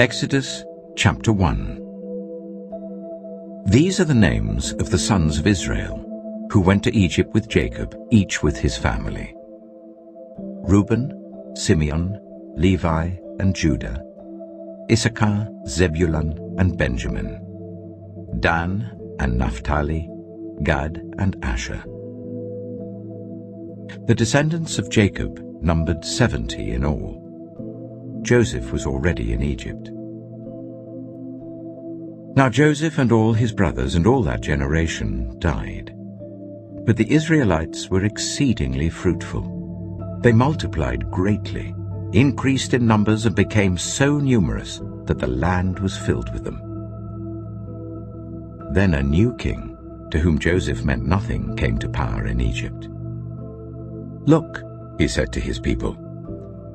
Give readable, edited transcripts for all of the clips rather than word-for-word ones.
Exodus chapter 1. These are the names of the sons of Israel, who went to Egypt with Jacob, each with his family: Reuben, Simeon, Levi, and Judah; Issachar, Zebulun, and Benjamin; Dan and Naphtali; Gad and Asher. The descendants of Jacob numbered 70 in all. Joseph was already in Egypt. Now Joseph and all his brothers and all that generation died. But the Israelites were exceedingly fruitful. They multiplied greatly, increased in numbers, and became so numerous that the land was filled with them. Then a new king, to whom Joseph meant nothing, came to power in Egypt. "Look," he said to his people,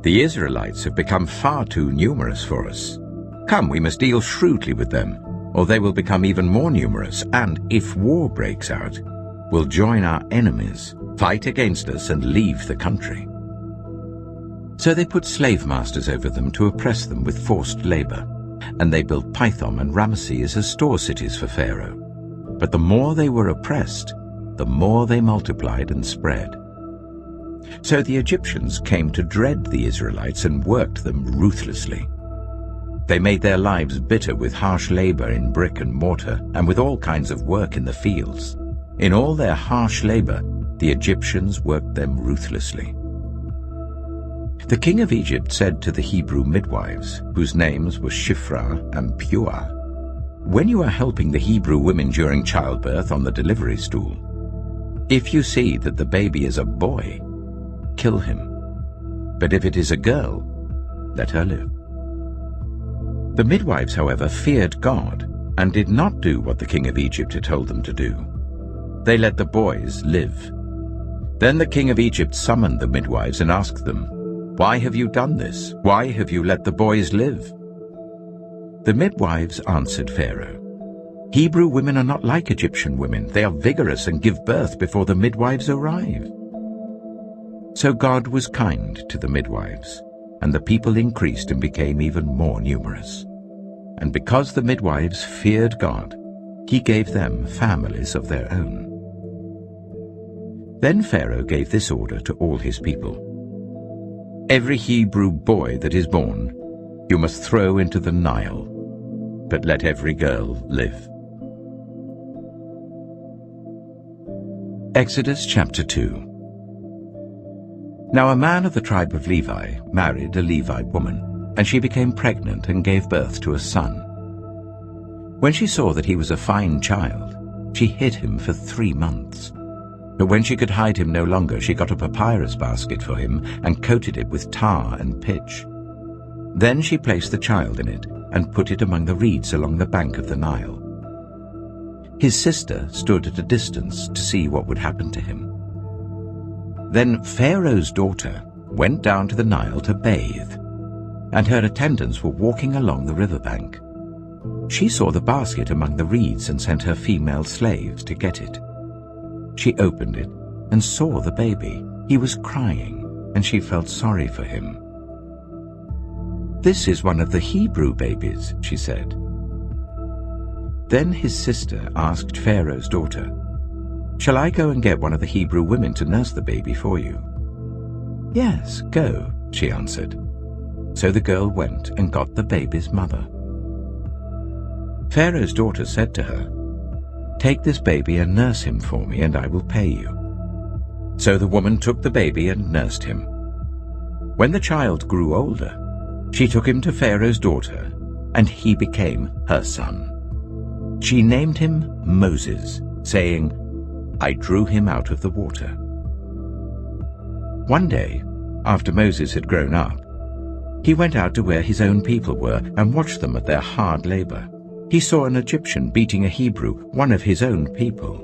"the Israelites have become far too numerous for us. Come, we must deal shrewdly with them, or they will become even more numerous, and if war breaks out, will join our enemies, fight against us, and leave the country." So they put slave masters over them to oppress them with forced labor, and they built Pithom and Ramesses as store cities for Pharaoh. But the more they were oppressed, the more they multiplied and spread. So the Egyptians came to dread the Israelites and worked them ruthlessly. They made their lives bitter with harsh labor in brick and mortar and with all kinds of work in the fields. In all their harsh labor, the Egyptians worked them ruthlessly. The king of Egypt said to the Hebrew midwives, whose names were Shiphrah and Puah, "When you are helping the Hebrew women during childbirth on the delivery stool, if you see that the baby is a boy, kill him. But if it is a girl, let her live." The midwives, however, feared God and did not do what the king of Egypt had told them to do. They let the boys live. Then the king of Egypt summoned the midwives and asked them, "Why have you done this? Why have you let the boys live?" The midwives answered Pharaoh, "Hebrew women are not like Egyptian women. They are vigorous and give birth before the midwives arrive." So God was kind to the midwives, and the people increased and became even more numerous. And because the midwives feared God, he gave them families of their own. Then Pharaoh gave this order to all his people: "Every Hebrew boy that is born you must throw into the Nile, but let every girl live." Exodus chapter 2. Now a man of the tribe of Levi married a Levite woman, and she became pregnant and gave birth to a son. When she saw that he was a fine child, she hid him for 3 months. But when she could hide him no longer, she got a papyrus basket for him and coated it with tar and pitch. Then she placed the child in it and put it among the reeds along the bank of the Nile. His sister stood at a distance to see what would happen to him. Then Pharaoh's daughter went down to the Nile to bathe, and her attendants were walking along the riverbank. She saw the basket among the reeds and sent her female slaves to get it. She opened it and saw the baby. He was crying, and she felt sorry for him. "This is one of the Hebrew babies," she said. Then his sister asked Pharaoh's daughter, "Shall I go and get one of the Hebrew women to nurse the baby for you?" "Yes, go," she answered. So the girl went and got the baby's mother. Pharaoh's daughter said to her, "Take this baby and nurse him for me, and I will pay you." So the woman took the baby and nursed him. When the child grew older, she took him to Pharaoh's daughter, and he became her son. She named him Moses, saying, "I drew him out of the water." One day, after Moses had grown up, he went out to where his own people were and watched them at their hard labor. He saw an Egyptian beating a Hebrew, one of his own people.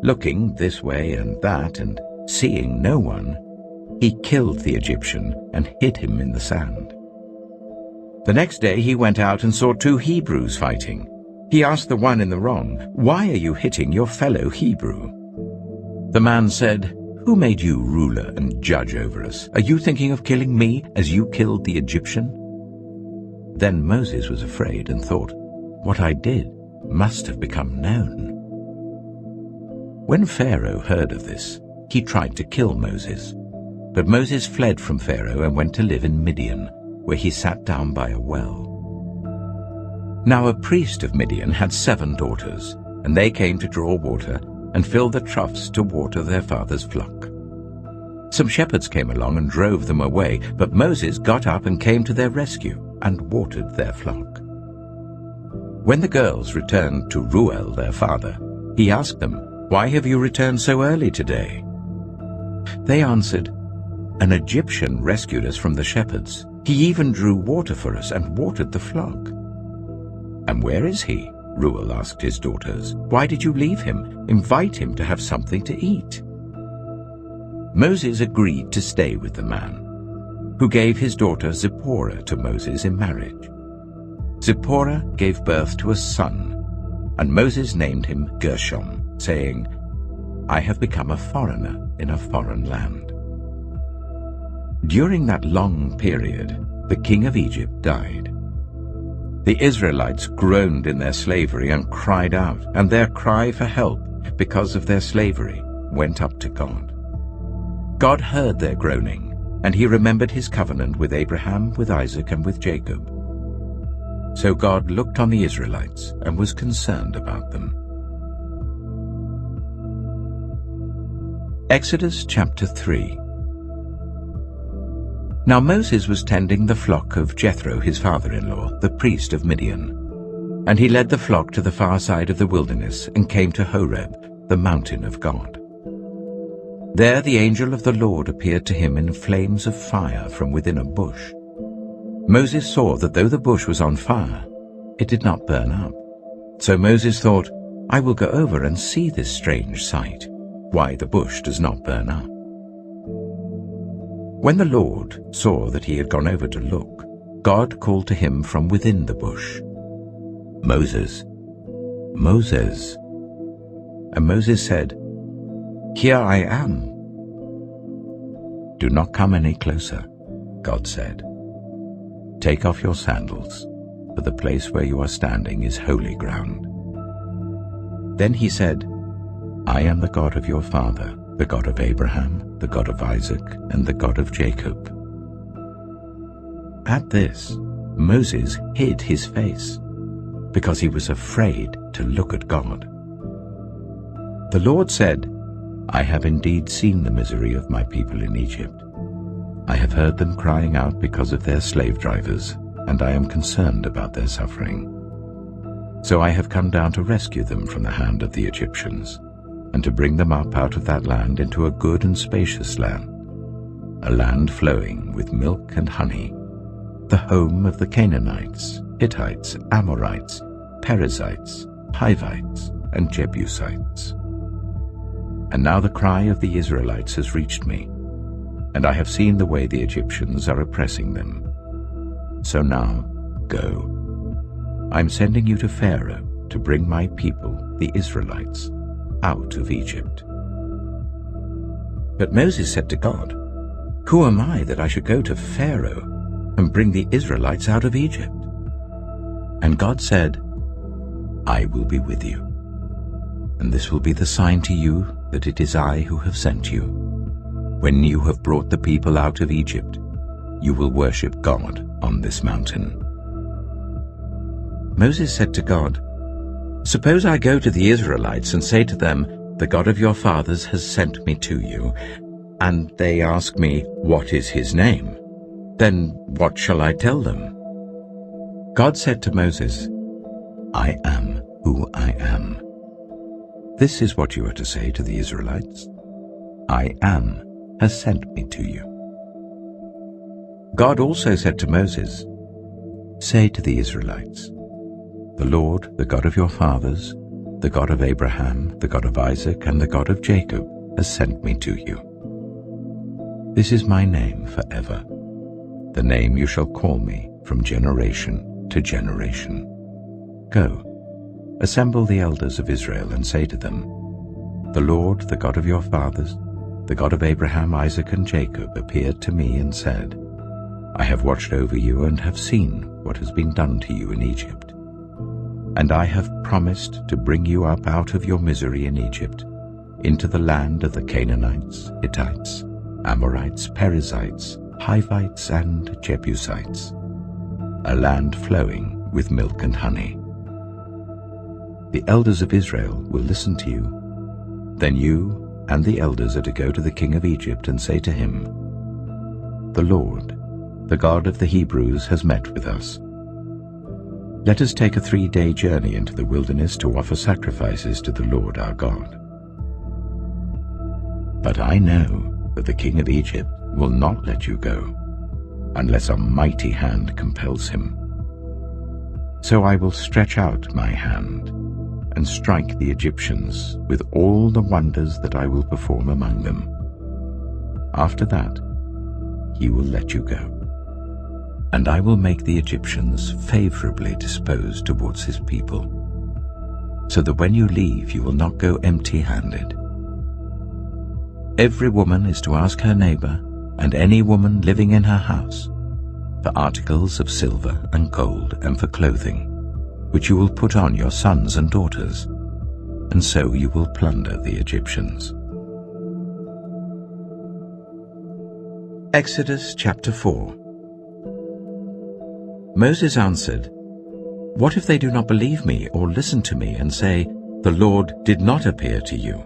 Looking this way and that and seeing no one, he killed the Egyptian and hid him in the sand. The next day he went out and saw 2 Hebrews fighting. He asked the one in the wrong, "Why are you hitting your fellow Hebrew?" The man said, "Who made you ruler and judge over us? Are you thinking of killing me as you killed the Egyptian?" Then Moses was afraid and thought, "What I did must have become known." When Pharaoh heard of this, he tried to kill Moses. But Moses fled from Pharaoh and went to live in Midian, where he sat down by a well. Now a priest of Midian had 7 daughters, and they came to draw water and fill the troughs to water their father's flock. Some shepherds came along and drove them away, but Moses got up and came to their rescue and watered their flock. When the girls returned to Reuel their father, he asked them, "Why have you returned so early today?" They answered, "An Egyptian rescued us from the shepherds. He even drew water for us and watered the flock." "And where is he?" Reuel asked his daughters. "Why did you leave him? Invite him to have something to eat." Moses agreed to stay with the man, who gave his daughter Zipporah to Moses in marriage. Zipporah gave birth to a son, and Moses named him Gershom, saying, "I have become a foreigner in a foreign land." During that long period, the king of Egypt died. The Israelites groaned in their slavery and cried out, and their cry for help because of their slavery went up to God. God heard their groaning, and he remembered his covenant with Abraham, with Isaac, and with Jacob. So God looked on the Israelites and was concerned about them. Exodus chapter 3. Now Moses was tending the flock of Jethro his father-in-law, the priest of Midian. And he led the flock to the far side of the wilderness and came to Horeb, the mountain of God. There the angel of the Lord appeared to him in flames of fire from within a bush. Moses saw that though the bush was on fire, it did not burn up. So Moses thought, "I will go over and see this strange sight, why the bush does not burn up." When the Lord saw that he had gone over to look, God called to him from within the bush, "Moses, Moses." And Moses said, "Here I am." "Do not come any closer," God said. "Take off your sandals, for the place where you are standing is holy ground." Then he said, "I am the God of your father, the God of Abraham, the God of Isaac, and the God of Jacob." At this, Moses hid his face, because he was afraid to look at God. The Lord said, "I have indeed seen the misery of my people in Egypt. I have heard them crying out because of their slave drivers, and I am concerned about their suffering. So I have come down to rescue them from the hand of the Egyptians, and to bring them up out of that land into a good and spacious land, a land flowing with milk and honey, the home of the Canaanites, Hittites, Amorites, Perizzites, Hivites, and Jebusites. And now the cry of the Israelites has reached me, and I have seen the way the Egyptians are oppressing them. So now, go. I am sending you to Pharaoh to bring my people, the Israelites, out of Egypt." But Moses said to God, "Who am I that I should go to Pharaoh and bring the Israelites out of Egypt?" And God said, "I will be with you, and this will be the sign to you that it is I who have sent you. When you have brought the people out of Egypt, you will worship God on this mountain." Moses said to God, "Suppose I go to the Israelites and say to them, 'The God of your fathers has sent me to you,' and they ask me, 'What is his name?' Then what shall I tell them?" God said to Moses, "I am who I am. This is what you are to say to the Israelites. 'I am has sent me to you.'" God also said to Moses, "Say to the Israelites, 'The Lord, the God of your fathers, the God of Abraham, the God of Isaac, and the God of Jacob, has sent me to you. This is my name forever, the name you shall call me from generation to generation. Go, assemble the elders of Israel and say to them, 'The Lord, the God of your fathers, the God of Abraham, Isaac, and Jacob, appeared to me and said, I have watched over you and have seen what has been done to you in Egypt. And I have promised to bring you up out of your misery in Egypt, into the land of the Canaanites, Hittites, Amorites, Perizzites, Hivites, and Jebusites, a land flowing with milk and honey. The elders of Israel will listen to you. Then you and the elders are to go to the king of Egypt and say to him, "The Lord, the God of the Hebrews, has met with us. Let us take a 3-day journey into the wilderness to offer sacrifices to the Lord our God." But I know that the king of Egypt will not let you go, unless a mighty hand compels him. So I will stretch out my hand and strike the Egyptians with all the wonders that I will perform among them. After that, he will let you go. And I will make the Egyptians favorably disposed towards his people, so that when you leave you will not go empty-handed. Every woman is to ask her neighbor, and any woman living in her house, for articles of silver and gold and for clothing, which you will put on your sons and daughters, and so you will plunder the Egyptians. Exodus chapter 4. Moses answered, "What if they do not believe me or listen to me and say, 'The Lord did not appear to you'?"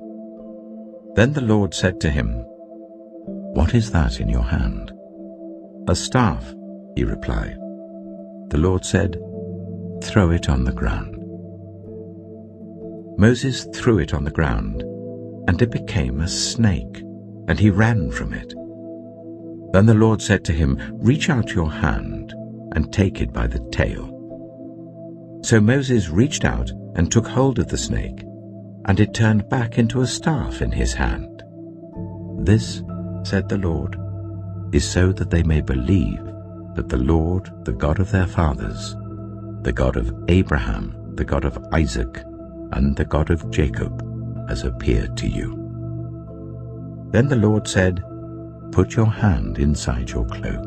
Then the Lord said to him, "What is that in your hand?" "A staff," he replied. The Lord said, "Throw it on the ground." Moses threw it on the ground, and it became a snake, and he ran from it. Then the Lord said to him, "Reach out your hand and take it by the tail." So Moses reached out and took hold of the snake, and it turned back into a staff in his hand. "This," said the Lord, "is so that they may believe that the Lord, the God of their fathers, the God of Abraham, the God of Isaac, and the God of Jacob, has appeared to you." Then the Lord said, "Put your hand inside your cloak."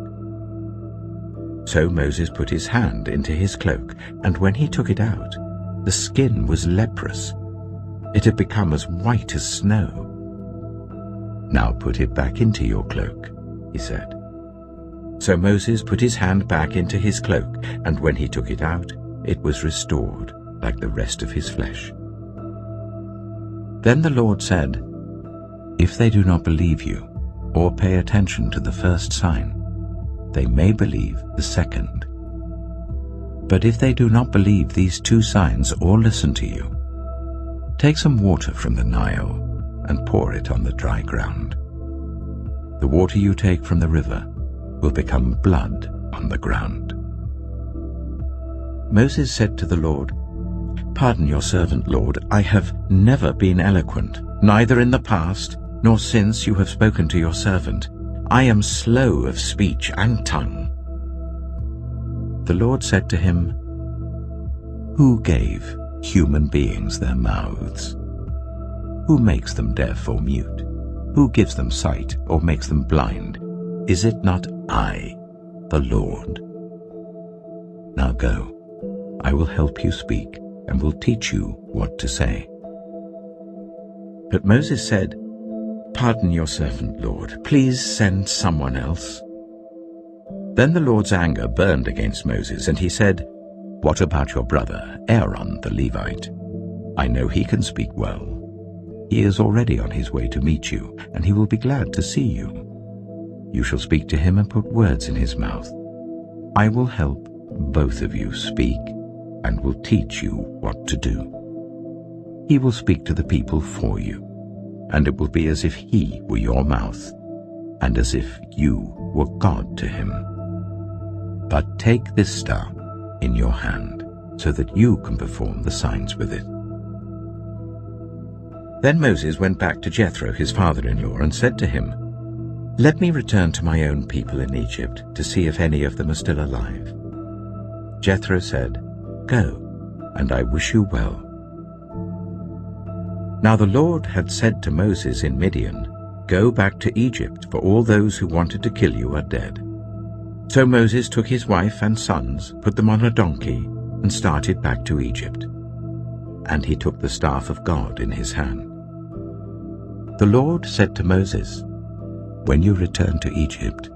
So Moses put his hand into his cloak, and when he took it out, the skin was leprous. It had become as white as snow. "Now put it back into your cloak," he said. So Moses put his hand back into his cloak, and when he took it out, it was restored like the rest of his flesh. Then the Lord said, "If they do not believe you, or pay attention to the first sign, they may believe the second. But if they do not believe these 2 signs or listen to you, take some water from the Nile and pour it on the dry ground. The water you take from the river will become blood on the ground." Moses said to the Lord, "Pardon your servant, Lord. I have never been eloquent, neither in the past nor since you have spoken to your servant. I am slow of speech and tongue." The Lord said to him, "Who gave human beings their mouths? Who makes them deaf or mute? Who gives them sight or makes them blind? Is it not I, the Lord? Now go, I will help you speak and will teach you what to say." But Moses said, "Pardon your servant, Lord. Please send someone else." Then the Lord's anger burned against Moses, and he said, "What about your brother, Aaron the Levite? I know he can speak well. He is already on his way to meet you, and he will be glad to see you. You shall speak to him and put words in his mouth. I will help both of you speak and will teach you what to do. He will speak to the people for you, and it will be as if he were your mouth, and as if you were God to him. But take this staff in your hand, so that you can perform the signs with it." Then Moses went back to Jethro, his father-in-law, and said to him, "Let me return to my own people in Egypt to see if any of them are still alive." Jethro said, "Go, and I wish you well." Now the Lord had said to Moses in Midian, "Go back to Egypt, for all those who wanted to kill you are dead." So Moses took his wife and sons, put them on a donkey, and started back to Egypt. And he took the staff of God in his hand. The Lord said to Moses, "When you return to Egypt,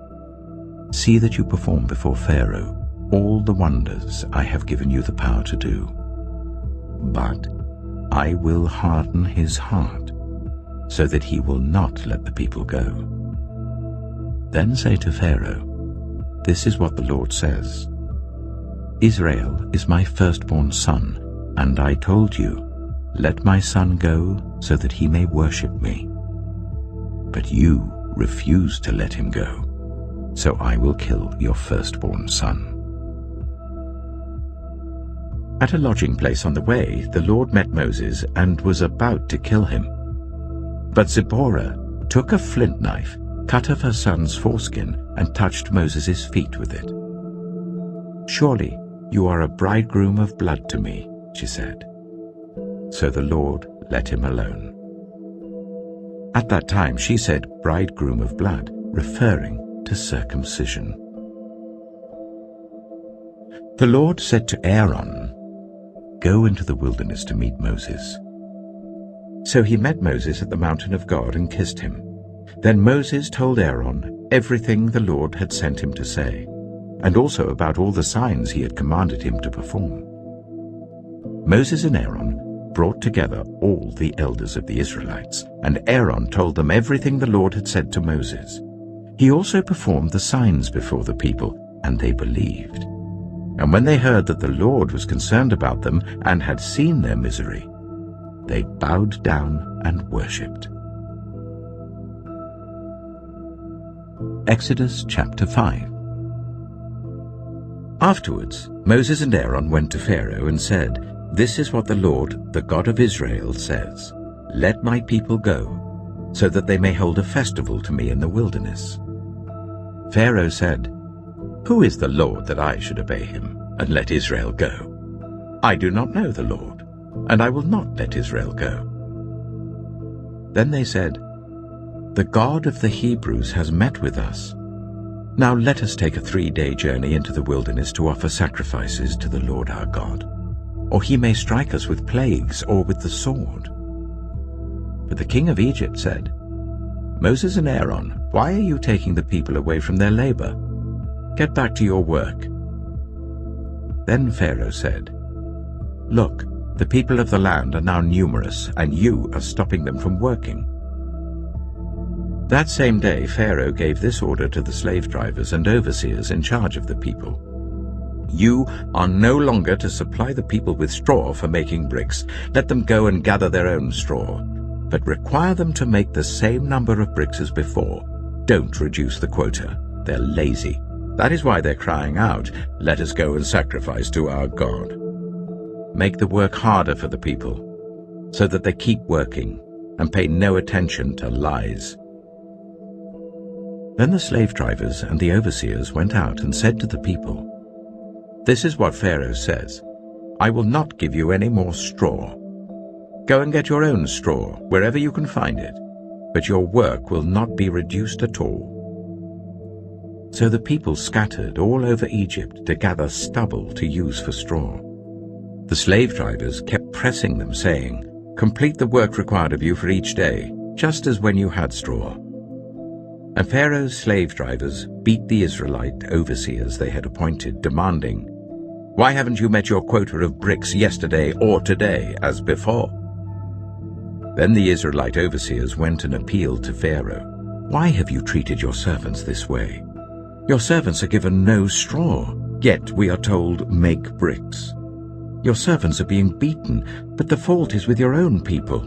see that you perform before Pharaoh all the wonders I have given you the power to do. But I will harden his heart, so that he will not let the people go. Then say to Pharaoh, 'This is what the Lord says. Israel is my firstborn son, and I told you, let my son go so that he may worship me. But you refused to let him go, so I will kill your firstborn son.'" At a lodging place on the way, the Lord met Moses and was about to kill him. But Zipporah took a flint knife, cut off her son's foreskin, and touched Moses' feet with it. "Surely you are a bridegroom of blood to me," she said. So the Lord let him alone. At that time she said bridegroom of blood, referring to circumcision. The Lord said to Aaron, "Go into the wilderness to meet Moses." So he met Moses at the mountain of God and kissed him. Then Moses told Aaron everything the Lord had sent him to say, and also about all the signs he had commanded him to perform. Moses and Aaron brought together all the elders of the Israelites, and Aaron told them everything the Lord had said to Moses. He also performed the signs before the people, and they believed. And when they heard that the Lord was concerned about them and had seen their misery, they bowed down and worshipped. Exodus chapter 5. Afterwards, Moses and Aaron went to Pharaoh and said, "This is what the Lord, the God of Israel, says. Let my people go, so that they may hold a festival to me in the wilderness." Pharaoh said, "Who is the Lord that I should obey him and let Israel go? I do not know the Lord, and I will not let Israel go." Then they said, "The God of the Hebrews has met with us. Now let us take a 3-day journey into the wilderness to offer sacrifices to the Lord our God, or he may strike us with plagues or with the sword." But the king of Egypt said, "Moses and Aaron, why are you taking the people away from their labor? Get back to your work." Then Pharaoh said, "Look, the people of the land are now numerous, and you are stopping them from working." That same day Pharaoh gave this order to the slave drivers and overseers in charge of the people: "You are no longer to supply the people with straw for making bricks. Let them go and gather their own straw, but require them to make the same number of bricks as before. Don't reduce the quota. They're lazy. That is why they're crying out, 'Let us go and sacrifice to our God.' Make the work harder for the people, so that they keep working and pay no attention to lies." Then the slave drivers and the overseers went out and said to the people, "This is what Pharaoh says, I will not give you any more straw. Go and get your own straw wherever you can find it, but your work will not be reduced at all." So the people scattered all over Egypt to gather stubble to use for straw. The slave drivers kept pressing them, saying, "Complete the work required of you for each day, just as when you had straw." And Pharaoh's slave drivers beat the Israelite overseers they had appointed, demanding, "Why haven't you met your quota of bricks yesterday or today as before?" Then the Israelite overseers went and appealed to Pharaoh, "Why have you treated your servants this way? Your servants are given no straw, yet we are told, 'Make bricks.' Your servants are being beaten, but the fault is with your own people."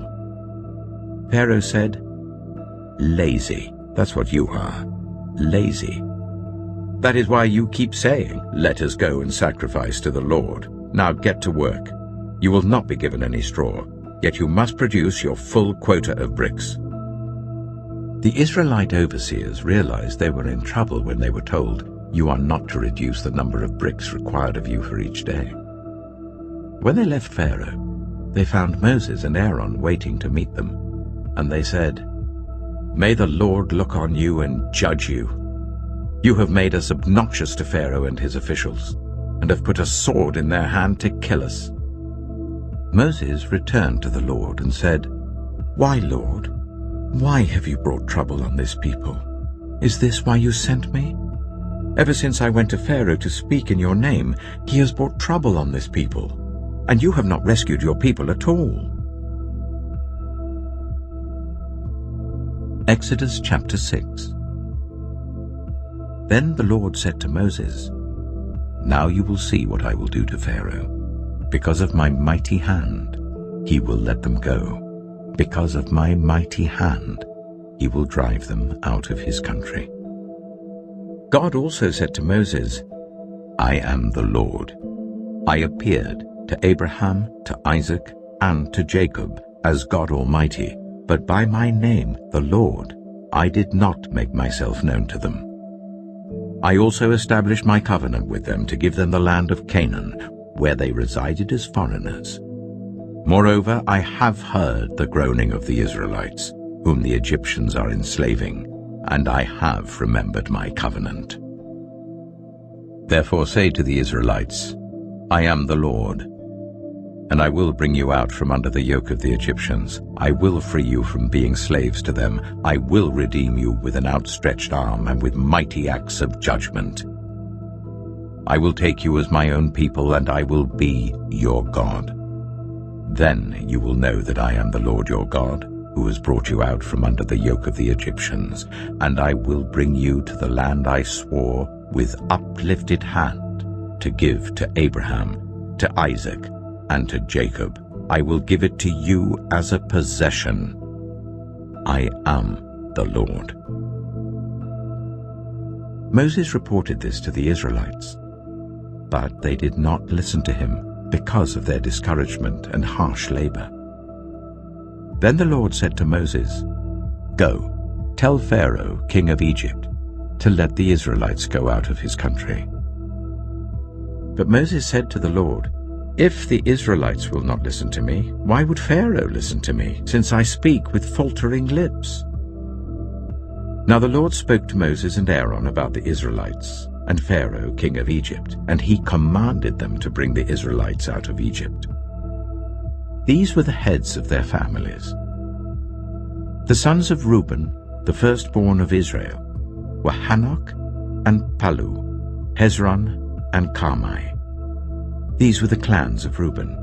Pharaoh said, "Lazy, that's what you are, lazy. That is why you keep saying, 'Let us go and sacrifice to the Lord.' Now get to work. You will not be given any straw, yet you must produce your full quota of bricks." The Israelite overseers realized they were in trouble when they were told, "You are not to reduce the number of bricks required of you for each day." When they left Pharaoh, they found Moses and Aaron waiting to meet them, and they said, "May the Lord look on you and judge you." You have made us obnoxious to Pharaoh and his officials, and have put a sword in their hand to kill us." Moses returned to the Lord and said, "Why, Lord? Why have you brought trouble on this people? Is this why you sent me? Ever since I went to Pharaoh to speak in your name, he has brought trouble on this people, and you have not rescued your people at all." Exodus chapter 6. Then the Lord said to Moses, "Now you will see what I will do to Pharaoh. Because of my mighty hand, he will let them go. Because of my mighty hand, he will drive them out of his country." God also said to Moses, "I am the Lord. I appeared to Abraham, to Isaac, and to Jacob as God Almighty, but by my name, the Lord, I did not make myself known to them. I also established my covenant with them to give them the land of Canaan, where they resided as foreigners. Moreover, I have heard the groaning of the Israelites, whom the Egyptians are enslaving, and I have remembered my covenant. Therefore say to the Israelites, I am the Lord, and I will bring you out from under the yoke of the Egyptians. I will free you from being slaves to them. I will redeem you with an outstretched arm and with mighty acts of judgment. I will take you as my own people, and I will be your God. Then you will know that I am the Lord your God, who has brought you out from under the yoke of the Egyptians, and I will bring you to the land I swore with uplifted hand to give to Abraham, to Isaac, and to Jacob. I will give it to you as a possession. I am the Lord." Moses reported this to the Israelites, but they did not listen to him because of their discouragement and harsh labor. Then the Lord said to Moses, "Go, tell Pharaoh, king of Egypt, to let the Israelites go out of his country." But Moses said to the Lord, "If the Israelites will not listen to me, why would Pharaoh listen to me, since I speak with faltering lips?" Now the Lord spoke to Moses and Aaron about the Israelites and Pharaoh, king of Egypt, and he commanded them to bring the Israelites out of Egypt. These were the heads of their families. The sons of Reuben, the firstborn of Israel, were Hanok and Palu, Hezron and Carmi. These were the clans of Reuben.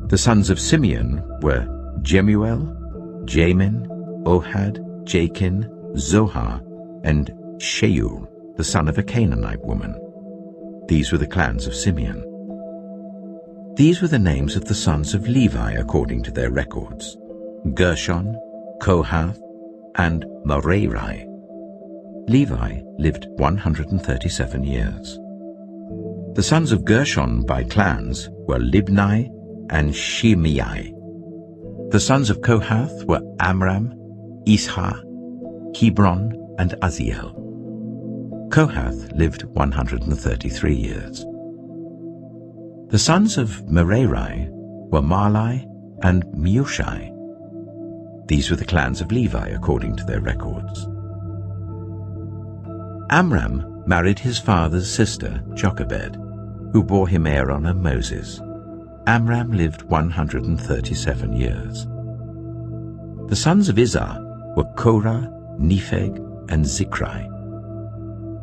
The sons of Simeon were Jemuel, Jamin, Ohad, Jachin, Zohar, and Sheur, the son of a Canaanite woman. These were the clans of Simeon. These were the names of the sons of Levi according to their records: Gershon, Kohath, and Merari. Levi lived 137 years. The sons of Gershon by clans were Libni and Shimei. The sons of Kohath were Amram, Ishah, Hebron, and Uzziel. Kohath lived 133 years. The sons of Merari were Mahli and Mushi. These were the clans of Levi according to their records. Amram married his father's sister, Jochebed, who bore him Aaron and Moses. Amram lived 137 years. The sons of Izhar were Korah, Nepheg, and Zikri.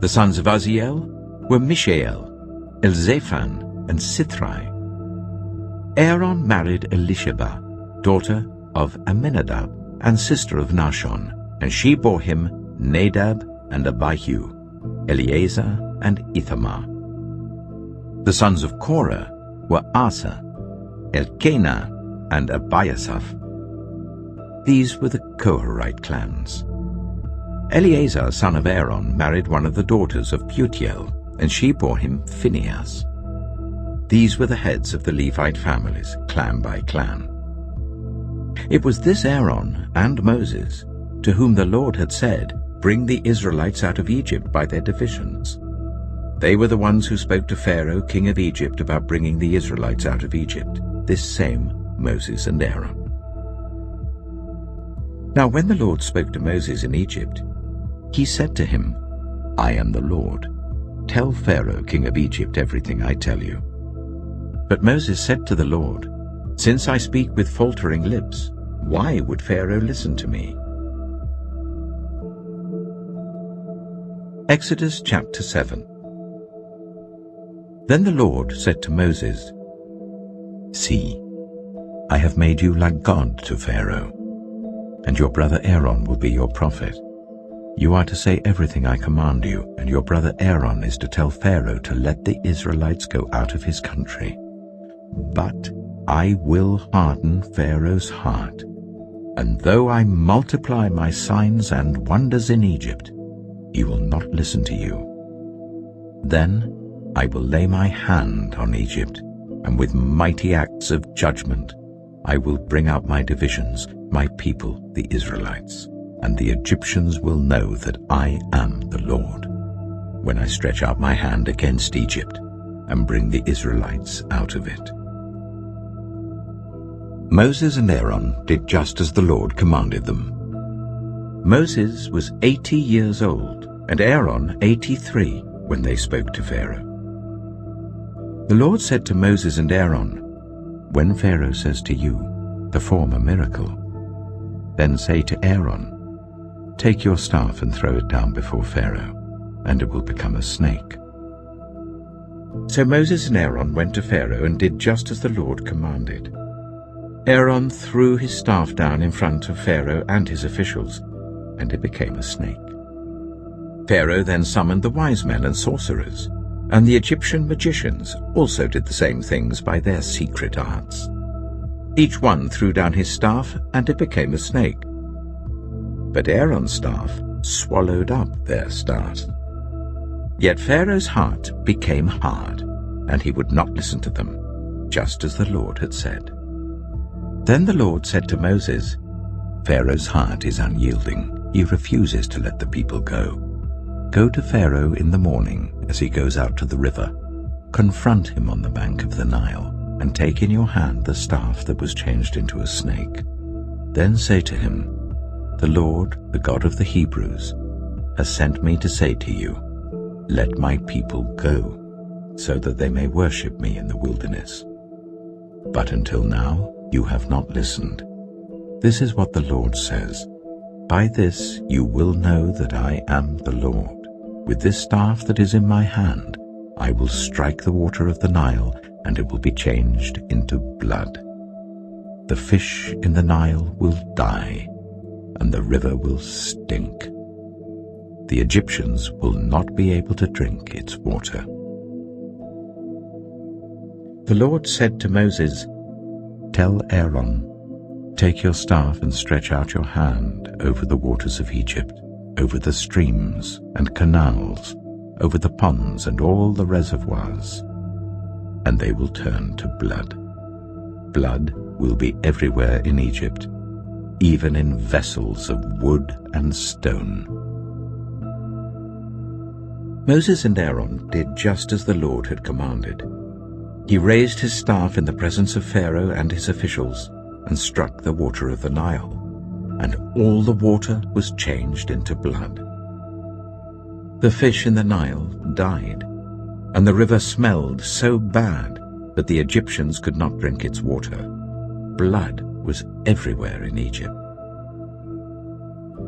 The sons of Uzziel were Mishael, Elzaphan, and Sithri. Aaron married Elisheba, daughter of Amminadab and sister of Nahshon, and she bore him Nadab and Abihu, Eleazar and Ithamar. The sons of Korah were Asa, Elkanah, and Abiasaph. These were the Korahite clans. Eleazar, son of Aaron, married one of the daughters of Putiel, and she bore him Phinehas. These were the heads of the Levite families, clan by clan. It was this Aaron and Moses to whom the Lord had said, "Bring the Israelites out of Egypt by their divisions." They were the ones who spoke to Pharaoh, king of Egypt, about bringing the Israelites out of Egypt, this same Moses and Aaron. Now when the Lord spoke to Moses in Egypt, he said to him, I am the Lord. Tell Pharaoh, king of Egypt, everything I tell you." But Moses said to the Lord, "Since I speak with faltering lips, why would Pharaoh listen to me?" Exodus chapter 7. Then the Lord said to Moses, "See, I have made you like God to Pharaoh, and your brother Aaron will be your prophet. You are to say everything I command you, and your brother Aaron is to tell Pharaoh to let the Israelites go out of his country. But I will harden Pharaoh's heart, and though I multiply my signs and wonders in Egypt, he will not listen to you. Then I will lay my hand on Egypt, and with mighty acts of judgment I will bring out my divisions, my people, the Israelites, and the Egyptians will know that I am the Lord, when I stretch out my hand against Egypt and bring the Israelites out of it." Moses and Aaron did just as the Lord commanded them. Moses was 80 years old, and Aaron 83, when they spoke to Pharaoh. The Lord said to Moses and Aaron, "When Pharaoh says to you, 'Perform a miracle,' then say to Aaron, 'Take your staff and throw it down before Pharaoh, and it will become a snake.'" So Moses and Aaron went to Pharaoh and did just as the Lord commanded. Aaron threw his staff down in front of Pharaoh and his officials, and it became a snake. Pharaoh then summoned the wise men and sorcerers, and the Egyptian magicians also did the same things by their secret arts. Each one threw down his staff, and it became a snake. But Aaron's staff swallowed up their staffs. Yet Pharaoh's heart became hard, and he would not listen to them, just as the Lord had said. Then the Lord said to Moses, "Pharaoh's heart is unyielding. He refuses to let the people go. Go to Pharaoh in the morning as he goes out to the river. Confront him on the bank of the Nile, and take in your hand the staff that was changed into a snake. Then say to him, 'The Lord, the God of the Hebrews, has sent me to say to you, let my people go, so that they may worship me in the wilderness. But until now you have not listened. This is what the Lord says. By this you will know that I am the Lord. With this staff that is in my hand, I will strike the water of the Nile, and it will be changed into blood. The fish in the Nile will die, and the river will stink. The Egyptians will not be able to drink its water." The Lord said to Moses, "Tell Aaron, take your staff and stretch out your hand over the waters of Egypt, over the streams and canals, over the ponds and all the reservoirs, and they will turn to blood. Blood will be everywhere in Egypt, even in vessels of wood and stone." Moses and Aaron did just as the Lord had commanded. He raised his staff in the presence of Pharaoh and his officials and struck the water of the Nile, and all the water was changed into blood. The fish in the Nile died, and the river smelled so bad that the Egyptians could not drink its water. Blood was everywhere in Egypt.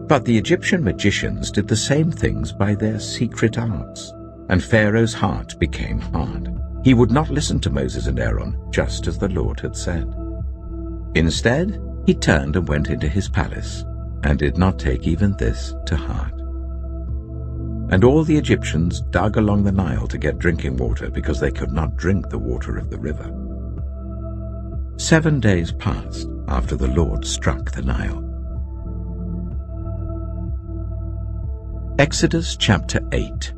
But the Egyptian magicians did the same things by their secret arts, and Pharaoh's heart became hard. He would not listen to Moses and Aaron, just as the Lord had said. Instead, he turned and went into his palace, and did not take even this to heart. And all the Egyptians dug along the Nile to get drinking water, because they could not drink the water of the river. 7 days passed after the Lord struck the Nile. Exodus chapter 8.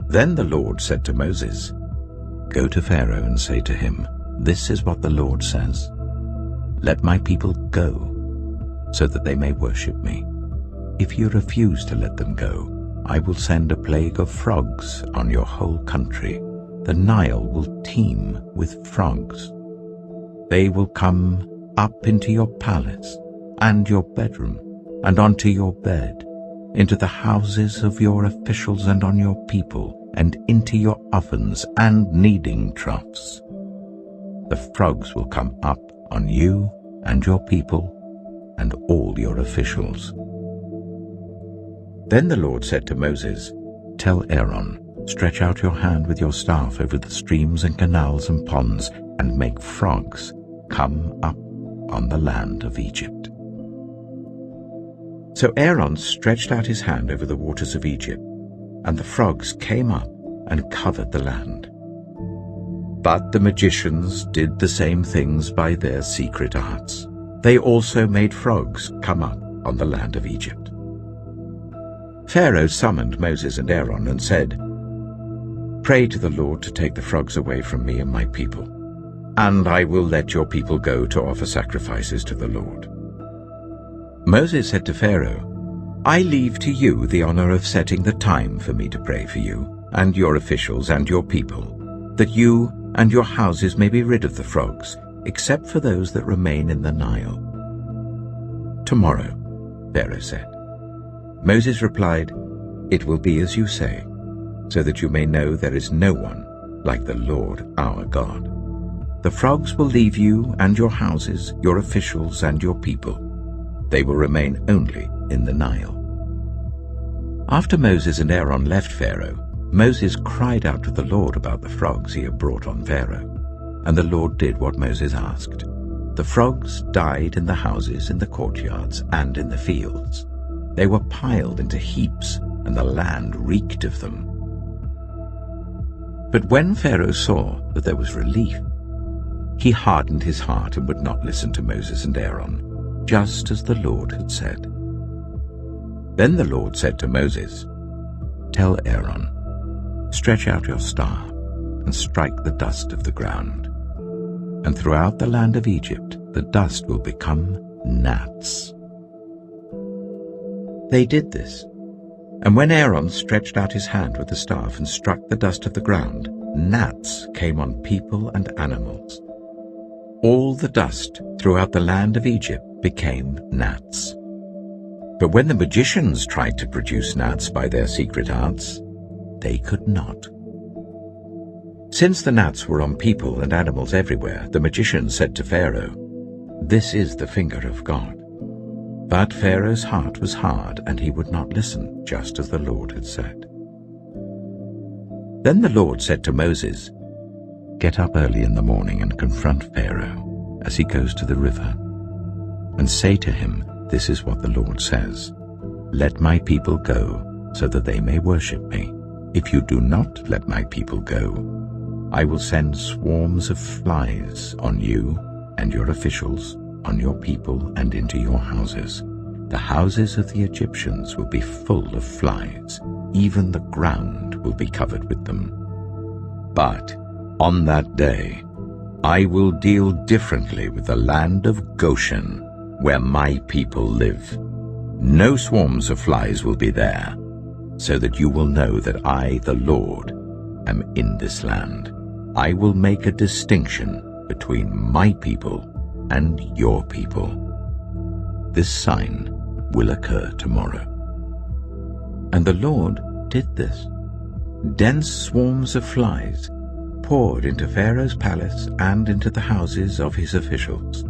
Then the Lord said to Moses, "Go to Pharaoh and say to him, 'This is what the Lord says. Let my people go, so that they may worship me. If you refuse to let them go, I will send a plague of frogs on your whole country. The Nile will teem with frogs. They will come up into your palace and your bedroom and onto your bed. into the houses of your officials and on your people, and into your ovens and kneading troughs. The frogs will come up on you and your people and all your officials." Then the Lord said to Moses, "Tell Aaron, stretch out your hand with your staff over the streams and canals and ponds, and make frogs come up on the land of Egypt." So Aaron stretched out his hand over the waters of Egypt, and the frogs came up and covered the land. But the magicians did the same things by their secret arts. They also made frogs come up on the land of Egypt. Pharaoh summoned Moses and Aaron and said, "Pray to the Lord to take the frogs away from me and my people, and I will let your people go to offer sacrifices to the Lord." Moses said to Pharaoh, "I leave to you the honor of setting the time for me to pray for you and your officials and your people, that you and your houses may be rid of the frogs, except for those that remain in the Nile." "Tomorrow," Pharaoh said. Moses replied, "It will be as you say, so that you may know there is no one like the Lord our God. The frogs will leave you and your houses, your officials and your people. They will remain only in the Nile." After Moses and Aaron left Pharaoh, Moses cried out to the Lord about the frogs he had brought on Pharaoh, and the Lord did what Moses asked. The frogs died in the houses, in the courtyards, and in the fields. They were piled into heaps, and the land reeked of them. But when Pharaoh saw that there was relief, he hardened his heart and would not listen to Moses and Aaron, just as the Lord had said. Then the Lord said to Moses, "Tell Aaron, stretch out your staff and strike the dust of the ground, and throughout the land of Egypt the dust will become gnats." They did this, and when Aaron stretched out his hand with the staff and struck the dust of the ground, gnats came on people and animals. All the dust throughout the land of Egypt became gnats. But when the magicians tried to produce gnats by their secret arts, they could not. Since the gnats were on people and animals everywhere, the magicians said to Pharaoh, "This is the finger of God." But Pharaoh's heart was hard, and he would not listen, just as the Lord had said. Then the Lord said to Moses, "Get up early in the morning and confront Pharaoh as he goes to the river, and say to him, 'This is what the Lord says. Let my people go, so that they may worship me. If you do not let my people go, I will send swarms of flies on you and your officials, on your people, and into your houses. The houses of the Egyptians will be full of flies. Even the ground will be covered with them. But on that day, I will deal differently with the land of Goshen, where my people live. No swarms of flies will be there, so that you will know that I, the Lord, am in this land. I will make a distinction between my people and your people. This sign will occur tomorrow." And the Lord did this. Dense swarms of flies poured into Pharaoh's palace and into the houses of his officials.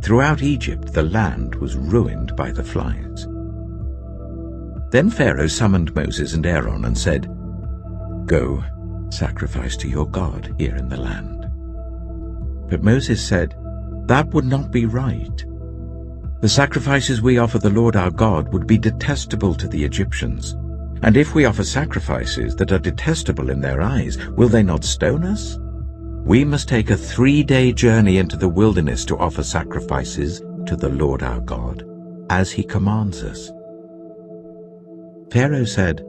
Throughout Egypt the land was ruined by the flies. Then Pharaoh summoned Moses and Aaron and said, "Go, sacrifice to your God here in the land." But Moses said, "That would not be right. The sacrifices we offer the Lord our God would be detestable to the Egyptians. And if we offer sacrifices that are detestable in their eyes, will they not stone us? We must take a 3-day journey into the wilderness to offer sacrifices to the Lord our God, as he commands us." Pharaoh said,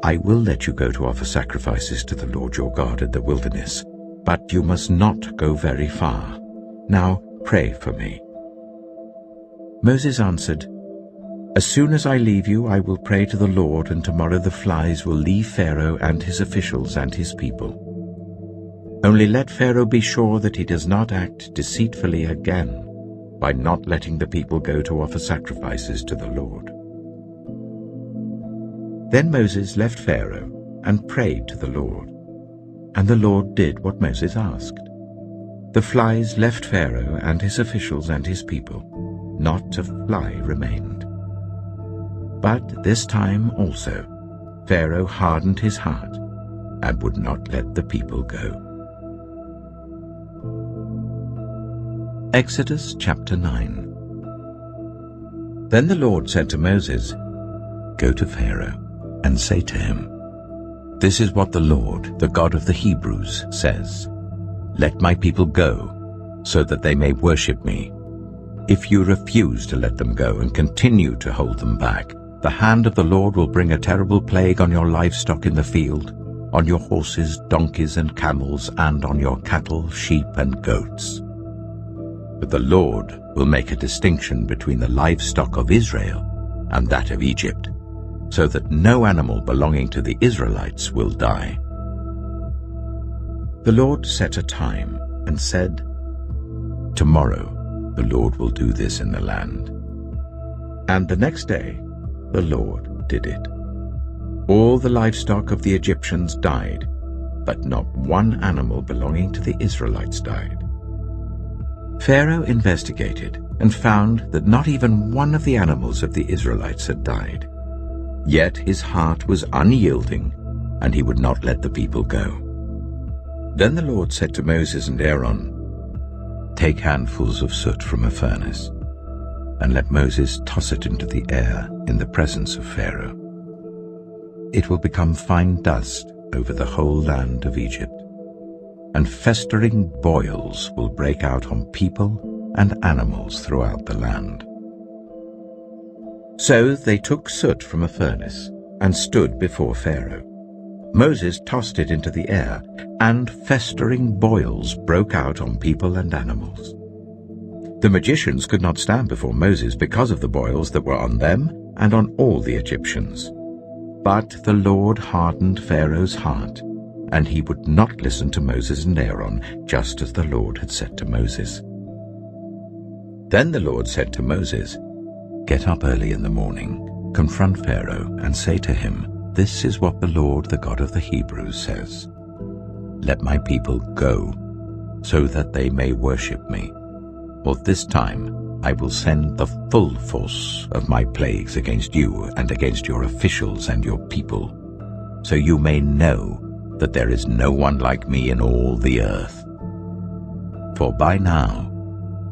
"I will let you go to offer sacrifices to the Lord your God in the wilderness, but you must not go very far. Now pray for me." Moses answered, "As soon as I leave you, I will pray to the Lord, and tomorrow the flies will leave Pharaoh and his officials and his people. Only let Pharaoh be sure that he does not act deceitfully again by not letting the people go to offer sacrifices to the Lord." Then Moses left Pharaoh and prayed to the Lord. And the Lord did what Moses asked. The flies left Pharaoh and his officials and his people. Not a fly remained. But this time also Pharaoh hardened his heart and would not let the people go. Exodus chapter 9. Then the Lord said to Moses, "Go to Pharaoh and say to him, 'This is what the Lord, the God of the Hebrews, says. Let my people go, so that they may worship me. If you refuse to let them go and continue to hold them back, the hand of the Lord will bring a terrible plague on your livestock in the field, on your horses, donkeys, and camels, and on your cattle, sheep, and goats. But the Lord will make a distinction between the livestock of Israel and that of Egypt, so that no animal belonging to the Israelites will die.'" The Lord set a time and said, "Tomorrow the Lord will do this in the land." And the next day the Lord did it. All the livestock of the Egyptians died, but not one animal belonging to the Israelites died. Pharaoh investigated and found that not even one of the animals of the Israelites had died. Yet his heart was unyielding, and he would not let the people go. Then the Lord said to Moses and Aaron, "Take handfuls of soot from a furnace, and let Moses toss it into the air in the presence of Pharaoh. It will become fine dust over the whole land of Egypt, and festering boils will break out on people and animals throughout the land." So they took soot from a furnace and stood before Pharaoh. Moses tossed it into the air, and festering boils broke out on people and animals. The magicians could not stand before Moses because of the boils that were on them and on all the Egyptians. But the Lord hardened Pharaoh's heart, and he would not listen to Moses and Aaron, just as the Lord had said to Moses. Then the Lord said to Moses, "Get up early in the morning, confront Pharaoh, and say to him, 'This is what the Lord, the God of the Hebrews, says. Let my people go, so that they may worship me. For this time I will send the full force of my plagues against you and against your officials and your people, so you may know that there is no one like me in all the earth. For by now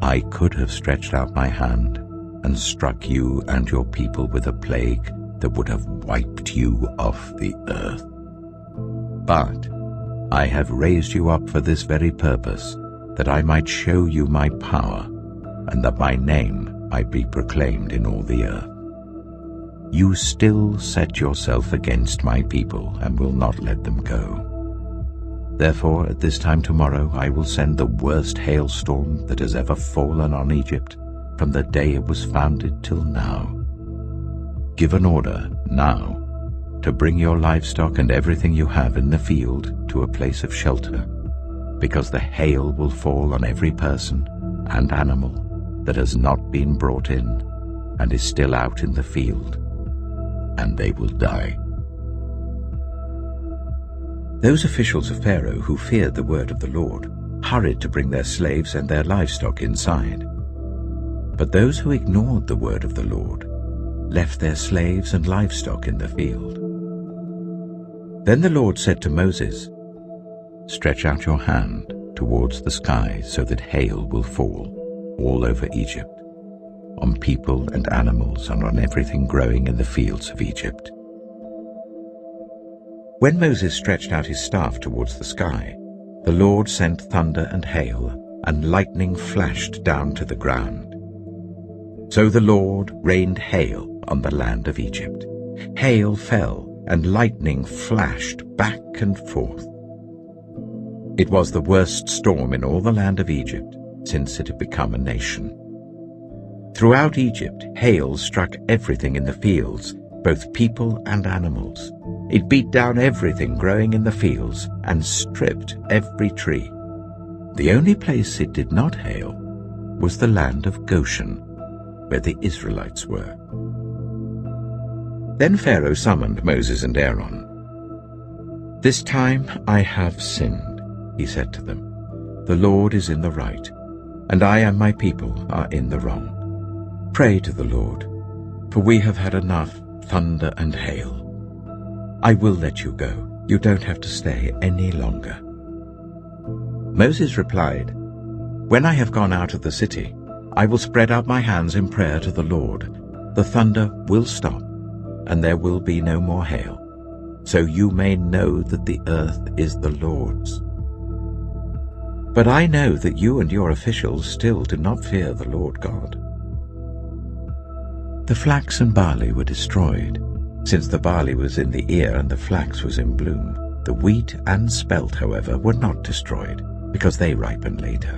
I could have stretched out my hand and struck you and your people with a plague that would have wiped you off the earth. But I have raised you up for this very purpose, that I might show you my power, and that my name might be proclaimed in all the earth. You still set yourself against my people and will not let them go. Therefore at this time tomorrow I will send the worst hailstorm that has ever fallen on Egypt from the day it was founded till now. Give an order now to bring your livestock and everything you have in the field to a place of shelter, because the hail will fall on every person and animal that has not been brought in and is still out in the field, and they will die." Those officials of Pharaoh who feared the word of the Lord hurried to bring their slaves and their livestock inside. But those who ignored the word of the Lord left their slaves and livestock in the field. Then the Lord said to Moses, "Stretch out your hand towards the sky so that hail will fall all over Egypt, on people and animals and on everything growing in the fields of Egypt." When Moses stretched out his staff towards the sky, the Lord sent thunder and hail, and lightning flashed down to the ground. So the Lord rained hail on the land of Egypt. Hail fell, and lightning flashed back and forth. It was the worst storm in all the land of Egypt since it had become a nation. Throughout Egypt, hail struck everything in the fields, both people and animals. It beat down everything growing in the fields and stripped every tree. The only place it did not hail was the land of Goshen, where the Israelites were. Then Pharaoh summoned Moses and Aaron. "This time I have sinned," he said to them. "The Lord is in the right, and I and my people are in the wrong. Pray to the Lord, for we have had enough thunder and hail. I will let you go. You don't have to stay any longer." Moses replied, "When I have gone out of the city, I will spread out my hands in prayer to the Lord. The thunder will stop, and there will be no more hail, so you may know that the earth is the Lord's. But I know that you and your officials still do not fear the Lord God." The flax and barley were destroyed, since the barley was in the ear and the flax was in bloom. The wheat and spelt, however, were not destroyed, because they ripened later.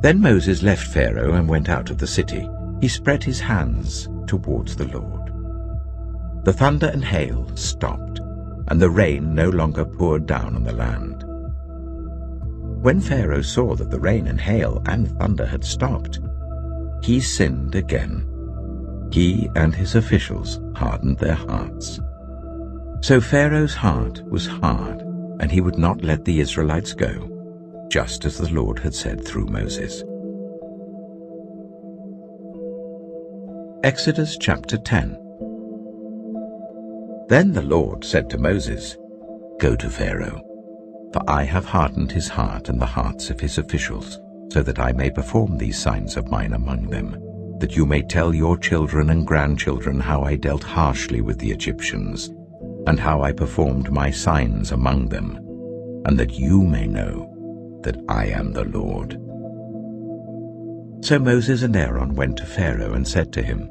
Then Moses left Pharaoh and went out of the city. He spread his hands towards the Lord. The thunder and hail stopped, and the rain no longer poured down on the land. When Pharaoh saw that the rain and hail and thunder had stopped, he sinned again. He and his officials hardened their hearts. So Pharaoh's heart was hard, and he would not let the Israelites go, just as the Lord had said through Moses. Exodus chapter 10. Then the Lord said to Moses, "Go to Pharaoh, for I have hardened his heart and the hearts of his officials, so that I may perform these signs of mine among them, that you may tell your children and grandchildren how I dealt harshly with the Egyptians, and how I performed my signs among them, and that you may know that I am the Lord." So Moses and Aaron went to Pharaoh and said to him,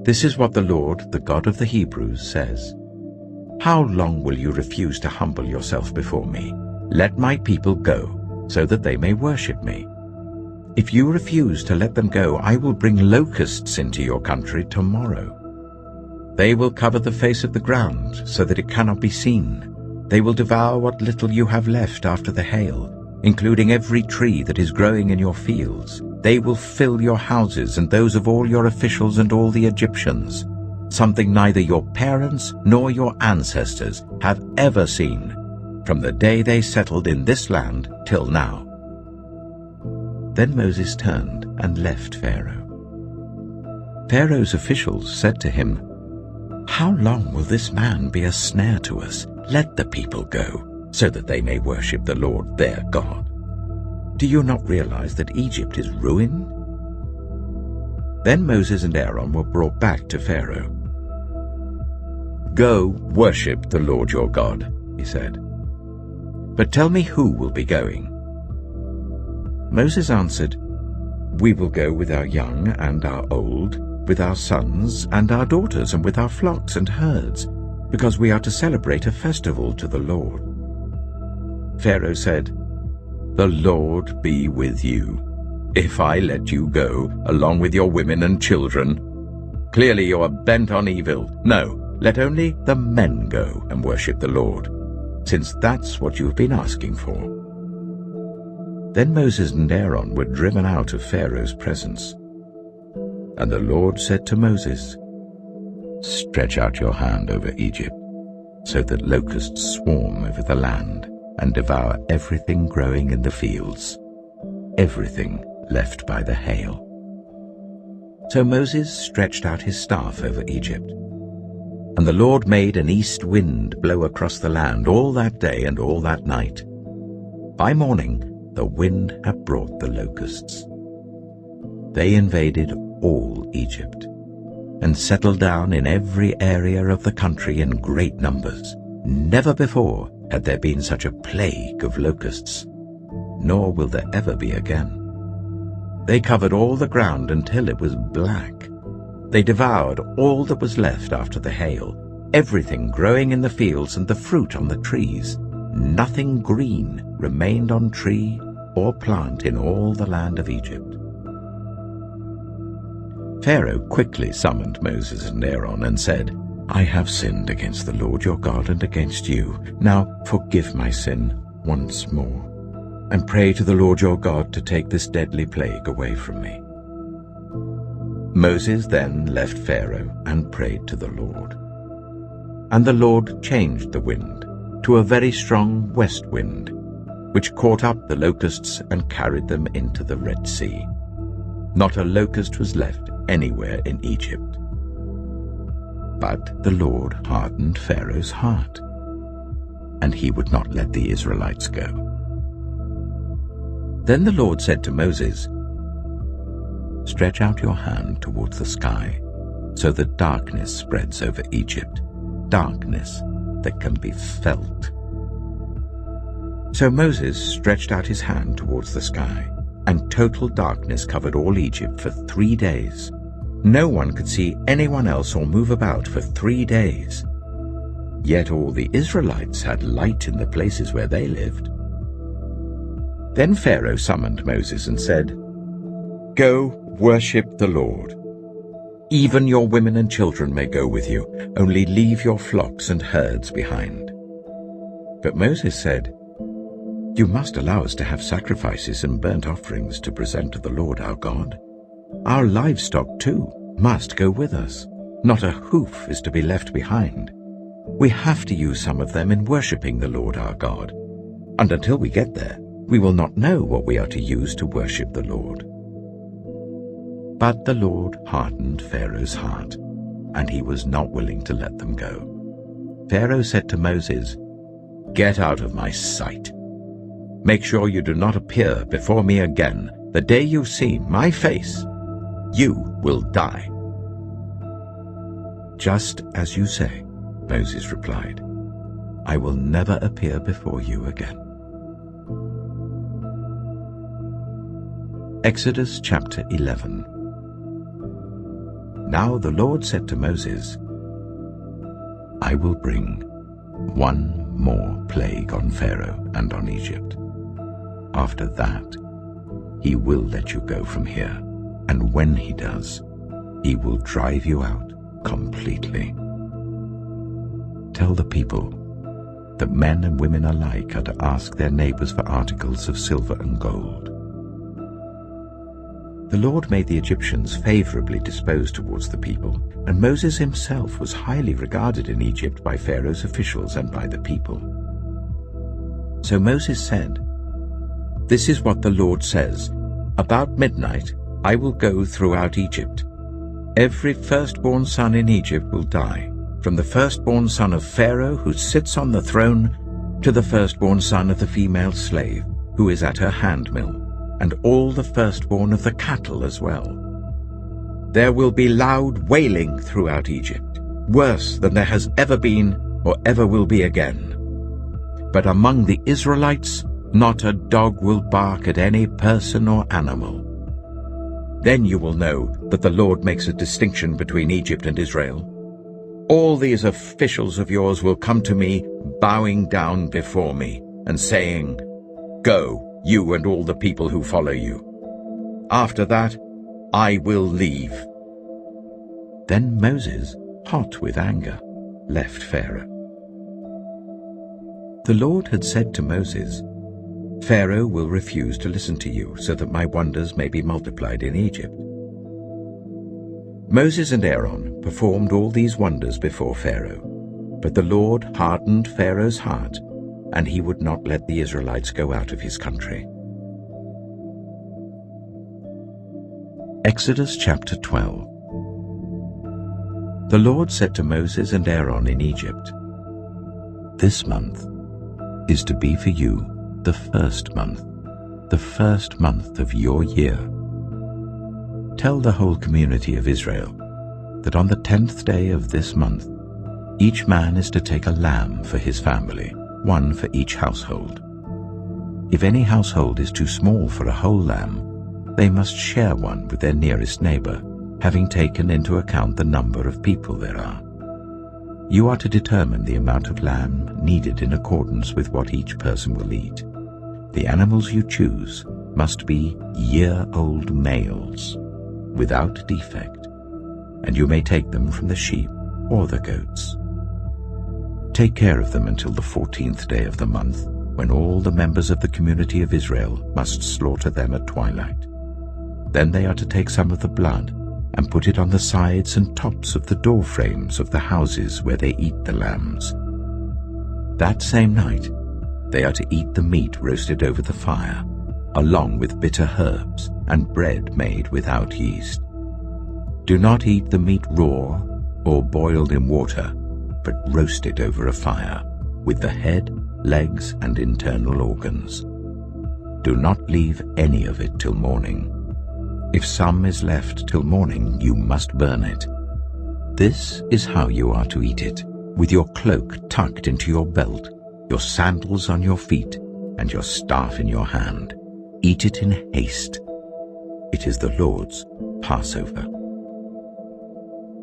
"This is what the Lord, the God of the Hebrews, says. How long will you refuse to humble yourself before me? Let my people go, so that they may worship me. If you refuse to let them go, I will bring locusts into your country tomorrow. They will cover the face of the ground, so that it cannot be seen. They will devour what little you have left after the hail, including every tree that is growing in your fields. They will fill your houses and those of all your officials and all the Egyptians, something neither your parents nor your ancestors have ever seen, from the day they settled in this land till now." Then Moses turned and left Pharaoh. Pharaoh's officials said to him, "How long will this man be a snare to us? Let the people go, so that they may worship the Lord their God. Do you not realize that Egypt is ruined?" Then Moses and Aaron were brought back to Pharaoh. "Go worship the Lord your God," he said. "But tell me who will be going." Moses answered, "We will go with our young and our old, with our sons and our daughters, and with our flocks and herds, because we are to celebrate a festival to the Lord." Pharaoh said, "The Lord be with you, if I let you go, along with your women and children. Clearly you are bent on evil. No, let only the men go and worship the Lord, since that's what you've been asking for." Then Moses and Aaron were driven out of Pharaoh's presence. And the Lord said to Moses, "Stretch out your hand over Egypt, so that locusts swarm over the land and devour everything growing in the fields, everything left by the hail." So Moses stretched out his staff over Egypt, and the Lord made an east wind blow across the land all that day and all that night. By morning the wind had brought the locusts. They invaded all Egypt, and settled down in every area of the country in great numbers. Never before had there been such a plague of locusts, nor will there ever be again. They covered all the ground until it was black. They devoured all that was left after the hail, everything growing in the fields and the fruit on the trees. Nothing green remained on tree or plant in all the land of Egypt. Pharaoh quickly summoned Moses and Aaron and said, "I have sinned against the Lord your God and against you. Now forgive my sin once more, and pray to the Lord your God to take this deadly plague away from me." Moses then left Pharaoh and prayed to the Lord. And the Lord changed the wind to a very strong west wind, which caught up the locusts and carried them into the Red Sea. Not a locust was left anywhere in Egypt. But the Lord hardened Pharaoh's heart, and he would not let the Israelites go. Then the Lord said to Moses, "Stretch out your hand towards the sky, so that darkness spreads over Egypt, darkness that can be felt." So Moses stretched out his hand towards the sky, and total darkness covered all Egypt for 3 days. No one could see anyone else or move about for 3 days. Yet all the Israelites had light in the places where they lived. Then Pharaoh summoned Moses and said, "Go, worship the Lord. Even your women and children may go with you, only leave your flocks and herds behind." But Moses said, "You must allow us to have sacrifices and burnt offerings to present to the Lord our God. Our livestock, too, must go with us. Not a hoof is to be left behind. We have to use some of them in worshipping the Lord our God. And until we get there, we will not know what we are to use to worship the Lord." But the Lord hardened Pharaoh's heart, and he was not willing to let them go. Pharaoh said to Moses, "Get out of my sight. Make sure you do not appear before me again. The day you see my face, you will die." "Just as you say," Moses replied. "I will never appear before you again." Exodus chapter 11. Now the Lord said to Moses, "I will bring one more plague on Pharaoh and on Egypt. After that, he will let you go from here, and when he does, he will drive you out completely. Tell the people that men and women alike are to ask their neighbors for articles of silver and gold." The Lord made the Egyptians favorably disposed towards the people, and Moses himself was highly regarded in Egypt by Pharaoh's officials and by the people. So Moses said, "This is what the Lord says, about midnight I will go throughout Egypt. Every firstborn son in Egypt will die, from the firstborn son of Pharaoh who sits on the throne to the firstborn son of the female slave who is at her handmill, and all the firstborn of the cattle as well. There will be loud wailing throughout Egypt, worse than there has ever been or ever will be again. But among the Israelites, not a dog will bark at any person or animal. Then you will know that the Lord makes a distinction between Egypt and Israel. All these officials of yours will come to me, bowing down before me, and saying, 'Go, you and all the people who follow you.' After that, I will leave." Then Moses, hot with anger, left Pharaoh. The Lord had said to Moses, "Pharaoh will refuse to listen to you, so that my wonders may be multiplied in Egypt." Moses and Aaron performed all these wonders before Pharaoh, but the Lord hardened Pharaoh's heart, and he would not let the Israelites go out of his country. Exodus chapter 12. The Lord said to Moses and Aaron in Egypt, "This month is to be for you the first month of your year. Tell the whole community of Israel that on the 10th day of this month, each man is to take a lamb for his family, one for each household. If any household is too small for a whole lamb, they must share one with their nearest neighbor, having taken into account the number of people there are. You are to determine the amount of lamb needed in accordance with what each person will eat. The animals you choose must be year-old males, without defect, and you may take them from the sheep or the goats. Take care of them until the 14th day of the month, when all the members of the community of Israel must slaughter them at twilight. Then they are to take some of the blood and put it on the sides and tops of the door frames of the houses where they eat the lambs. That same night they are to eat the meat roasted over the fire, along with bitter herbs and bread made without yeast. Do not eat the meat raw or boiled in water, but roasted over a fire, with the head, legs, and internal organs. Do not leave any of it till morning. If some is left till morning, you must burn it. This is how you are to eat it, with your cloak tucked into your belt, your sandals on your feet, and your staff in your hand. Eat it in haste. It is the Lord's Passover.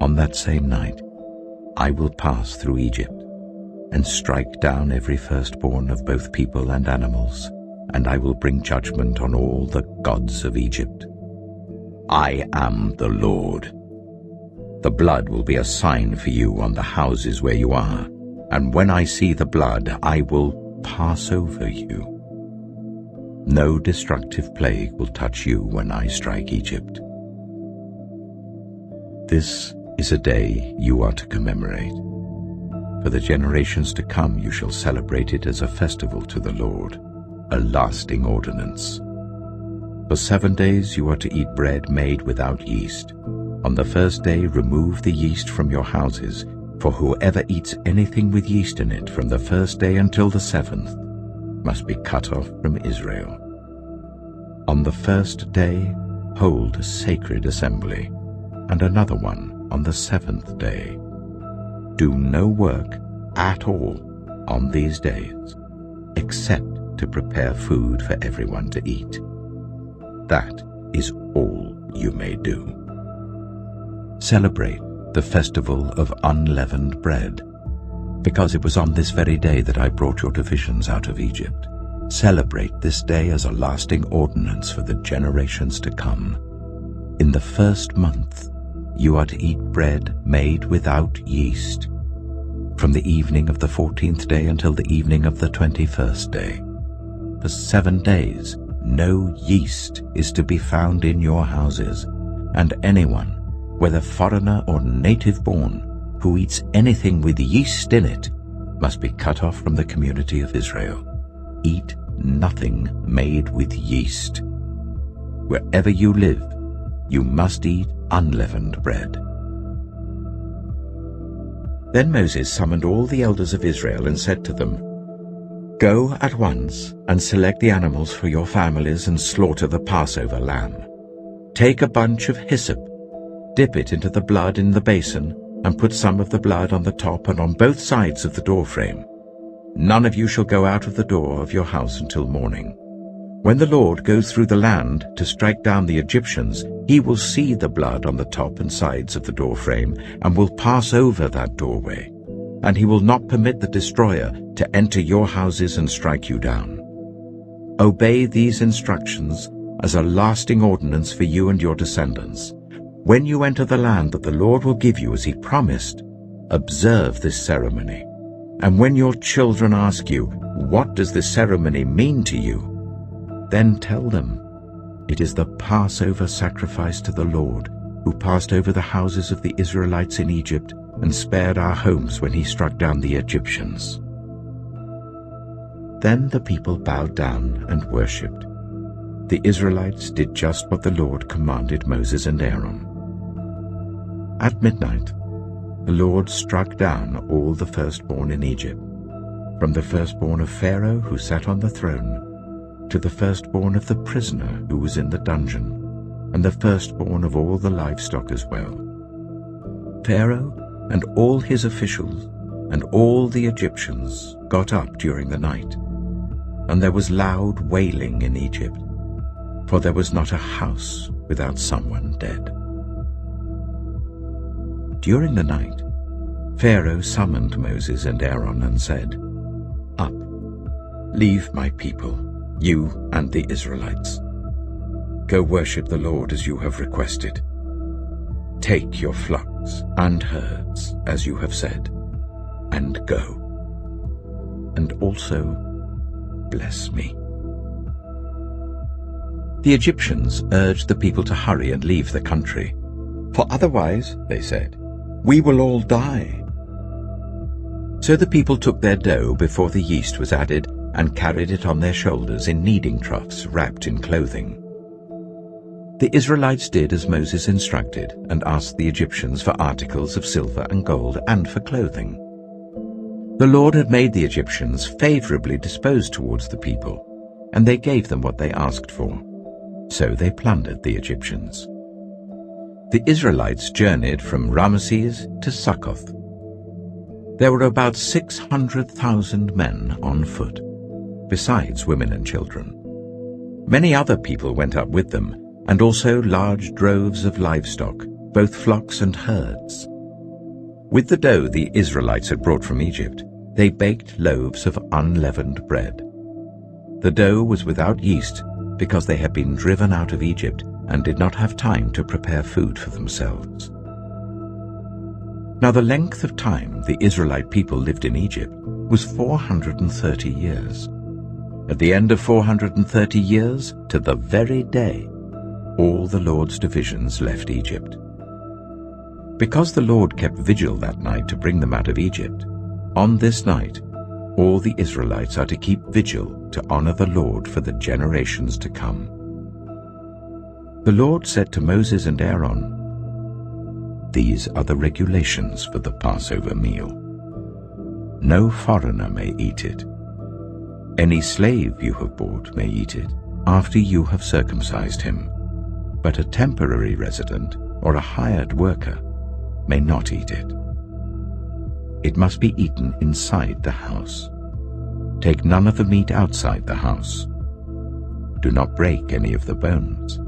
On that same night I will pass through Egypt, and strike down every firstborn of both people and animals, and I will bring judgment on all the gods of Egypt. I am the Lord. The blood will be a sign for you on the houses where you are, and when I see the blood, I will pass over you. No destructive plague will touch you when I strike Egypt. This is a day you are to commemorate. For the generations to come you shall celebrate it as a festival to the Lord, a lasting ordinance. For 7 days you are to eat bread made without yeast. On the first day remove the yeast from your houses, for whoever eats anything with yeast in it from the first day until the 7th must be cut off from Israel. On the first day hold a sacred assembly, and another one on the 7th day. Do no work at all on these days, except to prepare food for everyone to eat. That is all you may do. Celebrate the festival of unleavened bread, because it was on this very day that I brought your divisions out of Egypt. Celebrate this day as a lasting ordinance for the generations to come. In the first month you are to eat bread made without yeast, from the evening of the 14th day until the evening of the 21st day. For 7 days no yeast is to be found in your houses, and anyone, whether foreigner or native born, who eats anything with yeast in it must be cut off from the community of Israel. Eat nothing made with yeast. Wherever you live, you must eat unleavened bread. Then Moses summoned all the elders of Israel and said to them, Go at once and select the animals for your families and slaughter the Passover lamb. Take a bunch of hyssop, dip it into the blood in the basin, and put some of the blood on the top and on both sides of the doorframe. None of you shall go out of the door of your house until morning. When the Lord goes through the land to strike down the Egyptians, he will see the blood on the top and sides of the doorframe and will pass over that doorway, and he will not permit the destroyer to enter your houses and strike you down. Obey these instructions as a lasting ordinance for you and your descendants. When you enter the land that the Lord will give you as he promised, observe this ceremony. And when your children ask you, What does this ceremony mean to you? Then tell them, It is the Passover sacrifice to the Lord, who passed over the houses of the Israelites in Egypt and spared our homes when he struck down the Egyptians. Then the people bowed down and worshipped. The Israelites did just what the Lord commanded Moses and Aaron. At midnight, the Lord struck down all the firstborn in Egypt, from the firstborn of Pharaoh who sat on the throne, to the firstborn of the prisoner who was in the dungeon, and the firstborn of all the livestock as well. Pharaoh and all his officials and all the Egyptians got up during the night, and there was loud wailing in Egypt, for there was not a house without someone dead. During the night, Pharaoh summoned Moses and Aaron and said, Up, leave my people, you and the Israelites. Go worship the Lord as you have requested. Take your flocks and herds as you have said, and go. And also bless me. The Egyptians urged the people to hurry and leave the country, for otherwise, they said, we will all die." So the people took their dough before the yeast was added and carried it on their shoulders in kneading troughs wrapped in clothing. The Israelites did as Moses instructed and asked the Egyptians for articles of silver and gold and for clothing. The Lord had made the Egyptians favorably disposed towards the people, and they gave them what they asked for. So they plundered the Egyptians. The Israelites journeyed from Ramesses to Succoth. There were about 600,000 men on foot, besides women and children. Many other people went up with them, and also large droves of livestock, both flocks and herds. With the dough the Israelites had brought from Egypt, they baked loaves of unleavened bread. The dough was without yeast because they had been driven out of Egypt and did not have time to prepare food for themselves. Now the length of time the Israelite people lived in Egypt was 430 years. At the end of 430 years, to the very day, all the Lord's divisions left Egypt. Because the Lord kept vigil that night to bring them out of Egypt, on this night all the Israelites are to keep vigil to honor the Lord for the generations to come. The Lord said to Moses and Aaron, "These are the regulations for the Passover meal. No foreigner may eat it. Any slave you have bought may eat it after you have circumcised him, but a temporary resident or a hired worker may not eat it. It must be eaten inside the house. Take none of the meat outside the house. Do not break any of the bones.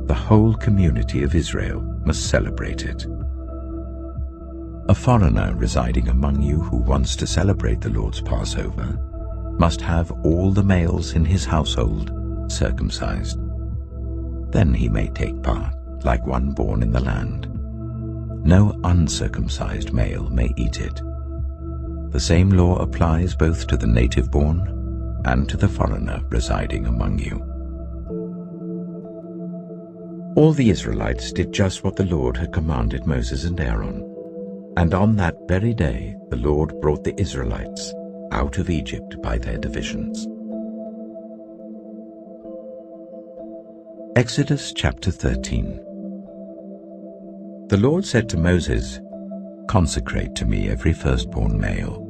The whole community of Israel must celebrate it. A foreigner residing among you who wants to celebrate the Lord's Passover must have all the males in his household circumcised. Then he may take part, like one born in the land. No uncircumcised male may eat it. The same law applies both to the native-born and to the foreigner residing among you." All the Israelites did just what the Lord had commanded Moses and Aaron, and on that very day the Lord brought the Israelites out of Egypt by their divisions. Exodus chapter 13. The Lord said to Moses, "Consecrate to me every firstborn male.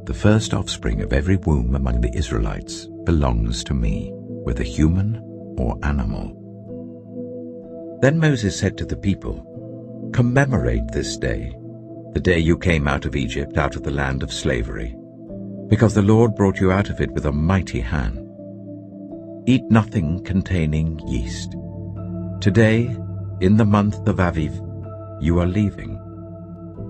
The first offspring of every womb among the Israelites belongs to me, whether human or animal." Then Moses said to the people, "Commemorate this day, the day you came out of Egypt, out of the land of slavery, because the Lord brought you out of it with a mighty hand. Eat nothing containing yeast. Today, in the month of Aviv, you are leaving.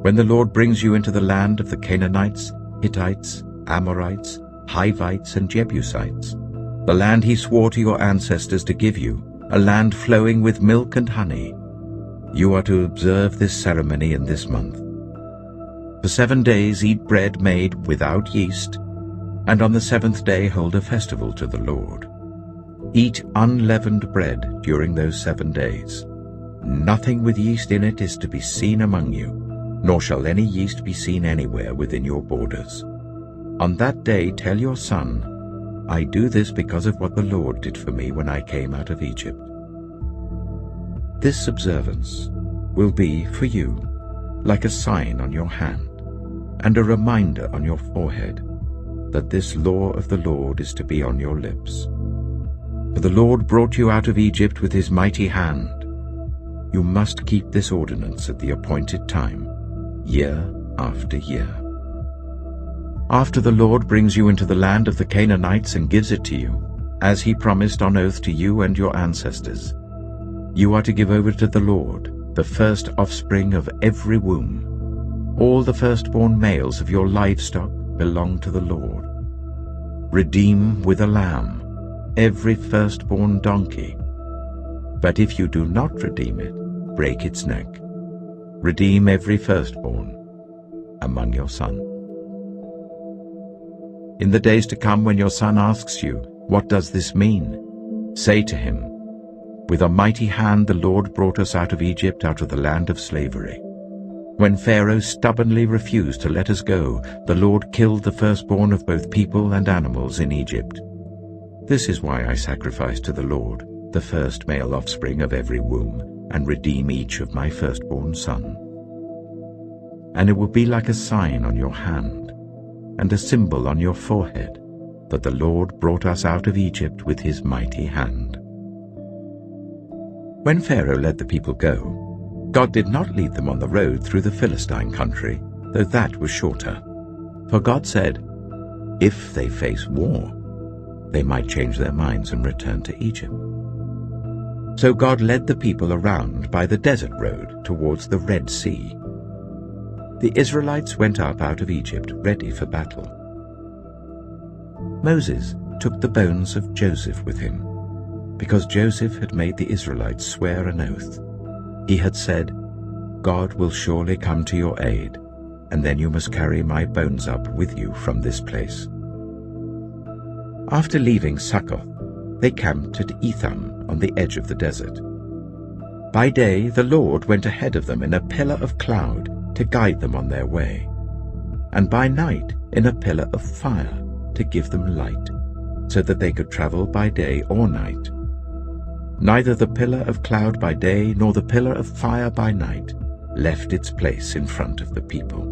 When the Lord brings you into the land of the Canaanites, Hittites, Amorites, Hivites, and Jebusites, the land he swore to your ancestors to give you, a land flowing with milk and honey, you are to observe this ceremony in this month. For 7 days eat bread made without yeast, and on the 7th day hold a festival to the Lord. Eat unleavened bread during those 7 days. Nothing with yeast in it is to be seen among you, nor shall any yeast be seen anywhere within your borders. On that day tell your son, I do this because of what the Lord did for me when I came out of Egypt. This observance will be for you like a sign on your hand and a reminder on your forehead that this law of the Lord is to be on your lips. For the Lord brought you out of Egypt with his mighty hand. You must keep this ordinance at the appointed time, year after year. After the Lord brings you into the land of the Canaanites and gives it to you, as he promised on oath to you and your ancestors, you are to give over to the Lord the first offspring of every womb. All the firstborn males of your livestock belong to the Lord. Redeem with a lamb every firstborn donkey. But if you do not redeem it, break its neck. Redeem every firstborn among your sons. In the days to come when your son asks you, what does this mean? Say to him, With a mighty hand the Lord brought us out of Egypt, out of the land of slavery. When Pharaoh stubbornly refused to let us go, the Lord killed the firstborn of both people and animals in Egypt. This is why I sacrifice to the Lord the first male offspring of every womb, and redeem each of my firstborn son. And it will be like a sign on your hand, and a symbol on your forehead, that the Lord brought us out of Egypt with his mighty hand. When Pharaoh let the people go, God did not lead them on the road through the Philistine country, though that was shorter. For God said, if they face war, they might change their minds and return to Egypt. So God led the people around by the desert road towards the Red Sea. The Israelites went up out of Egypt ready for battle. Moses took the bones of Joseph with him, because Joseph had made the Israelites swear an oath. He had said, God will surely come to your aid, and then you must carry my bones up with you from this place. After leaving Suchet, they camped at Etham on the edge of the desert. By day the Lord went ahead of them in a pillar of cloud to guide them on their way, and by night in a pillar of fire to give them light, so that they could travel by day or night. Neither the pillar of cloud by day nor the pillar of fire by night left its place in front of the people.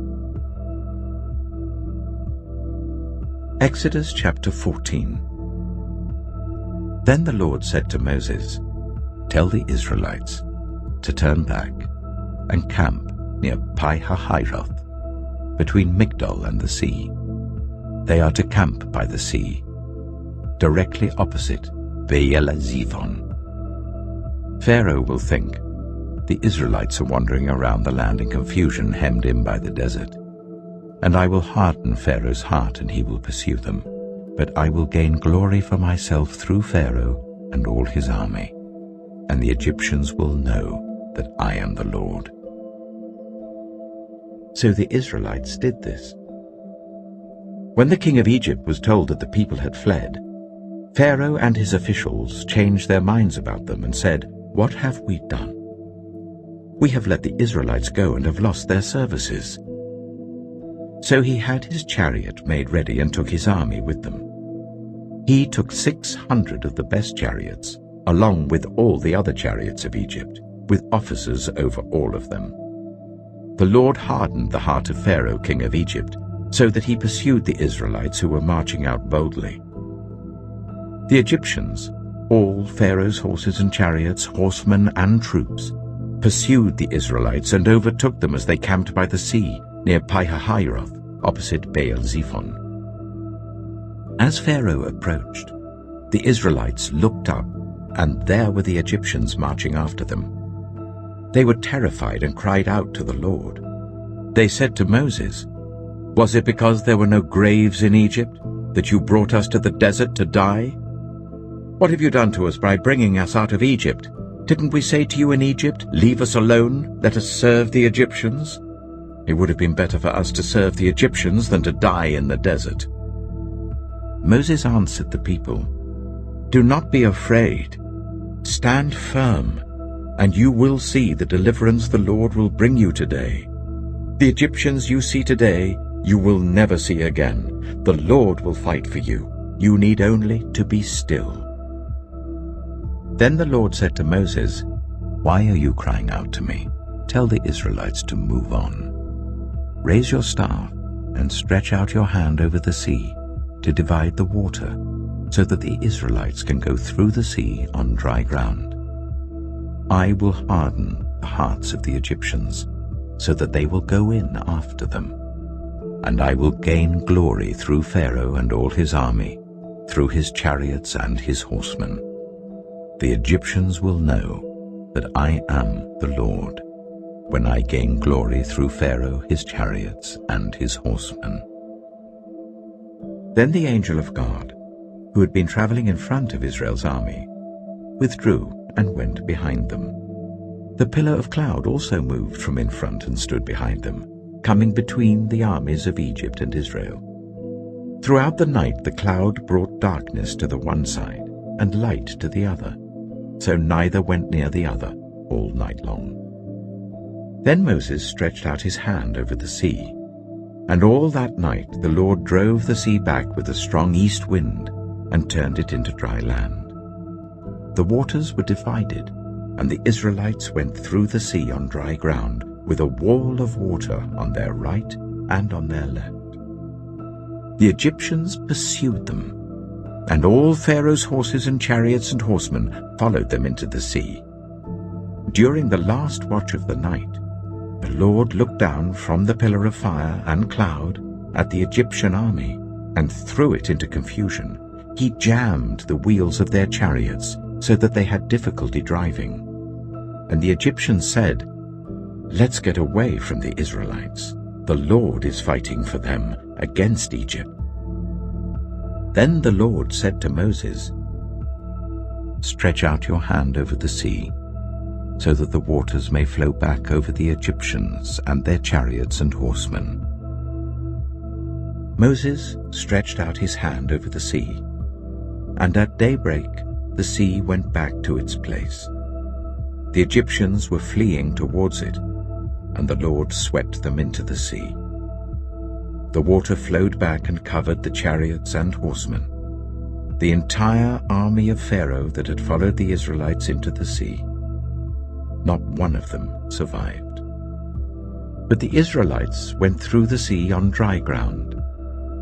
Exodus chapter 14. Then the Lord said to Moses, tell the Israelites to turn back and camp near Pi-hahiroth, between Migdol and the sea. They are to camp by the sea, directly opposite Baal-zephon. Pharaoh will think, the Israelites are wandering around the land in confusion, hemmed in by the desert. And I will harden Pharaoh's heart, and he will pursue them. But I will gain glory for myself through Pharaoh and all his army, and the Egyptians will know that I am the Lord. So the Israelites did this. When the king of Egypt was told that the people had fled, Pharaoh and his officials changed their minds about them and said, what have we done? We have let the Israelites go and have lost their services. So he had his chariot made ready and took his army with them. He took 600 of the best chariots, along with all the other chariots of Egypt, with officers over all of them. The Lord hardened the heart of Pharaoh, king of Egypt, so that he pursued the Israelites who were marching out boldly. The Egyptians, all Pharaoh's horses and chariots, horsemen and troops, pursued the Israelites and overtook them as they camped by the sea near Pi-hahiroth, opposite Baal-zephon. As Pharaoh approached, the Israelites looked up, and there were the Egyptians marching after them. They were terrified and cried out to the Lord. They said to Moses, was it because there were no graves in Egypt that you brought us to the desert to die? What have you done to us by bringing us out of Egypt? Didn't we say to you in Egypt, leave us alone, let us serve the Egyptians? It would have been better for us to serve the Egyptians than to die in the desert. Moses answered the people, do not be afraid. Stand firm, and you will see the deliverance the Lord will bring you today. The Egyptians you see today, you will never see again. The Lord will fight for you. You need only to be still. Then the Lord said to Moses, why are you crying out to me? Tell the Israelites to move on. Raise your staff and stretch out your hand over the sea to divide the water, so that the Israelites can go through the sea on dry ground. I will harden the hearts of the Egyptians, so that they will go in after them. And I will gain glory through Pharaoh and all his army, through his chariots and his horsemen. The Egyptians will know that I am the Lord, when I gain glory through Pharaoh, his chariots, and his horsemen. Then the angel of God, who had been traveling in front of Israel's army, withdrew and went behind them. The pillar of cloud also moved from in front and stood behind them, coming between the armies of Egypt and Israel. Throughout the night the cloud brought darkness to the one side and light to the other. so neither went near the other all night long. Then Moses stretched out his hand over the sea, and all that night the Lord drove the sea back with a strong east wind and turned it into dry land. The waters were divided, and the Israelites went through the sea on dry ground with a wall of water on their right and on their left. The Egyptians pursued them, and all Pharaoh's horses and chariots and horsemen followed them into the sea. During the last watch of the night, the Lord looked down from the pillar of fire and cloud at the Egyptian army and threw it into confusion. He jammed the wheels of their chariots so that they had difficulty driving. And the Egyptians said, "Let's get away from the Israelites. The Lord is fighting for them against Egypt." Then the Lord said to Moses, "Stretch out your hand over the sea, so that the waters may flow back over the Egyptians and their chariots and horsemen." Moses stretched out his hand over the sea, and at daybreak the sea went back to its place. The Egyptians were fleeing towards it, and the Lord swept them into the sea. The water flowed back and covered the chariots and horsemen, the entire army of Pharaoh that had followed the Israelites into the sea. Not one of them survived. But the Israelites went through the sea on dry ground,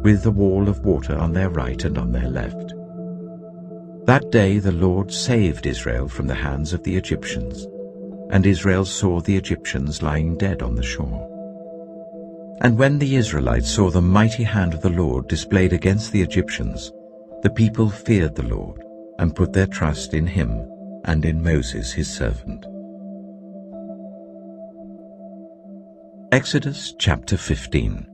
with a wall of water on their right and on their left. That day the Lord saved Israel from the hands of the Egyptians, and Israel saw the Egyptians lying dead on the shore. And when the Israelites saw the mighty hand of the Lord displayed against the Egyptians, the people feared the Lord and put their trust in him and in Moses his servant. Exodus chapter 15.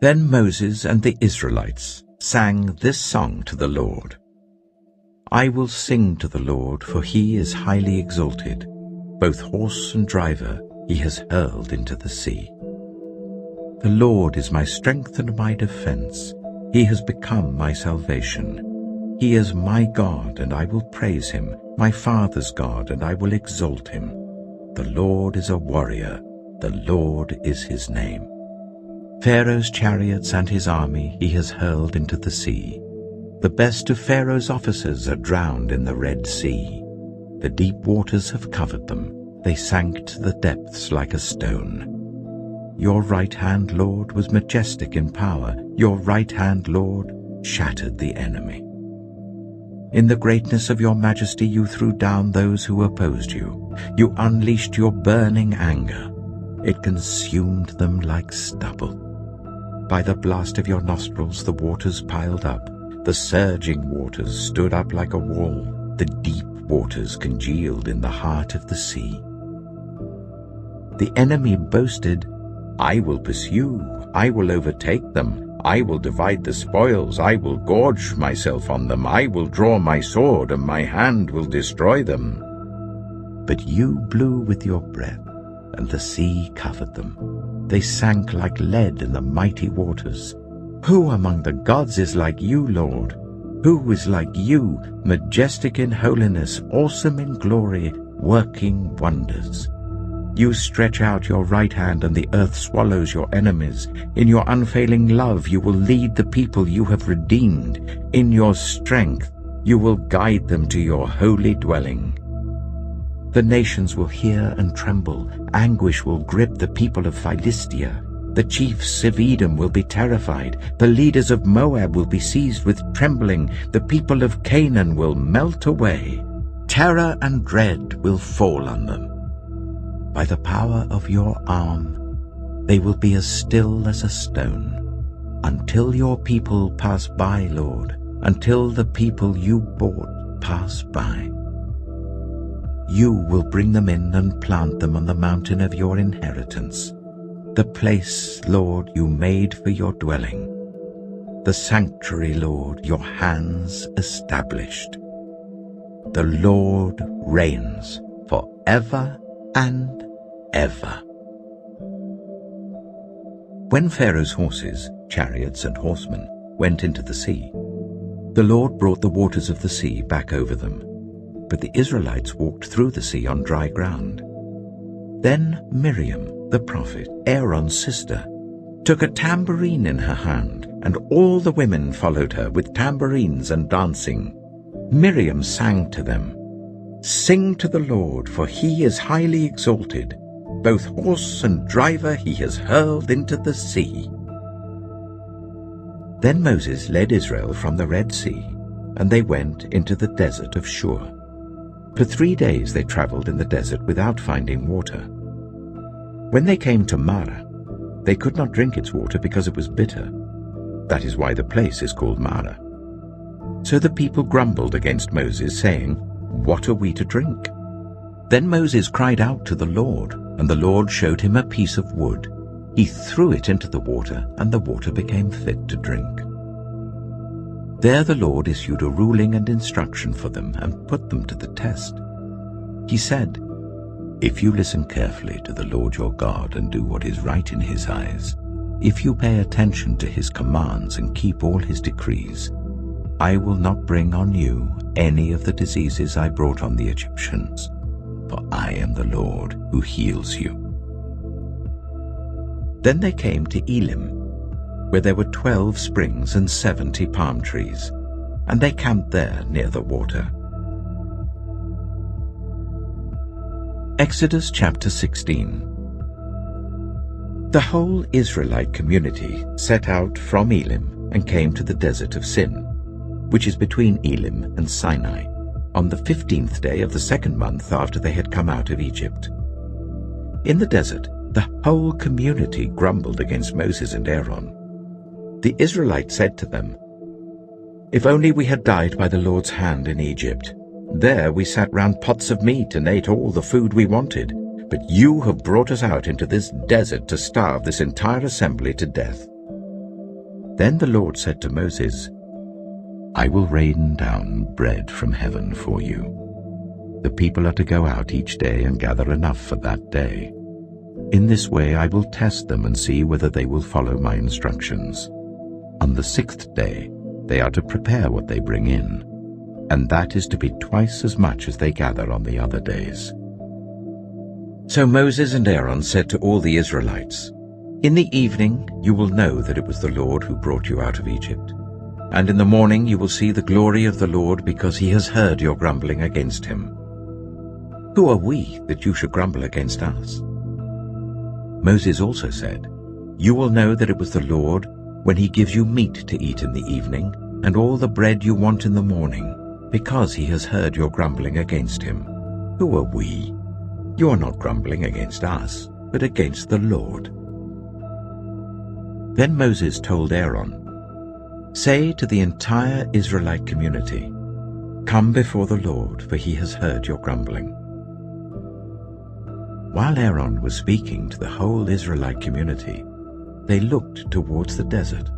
Then Moses and the Israelites sang this song to the Lord. "I will sing to the Lord, for he is highly exalted. Both horse and driver he has hurled into the sea. The Lord is my strength and my defense. He has become my salvation. He is my God, and I will praise him, my father's God, and I will exalt him. The Lord is a warrior. The Lord is his name. Pharaoh's chariots and his army he has hurled into the sea. The best of Pharaoh's officers are drowned in the Red Sea. The deep waters have covered them. They sank to the depths like a stone. Your right hand, Lord, was majestic in power. Your right hand, Lord, shattered the enemy. In the greatness of your majesty you threw down those who opposed you. You unleashed your burning anger. It consumed them like stubble. By the blast of your nostrils the waters piled up. The surging waters stood up like a wall. The deep waters congealed in the heart of the sea. The enemy boasted, "I will pursue, I will overtake them, I will divide the spoils, I will gorge myself on them, I will draw my sword, and my hand will destroy them." But you blew with your breath, and the sea covered them. They sank like lead in the mighty waters. Who among the gods is like you, Lord? Who is like you, majestic in holiness, awesome in glory, working wonders? You stretch out your right hand, and the earth swallows your enemies. In your unfailing love you will lead the people you have redeemed. In your strength you will guide them to your holy dwelling. The nations will hear and tremble. Anguish will grip the people of Philistia. The chiefs of Edom will be terrified. The leaders of Moab will be seized with trembling. The people of Canaan will melt away. Terror and dread will fall on them. By the power of your arm, they will be as still as a stone, until your people pass by, Lord, until the people you bought pass by. You will bring them in and plant them on the mountain of your inheritance, the place, Lord, you made for your dwelling, the sanctuary, Lord, your hands established. The Lord reigns forever and ever. When Pharaoh's horses, chariots, and horsemen went into the sea, the Lord brought the waters of the sea back over them, but the Israelites walked through the sea on dry ground. Then Miriam, the prophet, Aaron's sister, took a tambourine in her hand, and all the women followed her with tambourines and dancing. Miriam sang to them, "Sing to the Lord, for he is highly exalted. Both horse and driver he has hurled into the sea." Then Moses led Israel from the Red Sea, and they went into the desert of Shur. For 3 days they traveled in the desert without finding water. When they came to Marah, they could not drink its water because it was bitter. That is why the place is called Marah. So the people grumbled against Moses, saying, "What are we to drink?" Then Moses cried out to the Lord, and the Lord showed him a piece of wood. He threw it into the water, and the water became fit to drink. There the Lord issued a ruling and instruction for them and put them to the test. He said, "If you listen carefully to the Lord your God and do what is right in his eyes, if you pay attention to his commands and keep all his decrees, I will not bring on you any of the diseases I brought on the Egyptians, for I am the Lord who heals you." Then they came to Elim, where there were 12 springs and 70 palm trees, and they camped there near the water. Exodus chapter 16. The whole Israelite community set out from Elim and came to the desert of Sin, which is between Elim and Sinai, on the 15th day of the 2nd month after they had come out of Egypt. In the desert, the whole community grumbled against Moses and Aaron. The Israelites said to them, "If only we had died by the Lord's hand in Egypt. There we sat round pots of meat and ate all the food we wanted. But you have brought us out into this desert to starve this entire assembly to death." Then the Lord said to Moses, "I will rain down bread from heaven for you. The people are to go out each day and gather enough for that day. In this way I will test them and see whether they will follow my instructions. On the 6th day they are to prepare what they bring in, and that is to be twice as much as they gather on the other days." So Moses and Aaron said to all the Israelites, "In the evening you will know that it was the Lord who brought you out of Egypt. And in the morning you will see the glory of the Lord, because he has heard your grumbling against him. Who are we that you should grumble against us?" Moses also said, "You will know that it was the Lord when he gives you meat to eat in the evening and all the bread you want in the morning, because he has heard your grumbling against him. Who are we? You are not grumbling against us, but against the Lord." Then Moses told Aaron, "Say to the entire Israelite community, 'Come before the Lord, for he has heard your grumbling.'" While Aaron was speaking to the whole Israelite community, they looked towards the desert,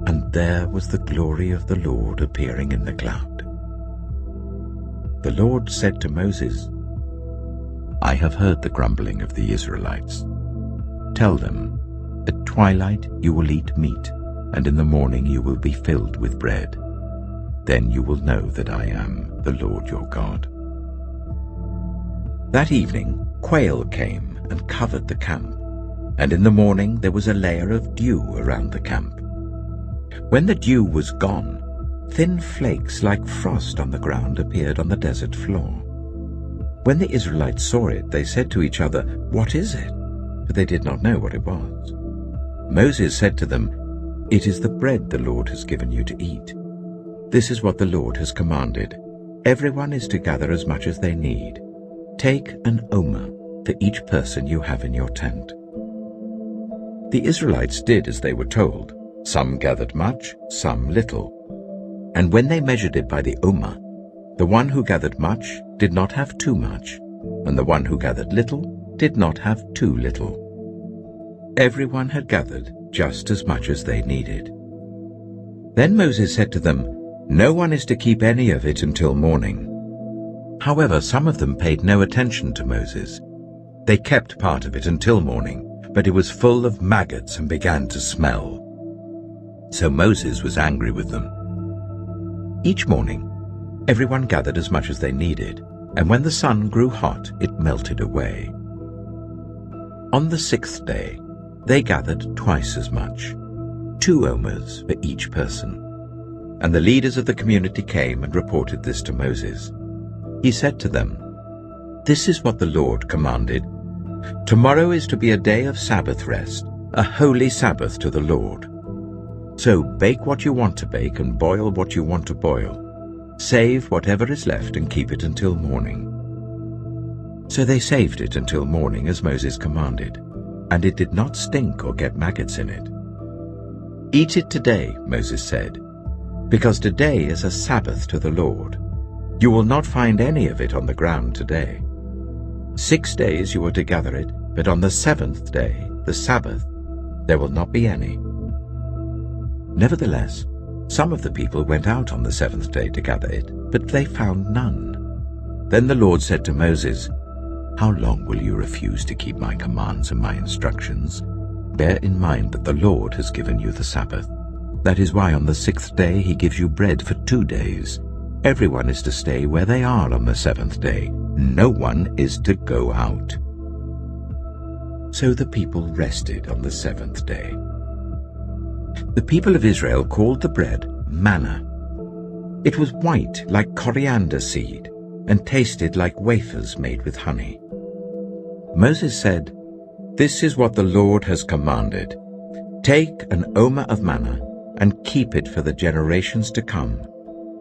and there was the glory of the Lord appearing in the cloud. The Lord said to Moses, "I have heard the grumbling of the Israelites. Tell them, at twilight you will eat meat, and in the morning you will be filled with bread. Then you will know that I am the Lord your God." That evening quail came and covered the camp, and in the morning there was a layer of dew around the camp. When the dew was gone, thin flakes like frost on the ground appeared on the desert floor. When the Israelites saw it, they said to each other, "What is it?" But they did not know what it was. Moses said to them, "It is the bread the Lord has given you to eat. This is what the Lord has commanded. Everyone is to gather as much as they need. Take an omer for each person you have in your tent." The Israelites did as they were told. Some gathered much, some little. And when they measured it by the omer, the one who gathered much did not have too much, and the one who gathered little did not have too little. Everyone had gathered just as much as they needed. Then Moses said to them, "No one is to keep any of it until morning." However, some of them paid no attention to Moses. They kept part of it until morning, but it was full of maggots and began to smell. So Moses was angry with them. Each morning, everyone gathered as much as they needed, and when the sun grew hot, it melted away. On the 6th day, they gathered twice as much, 2 omers for each person. And the leaders of the community came and reported this to Moses. He said to them, "This is what the Lord commanded. Tomorrow is to be a day of Sabbath rest, a holy Sabbath to the Lord. So bake what you want to bake and boil what you want to boil. Save whatever is left and keep it until morning." So they saved it until morning as Moses commanded, and it did not stink or get maggots in it. "Eat it today," Moses said, "because today is a Sabbath to the Lord. You will not find any of it on the ground today. 6 days you are to gather it, but on the 7th day, the Sabbath, there will not be any." Nevertheless, some of the people went out on the 7th day to gather it, but they found none. Then the Lord said to Moses, "How long will you refuse to keep my commands and my instructions? Bear in mind that the Lord has given you the Sabbath. That is why on the 6th day he gives you bread for 2 days. Everyone is to stay where they are on the 7th day. No one is to go out." So the people rested on the 7th day. The people of Israel called the bread manna. It was white like coriander seed and tasted like wafers made with honey. Moses said, "This is what the Lord has commanded. Take an omer of manna and keep it for the generations to come,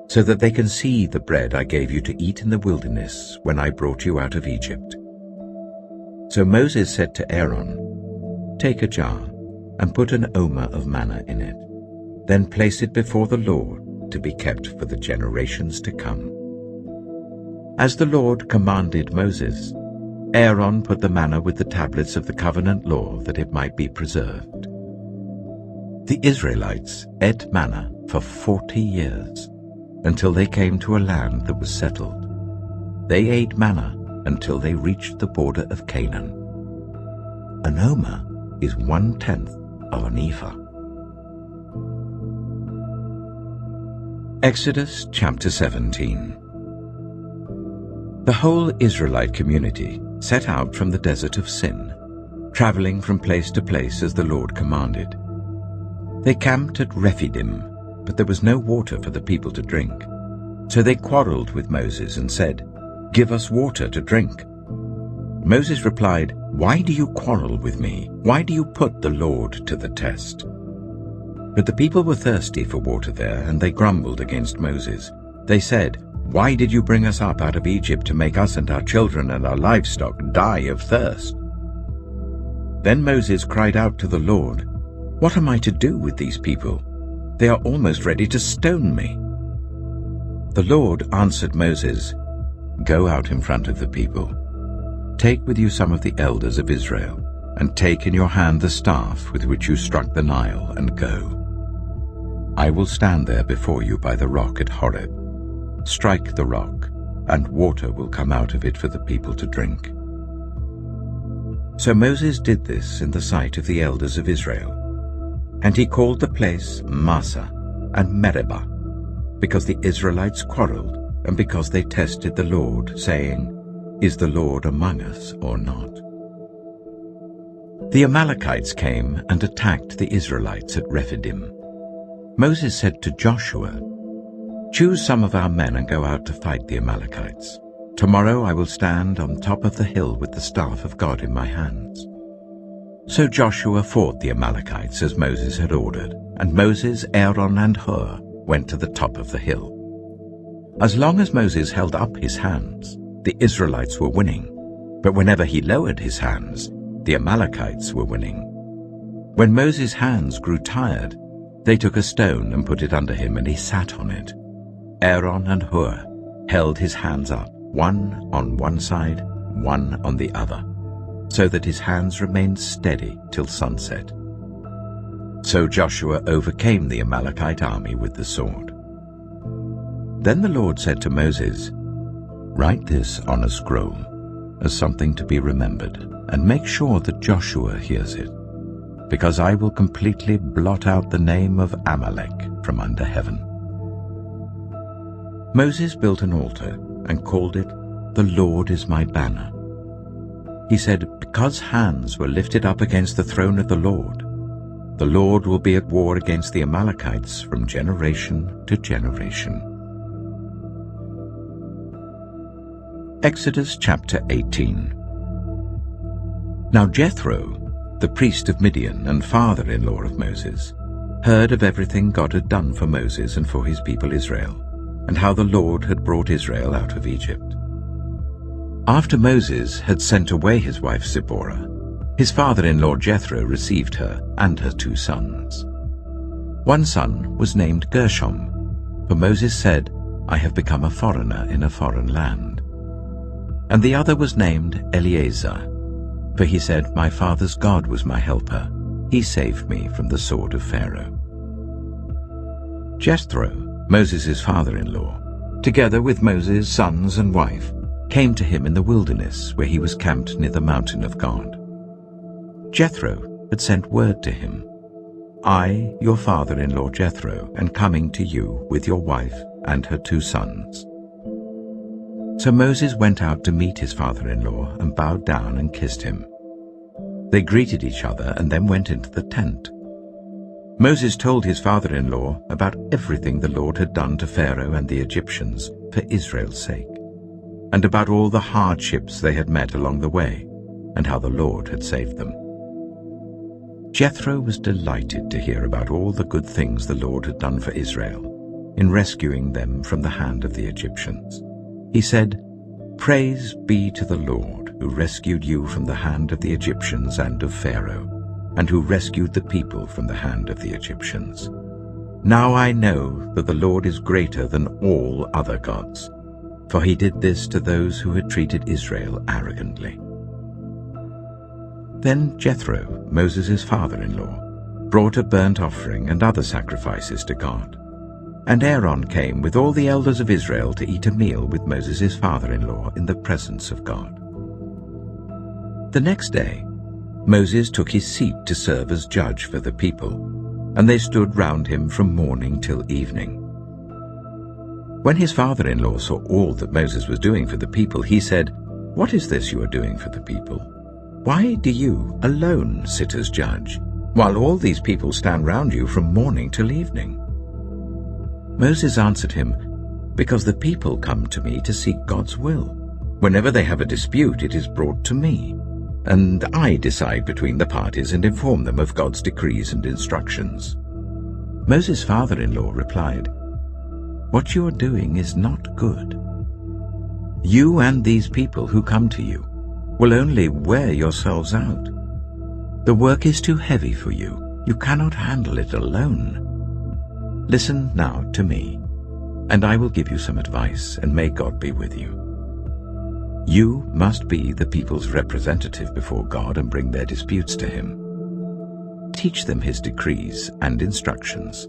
so that they can see the bread I gave you to eat in the wilderness when I brought you out of Egypt." So Moses said to Aaron, "Take a jar and put an omer of manna in it. Then place it before the Lord to be kept for the generations to come." As the Lord commanded Moses, Aaron put the manna with the tablets of the covenant law that it might be preserved. The Israelites ate manna for 40 years, until they came to a land that was settled. They ate manna until they reached the border of Canaan. An omer is 1/10 of an ephah. Exodus chapter 17. The whole Israelite community set out from the desert of Sin, traveling from place to place as the Lord commanded. They camped at Rephidim, but there was no water for the people to drink. So they quarreled with Moses and said, "Give us water to drink." Moses replied, "Why do you quarrel with me? Why do you put the Lord to the test?" But the people were thirsty for water there, and they grumbled against Moses. They said, "Why did you bring us up out of Egypt to make us and our children and our livestock die of thirst?" Then Moses cried out to the Lord, "What am I to do with these people? They are almost ready to stone me." The Lord answered Moses, "Go out in front of the people. Take with you some of the elders of Israel, and take in your hand the staff with which you struck the Nile, and go. I will stand there before you by the rock at Horeb. Strike the rock, and water will come out of it for the people to drink." So Moses did this in the sight of the elders of Israel. And he called the place Massah and Meribah, because the Israelites quarreled, and because they tested the Lord, saying, "Is the Lord among us or not?" The Amalekites came and attacked the Israelites at Rephidim. Moses said to Joshua, "Choose some of our men and go out to fight the Amalekites. Tomorrow I will stand on top of the hill with the staff of God in my hands." So Joshua fought the Amalekites as Moses had ordered, and Moses, Aaron, and Hur went to the top of the hill. As long as Moses held up his hands, the Israelites were winning, but whenever he lowered his hands, the Amalekites were winning. When Moses' hands grew tired, they took a stone and put it under him, and he sat on it. Aaron and Hur held his hands up, one on one side, one on the other, so that his hands remained steady till sunset. So Joshua overcame the Amalekite army with the sword. Then the Lord said to Moses, "Write this on a scroll as something to be remembered, and make sure that Joshua hears it, because I will completely blot out the name of Amalek from under heaven." Moses built an altar and called it "The Lord is my banner." He said, "Because hands were lifted up against the throne of the Lord will be at war against the Amalekites from generation to generation." Exodus chapter 18. Now Jethro, the priest of Midian and father-in-law of Moses, heard of everything God had done for Moses and for his people Israel, and how the Lord had brought Israel out of Egypt. After Moses had sent away his wife Zipporah, his father-in-law Jethro received her and her 2 sons. One son was named Gershom, for Moses said, "I have become a foreigner in a foreign land." And the other was named Eleazar, for he said, "My father's God was my helper. He saved me from the sword of Pharaoh." Jethro, Moses' father-in-law, together with Moses' sons and wife, came to him in the wilderness where he was camped near the mountain of God. Jethro had sent word to him, "I, your father-in-law Jethro, am coming to you with your wife and her 2 sons." So Moses went out to meet his father-in-law and bowed down and kissed him. They greeted each other and then went into the tent. Moses told his father-in-law about everything the Lord had done to Pharaoh and the Egyptians for Israel's sake, and about all the hardships they had met along the way, and how the Lord had saved them. Jethro was delighted to hear about all the good things the Lord had done for Israel, in rescuing them from the hand of the Egyptians. He said, "Praise be to the Lord, who rescued you from the hand of the Egyptians and of Pharaoh, and who rescued the people from the hand of the Egyptians. Now I know that the Lord is greater than all other gods, for he did this to those who had treated Israel arrogantly." Then Jethro, Moses' father-in-law, brought a burnt offering and other sacrifices to God. And Aaron came with all the elders of Israel to eat a meal with Moses' father-in-law in the presence of God. The next day, Moses took his seat to serve as judge for the people, and they stood round him from morning till evening. When his father-in-law saw all that Moses was doing for the people, he said, "What is this you are doing for the people? Why do you alone sit as judge, while all these people stand round you from morning till evening?" Moses answered him, "Because the people come to me to seek God's will. Whenever they have a dispute, it is brought to me, and I decide between the parties and inform them of God's decrees and instructions." Moses' father-in-law replied, "What you are doing is not good. You and these people who come to you will only wear yourselves out. The work is too heavy for you. You cannot handle it alone. Listen now to me, and I will give you some advice, and may God be with you. You must be the people's representative before God and bring their disputes to him. Teach them his decrees and instructions,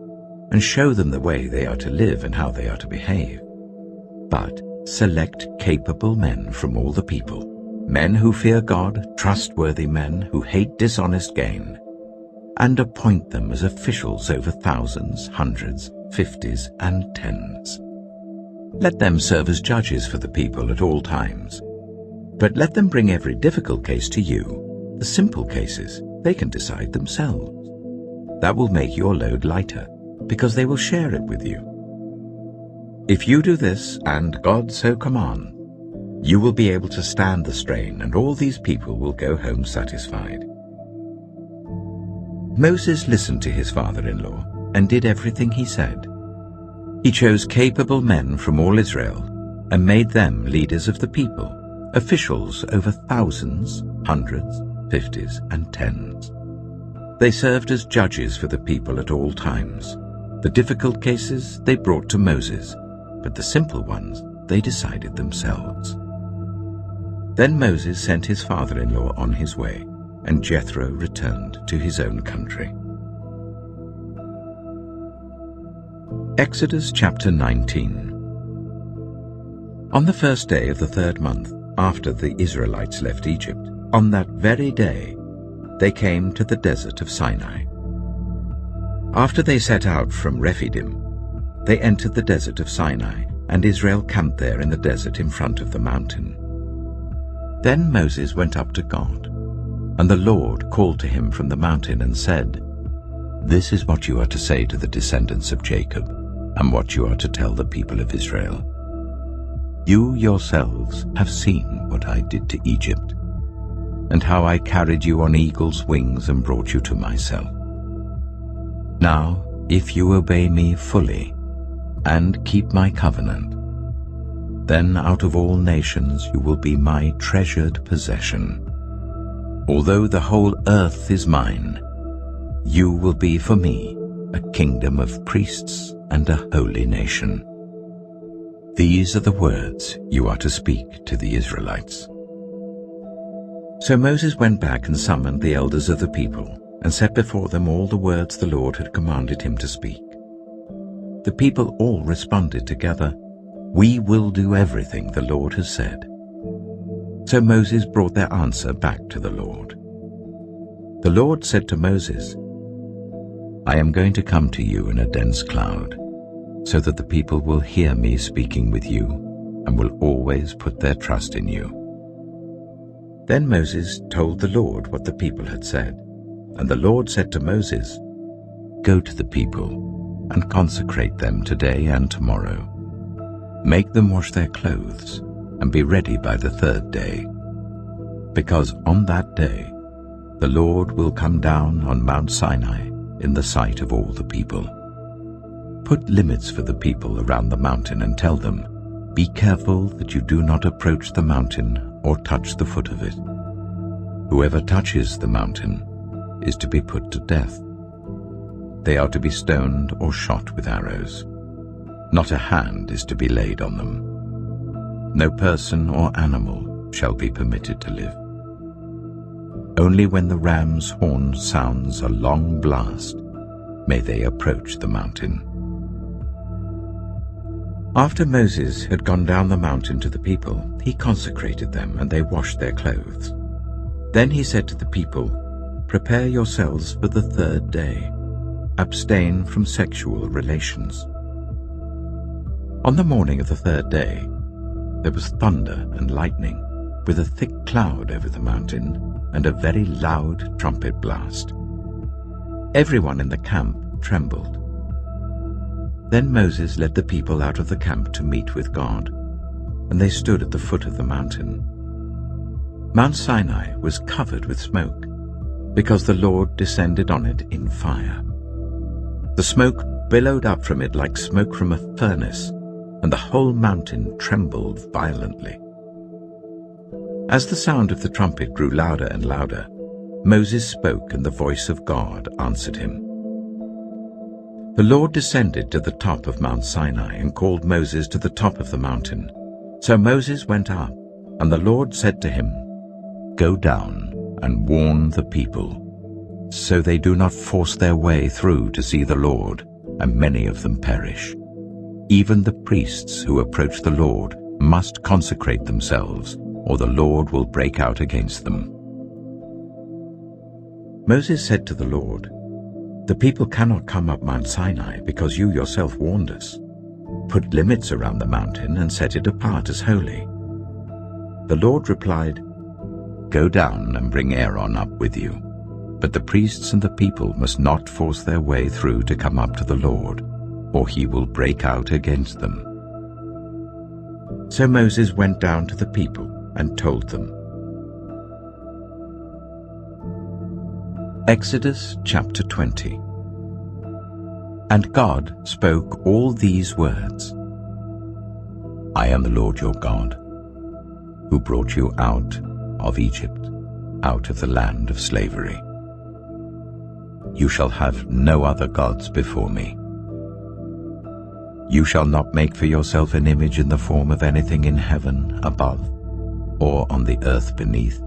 and show them the way they are to live and how they are to behave. But select capable men from all the people, men who fear God, trustworthy men who hate dishonest gain, and appoint them as officials over thousands, hundreds, 50s, and 10s. Let them serve as judges for the people at all times. But let them bring every difficult case to you. The simple cases they can decide themselves. That will make your load lighter, because they will share it with you. If you do this, and God so command, you will be able to stand the strain, and all these people will go home satisfied." Moses listened to his father-in-law and did everything he said. He chose capable men from all Israel and made them leaders of the people, officials over thousands, hundreds, 50s, and 10s. They served as judges for the people at all times. The difficult cases they brought to Moses, but the simple ones they decided themselves. Then Moses sent his father-in-law on his way, and Jethro returned to his own country. Exodus chapter 19. On the first day of the 3rd month, after the Israelites left Egypt, on that very day they came to the desert of Sinai. After they set out from Rephidim, they entered the desert of Sinai and Israel camped there in the desert in front of the mountain. Then Moses went up to God, and the Lord called to him from the mountain and said, "This is what you are to say to the descendants of Jacob, and what you are to tell the people of Israel. You yourselves have seen what I did to Egypt, and how I carried you on eagle's wings and brought you to myself. Now, if you obey me fully and keep my covenant, then out of all nations you will be my treasured possession. Although the whole earth is mine, you will be for me a kingdom of priests and a holy nation. These are the words you are to speak to the Israelites." So Moses went back and summoned the elders of the people and set before them all the words the Lord had commanded him to speak. The people all responded together, "We will do everything the Lord has said." So Moses brought their answer back to the Lord. The Lord said to Moses, "I am going to come to you in a dense cloud, so that the people will hear me speaking with you and will always put their trust in you." Then Moses told the Lord what the people had said, and the Lord said to Moses, "Go to the people and consecrate them today and tomorrow. Make them wash their clothes and be ready by the third day, because on that day the Lord will come down on Mount Sinai in the sight of all the people. Put limits for the people around the mountain and tell them, 'Be careful that you do not approach the mountain or touch the foot of it. Whoever touches the mountain is to be put to death. They are to be stoned or shot with arrows. Not a hand is to be laid on them. No person or animal shall be permitted to live. Only when the ram's horn sounds a long blast may they approach the mountain." After Moses had gone down the mountain to the people, he consecrated them, and they washed their clothes. Then he said to the people, "Prepare yourselves for the third day. Abstain from sexual relations." On the morning of the third day, there was thunder and lightning, with a thick cloud over the mountain, and a very loud trumpet blast. Everyone in the camp trembled. Then Moses led the people out of the camp to meet with God, and they stood at the foot of the mountain. Mount Sinai was covered with smoke, because the Lord descended on it in fire. The smoke billowed up from it like smoke from a furnace, and the whole mountain trembled violently. As the sound of the trumpet grew louder and louder, Moses spoke, and the voice of God answered him. The Lord descended to the top of Mount Sinai and called Moses to the top of the mountain. So Moses went up, and the Lord said to him, "Go down and warn the people, so they do not force their way through to see the Lord, and many of them perish. Even the priests who approach the Lord must consecrate themselves, or the Lord will break out against them." Moses said to the Lord, "The people cannot come up Mount Sinai because you yourself warned us. Put limits around the mountain and set it apart as holy." The Lord replied, "Go down and bring Aaron up with you, but the priests and the people must not force their way through to come up to the Lord, or he will break out against them." So Moses went down to the people and told them. Exodus chapter 20. And God spoke all these words, "I am the Lord your God, who brought you out of Egypt, out of the land of slavery. You shall have no other gods before me. You shall not make for yourself an image in the form of anything in heaven above, or on the earth beneath,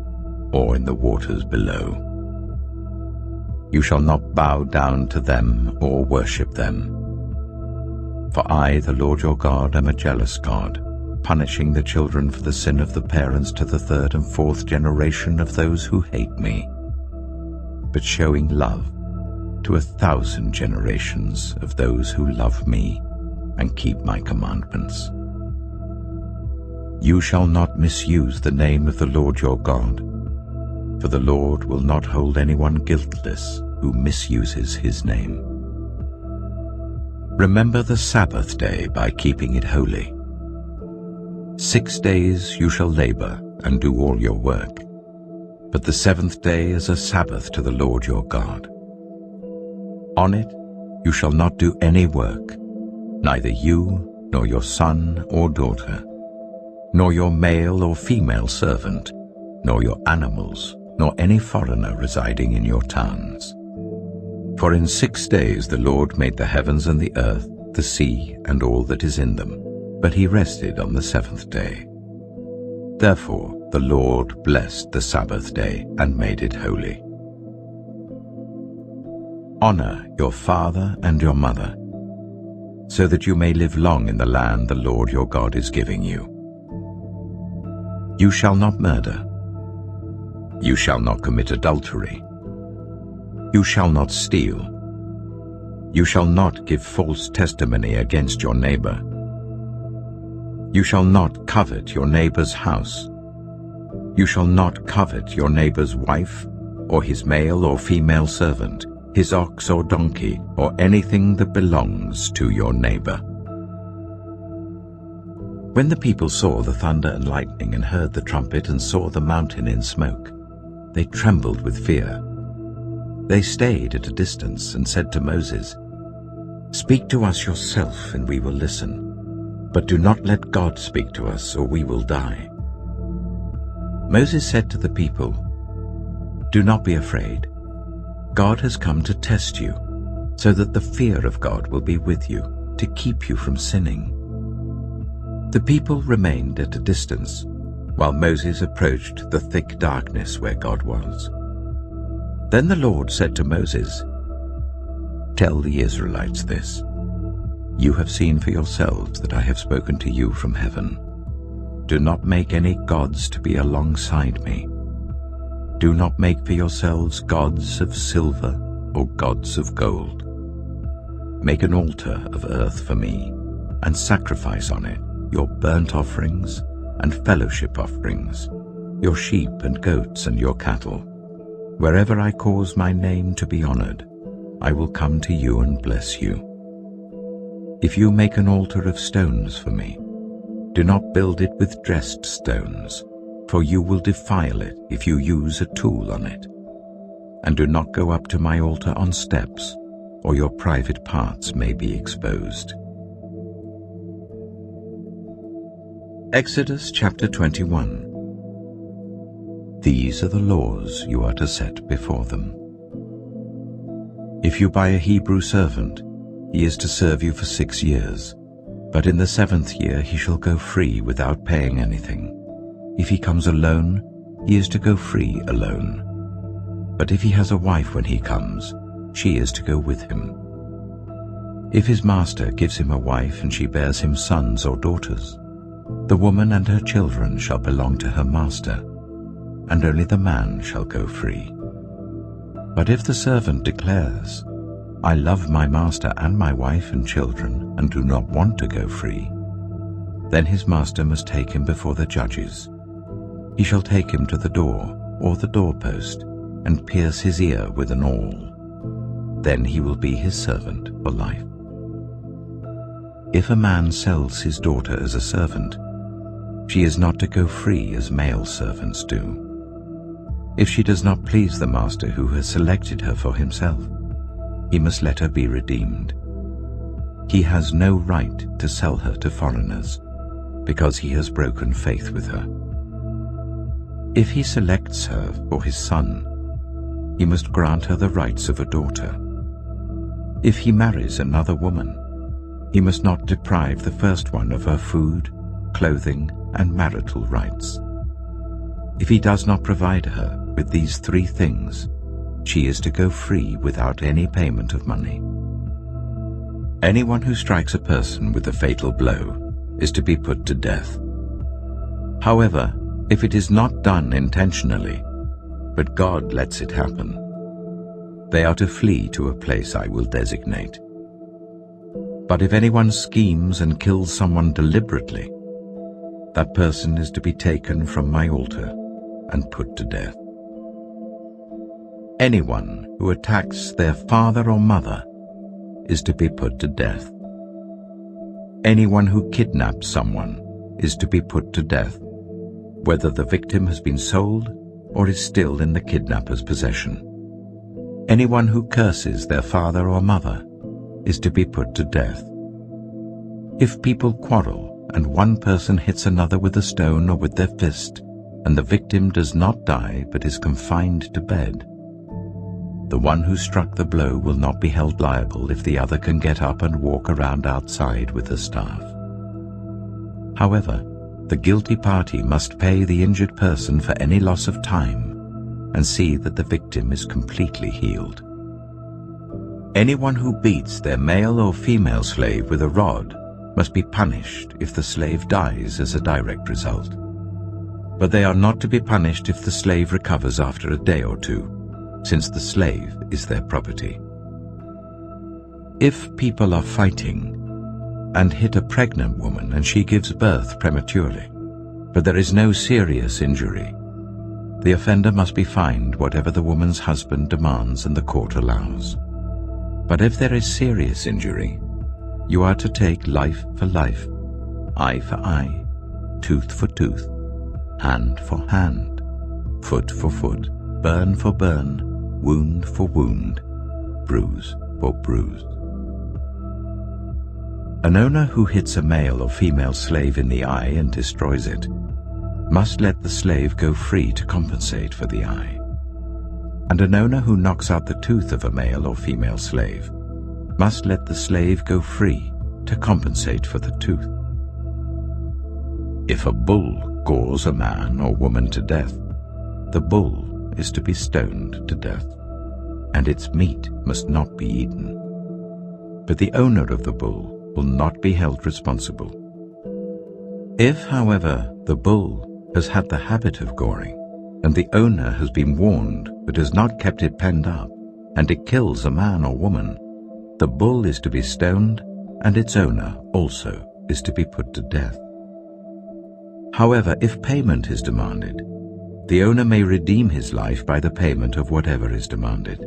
or in the waters below. You shall not bow down to them or worship them. For I, the Lord your God, am a jealous God, punishing the children for the sin of the parents to the third and fourth generation of those who hate me, but showing love to 1,000 generations of those who love me and keep my commandments." You shall not misuse the name of the Lord your God, for the Lord will not hold anyone guiltless who misuses his name. Remember the Sabbath day by keeping it holy. 6 days you shall labor and do all your work, but the seventh day is a Sabbath to the Lord your God. On it you shall not do any work, neither you, nor your son or daughter, nor your male or female servant, nor your animals, nor any foreigner residing in your towns. For in 6 days the Lord made the heavens and the earth, the sea, and all that is in them, but he rested on the seventh day. Therefore the Lord blessed the Sabbath day and made it holy. Honor your father and your mother, so that you may live long in the land the Lord your God is giving you. You shall not murder. You shall not commit adultery. You shall not steal. You shall not give false testimony against your neighbor. You shall not covet your neighbor's house. You shall not covet your neighbor's wife, or his male or female servant, his ox or donkey, or anything that belongs to your neighbor. When the people saw the thunder and lightning and heard the trumpet and saw the mountain in smoke, they trembled with fear. They stayed at a distance and said to Moses, "Speak to us yourself and we will listen, but do not let God speak to us or we will die." Moses said to the people, "Do not be afraid. God has come to test you, so that the fear of God will be with you, to keep you from sinning." The people remained at a distance, while Moses approached the thick darkness where God was. Then the Lord said to Moses, "Tell the Israelites this. You have seen for yourselves that I have spoken to you from heaven. Do not make any gods to be alongside me. Do not make for yourselves gods of silver or gods of gold. Make an altar of earth for me, and sacrifice on it your burnt offerings and fellowship offerings, your sheep and goats and your cattle. Wherever I cause my name to be honored, I will come to you and bless you. If you make an altar of stones for me, do not build it with dressed stones, for you will defile it if you use a tool on it. And do not go up to my altar on steps, or your private parts may be exposed." Exodus chapter 21. These are the laws you are to set before them. If you buy a Hebrew servant, he is to serve you for 6 years, but in the 7th year he shall go free without paying anything. If he comes alone, he is to go free alone. But if he has a wife when he comes, she is to go with him. If his master gives him a wife and she bears him sons or daughters, the woman and her children shall belong to her master, and only the man shall go free. But if the servant declares, "I love my master and my wife and children, and do not want to go free," then his master must take him before the judges. He shall take him to the door or the doorpost, and pierce his ear with an awl. Then he will be his servant for life. If a man sells his daughter as a servant, she is not to go free as male servants do. If she does not please the master who has selected her for himself, he must let her be redeemed. He has no right to sell her to foreigners, because he has broken faith with her. If he selects her for his son, he must grant her the rights of a daughter. If he marries another woman, he must not deprive the first one of her food, clothing, and marital rights. If he does not provide her with these 3 things, she is to go free without any payment of money. Anyone who strikes a person with a fatal blow is to be put to death. However, if it is not done intentionally, but God lets it happen, they are to flee to a place I will designate. But if anyone schemes and kills someone deliberately, that person is to be taken from my altar and put to death. Anyone who attacks their father or mother is to be put to death. Anyone who kidnaps someone is to be put to death, whether the victim has been sold or is still in the kidnapper's possession. Anyone who curses their father or mother is to be put to death. If people quarrel and one person hits another with a stone or with their fist, and the victim does not die but is confined to bed, the one who struck the blow will not be held liable if the other can get up and walk around outside with a staff. However, the guilty party must pay the injured person for any loss of time and see that the victim is completely healed. Anyone who beats their male or female slave with a rod must be punished if the slave dies as a direct result. But they are not to be punished if the slave recovers after a day or two, since the slave is their property. If people are fighting and hit a pregnant woman and she gives birth prematurely, but there is no serious injury, the offender must be fined whatever the woman's husband demands and the court allows. But if there is serious injury, you are to take life for life, eye for eye, tooth for tooth, hand for hand, foot for foot, burn for burn, wound for wound, bruise for bruise. An owner who hits a male or female slave in the eye and destroys it must let the slave go free to compensate for the eye. And an owner who knocks out the tooth of a male or female slave must let the slave go free to compensate for the tooth. If a bull gores a man or woman to death, the bull is to be stoned to death, and its meat must not be eaten. But the owner of the bull will not be held responsible. If, however, the bull has had the habit of goring, and the owner has been warned but has not kept it penned up, and it kills a man or woman, the bull is to be stoned, and its owner also is to be put to death. However, if payment is demanded, the owner may redeem his life by the payment of whatever is demanded.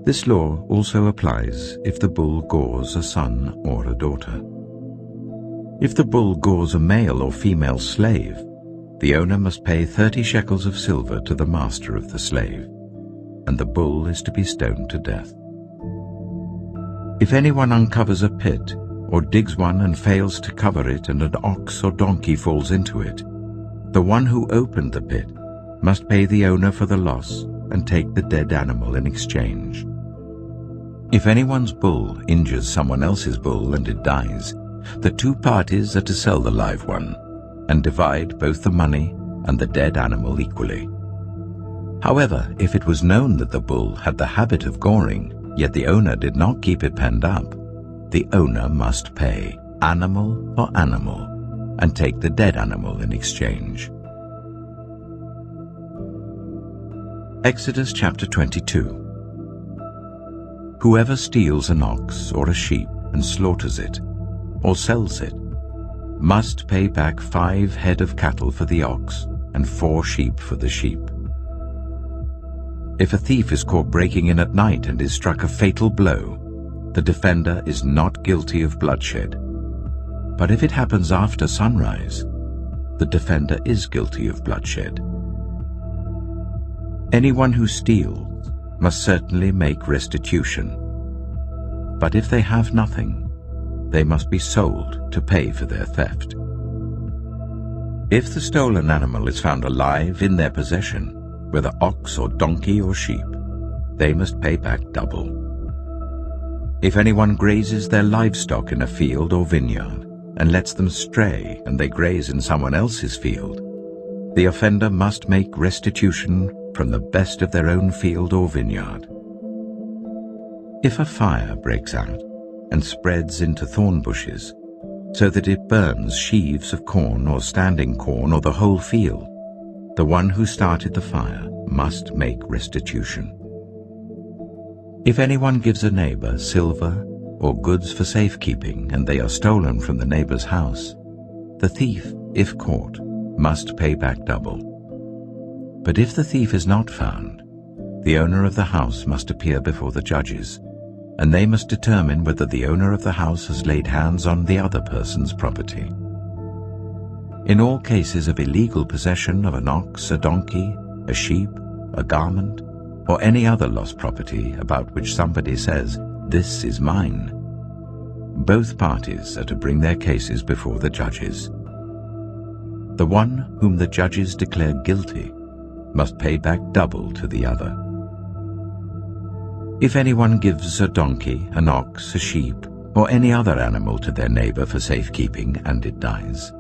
This law also applies if the bull gores a son or a daughter. If the bull gores a male or female slave, the owner must pay 30 shekels of silver to the master of the slave, and the bull is to be stoned to death. If anyone uncovers a pit, or digs one and fails to cover it, and an ox or donkey falls into it, the one who opened the pit must pay the owner for the loss and take the dead animal in exchange. If anyone's bull injures someone else's bull and it dies, the two parties are to sell the live one and divide both the money and the dead animal equally. However, if it was known that the bull had the habit of goring, yet the owner did not keep it penned up, the owner must pay animal for animal and take the dead animal in exchange. Exodus chapter 22. Whoever steals an ox or a sheep and slaughters it, or sells it, must pay back 5 head of cattle for the ox and 4 sheep for the sheep. If a thief is caught breaking in at night and is struck a fatal blow, the defender is not guilty of bloodshed. But if it happens after sunrise, the defender is guilty of bloodshed. Anyone who steals must certainly make restitution. But if they have nothing, they must be sold to pay for their theft. If the stolen animal is found alive in their possession, whether ox or donkey or sheep, they must pay back double. If anyone grazes their livestock in a field or vineyard and lets them stray and they graze in someone else's field, the offender must make restitution from the best of their own field or vineyard. If a fire breaks out and spreads into thorn bushes, so that it burns sheaves of corn or standing corn or the whole field, the one who started the fire must make restitution. If anyone gives a neighbor silver or goods for safekeeping and they are stolen from the neighbor's house, the thief if caught, must pay back double. But if the thief is not found, the owner of the house must appear before the judges, and they must determine whether the owner of the house has laid hands on the other person's property. In all cases of illegal possession of an ox, a donkey, a sheep, a garment, or any other lost property about which somebody says, "This is mine," both parties are to bring their cases before the judges. The one whom the judges declare guilty must pay back double to the other. If anyone gives a donkey, an ox, a sheep, or any other animal to their neighbor for safekeeping and it dies,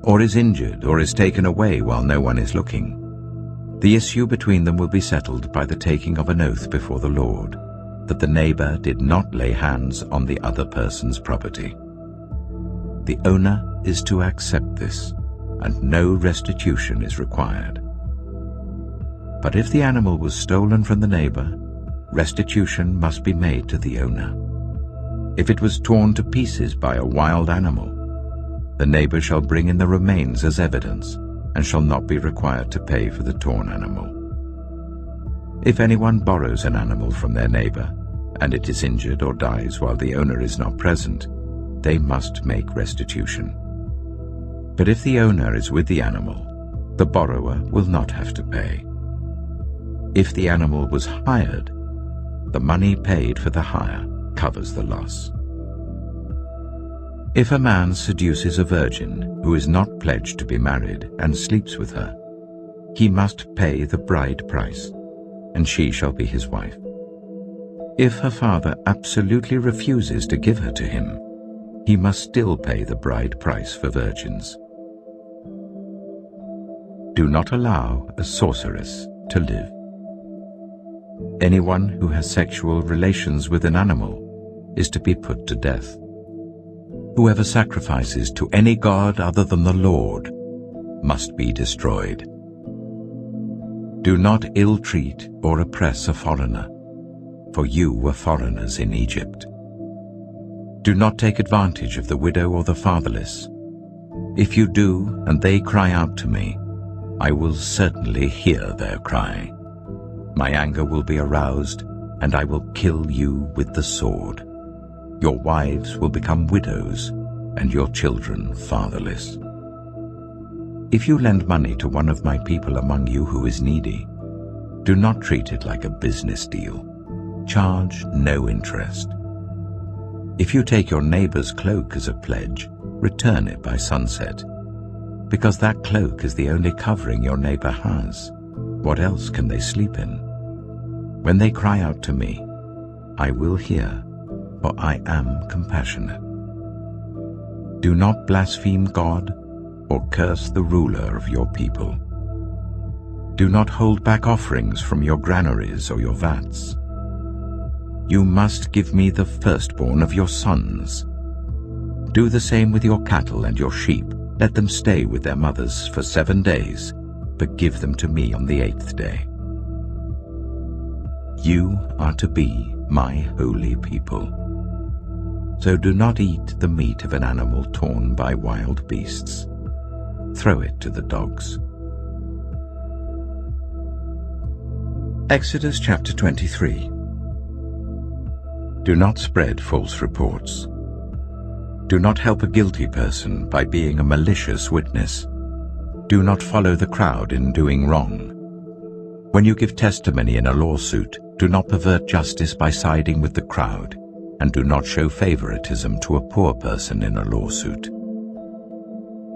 or is injured or is taken away while no one is looking, the issue between them will be settled by the taking of an oath before the Lord that the neighbor did not lay hands on the other person's property. The owner is to accept this, and no restitution is required. But if the animal was stolen from the neighbor, restitution must be made to the owner. If it was torn to pieces by a wild animal, the neighbor shall bring in the remains as evidence and shall not be required to pay for the torn animal. If anyone borrows an animal from their neighbor, and it is injured or dies while the owner is not present, they must make restitution. But if the owner is with the animal, the borrower will not have to pay. If the animal was hired, the money paid for the hire covers the loss. If a man seduces a virgin who is not pledged to be married and sleeps with her, he must pay the bride price, and she shall be his wife. If her father absolutely refuses to give her to him, he must still pay the bride price for virgins. Do not allow a sorceress to live. Anyone who has sexual relations with an animal is to be put to death. Whoever sacrifices to any god other than the Lord must be destroyed. Do not ill-treat or oppress a foreigner, for you were foreigners in Egypt. Do not take advantage of the widow or the fatherless. If you do, and they cry out to me, I will certainly hear their cry. My anger will be aroused, and I will kill you with the sword. Your wives will become widows, and your children fatherless. If you lend money to one of my people among you who is needy, do not treat it like a business deal. Charge no interest. If you take your neighbor's cloak as a pledge, return it by sunset, because that cloak is the only covering your neighbor has. What else can they sleep in? When they cry out to me, I will hear, for I am compassionate. Do not blaspheme God or curse the ruler of your people. Do not hold back offerings from your granaries or your vats. You must give me the firstborn of your sons. Do the same with your cattle and your sheep. Let them stay with their mothers for 7 days, but give them to me on the 8th day. You are to be my holy people. So do not eat the meat of an animal torn by wild beasts. Throw it to the dogs. Exodus chapter 23. Do not spread false reports. Do not help a guilty person by being a malicious witness. Do not follow the crowd in doing wrong. When you give testimony in a lawsuit, do not pervert justice by siding with the crowd, and do not show favoritism to a poor person in a lawsuit.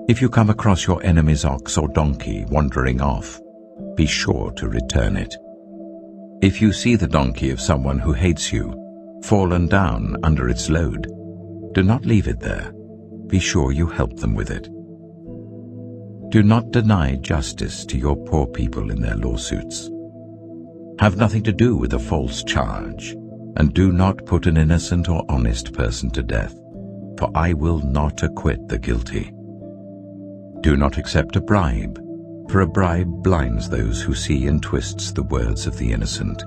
If you come across your enemy's ox or donkey wandering off, be sure to return it. If you see the donkey of someone who hates you fallen down under its load, do not leave it there. Be sure you help them with it. Do not deny justice to your poor people in their lawsuits. Have nothing to do with a false charge, and do not put an innocent or honest person to death, for I will not acquit the guilty. Do not accept a bribe, for a bribe blinds those who see and twists the words of the innocent.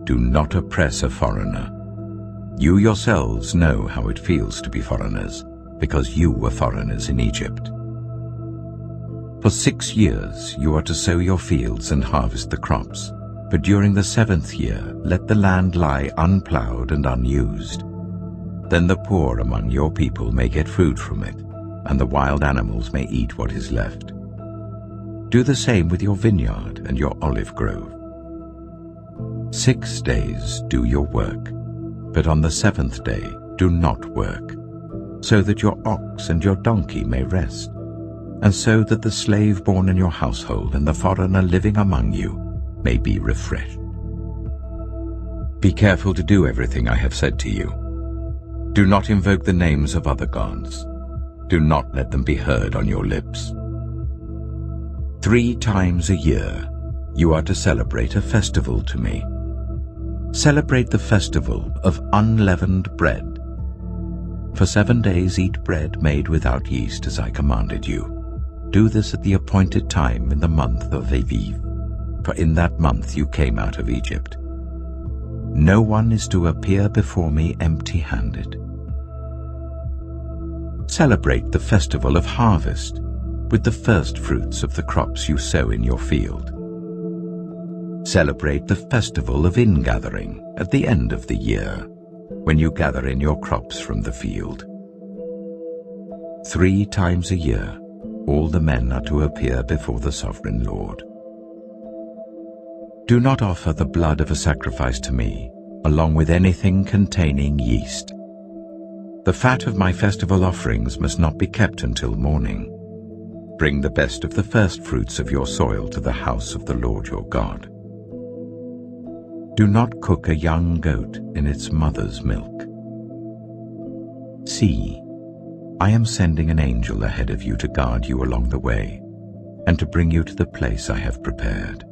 Do not oppress a foreigner. You yourselves know how it feels to be foreigners, because you were foreigners in Egypt. For 6 years you are to sow your fields and harvest the crops, but during the 7th year let the land lie unplowed and unused. Then the poor among your people may get food from it, and the wild animals may eat what is left. Do the same with your vineyard and your olive grove. 6 days do your work, but on the 7th day do not work, so that your ox and your donkey may rest, and so that the slave born in your household and the foreigner living among you may be refreshed. Be careful to do everything I have said to you. Do not invoke the names of other gods. Do not let them be heard on your lips. 3 times a year you are to celebrate a festival to me. Celebrate the festival of unleavened bread. For 7 days eat bread made without yeast as I commanded you. Do this at the appointed time in the month of Aviv, for in that month you came out of Egypt. No one is to appear before me empty-handed. Celebrate the festival of harvest with the first fruits of the crops you sow in your field. Celebrate the festival of ingathering at the end of the year, when you gather in your crops from the field. 3 times a year all the men are to appear before the sovereign Lord. Do not offer the blood of a sacrifice to me, along with anything containing yeast. The fat of my festival offerings must not be kept until morning. Bring the best of the first fruits of your soil to the house of the Lord your God. Do not cook a young goat in its mother's milk. See, I am sending an angel ahead of you to guard you along the way, and to bring you to the place I have prepared.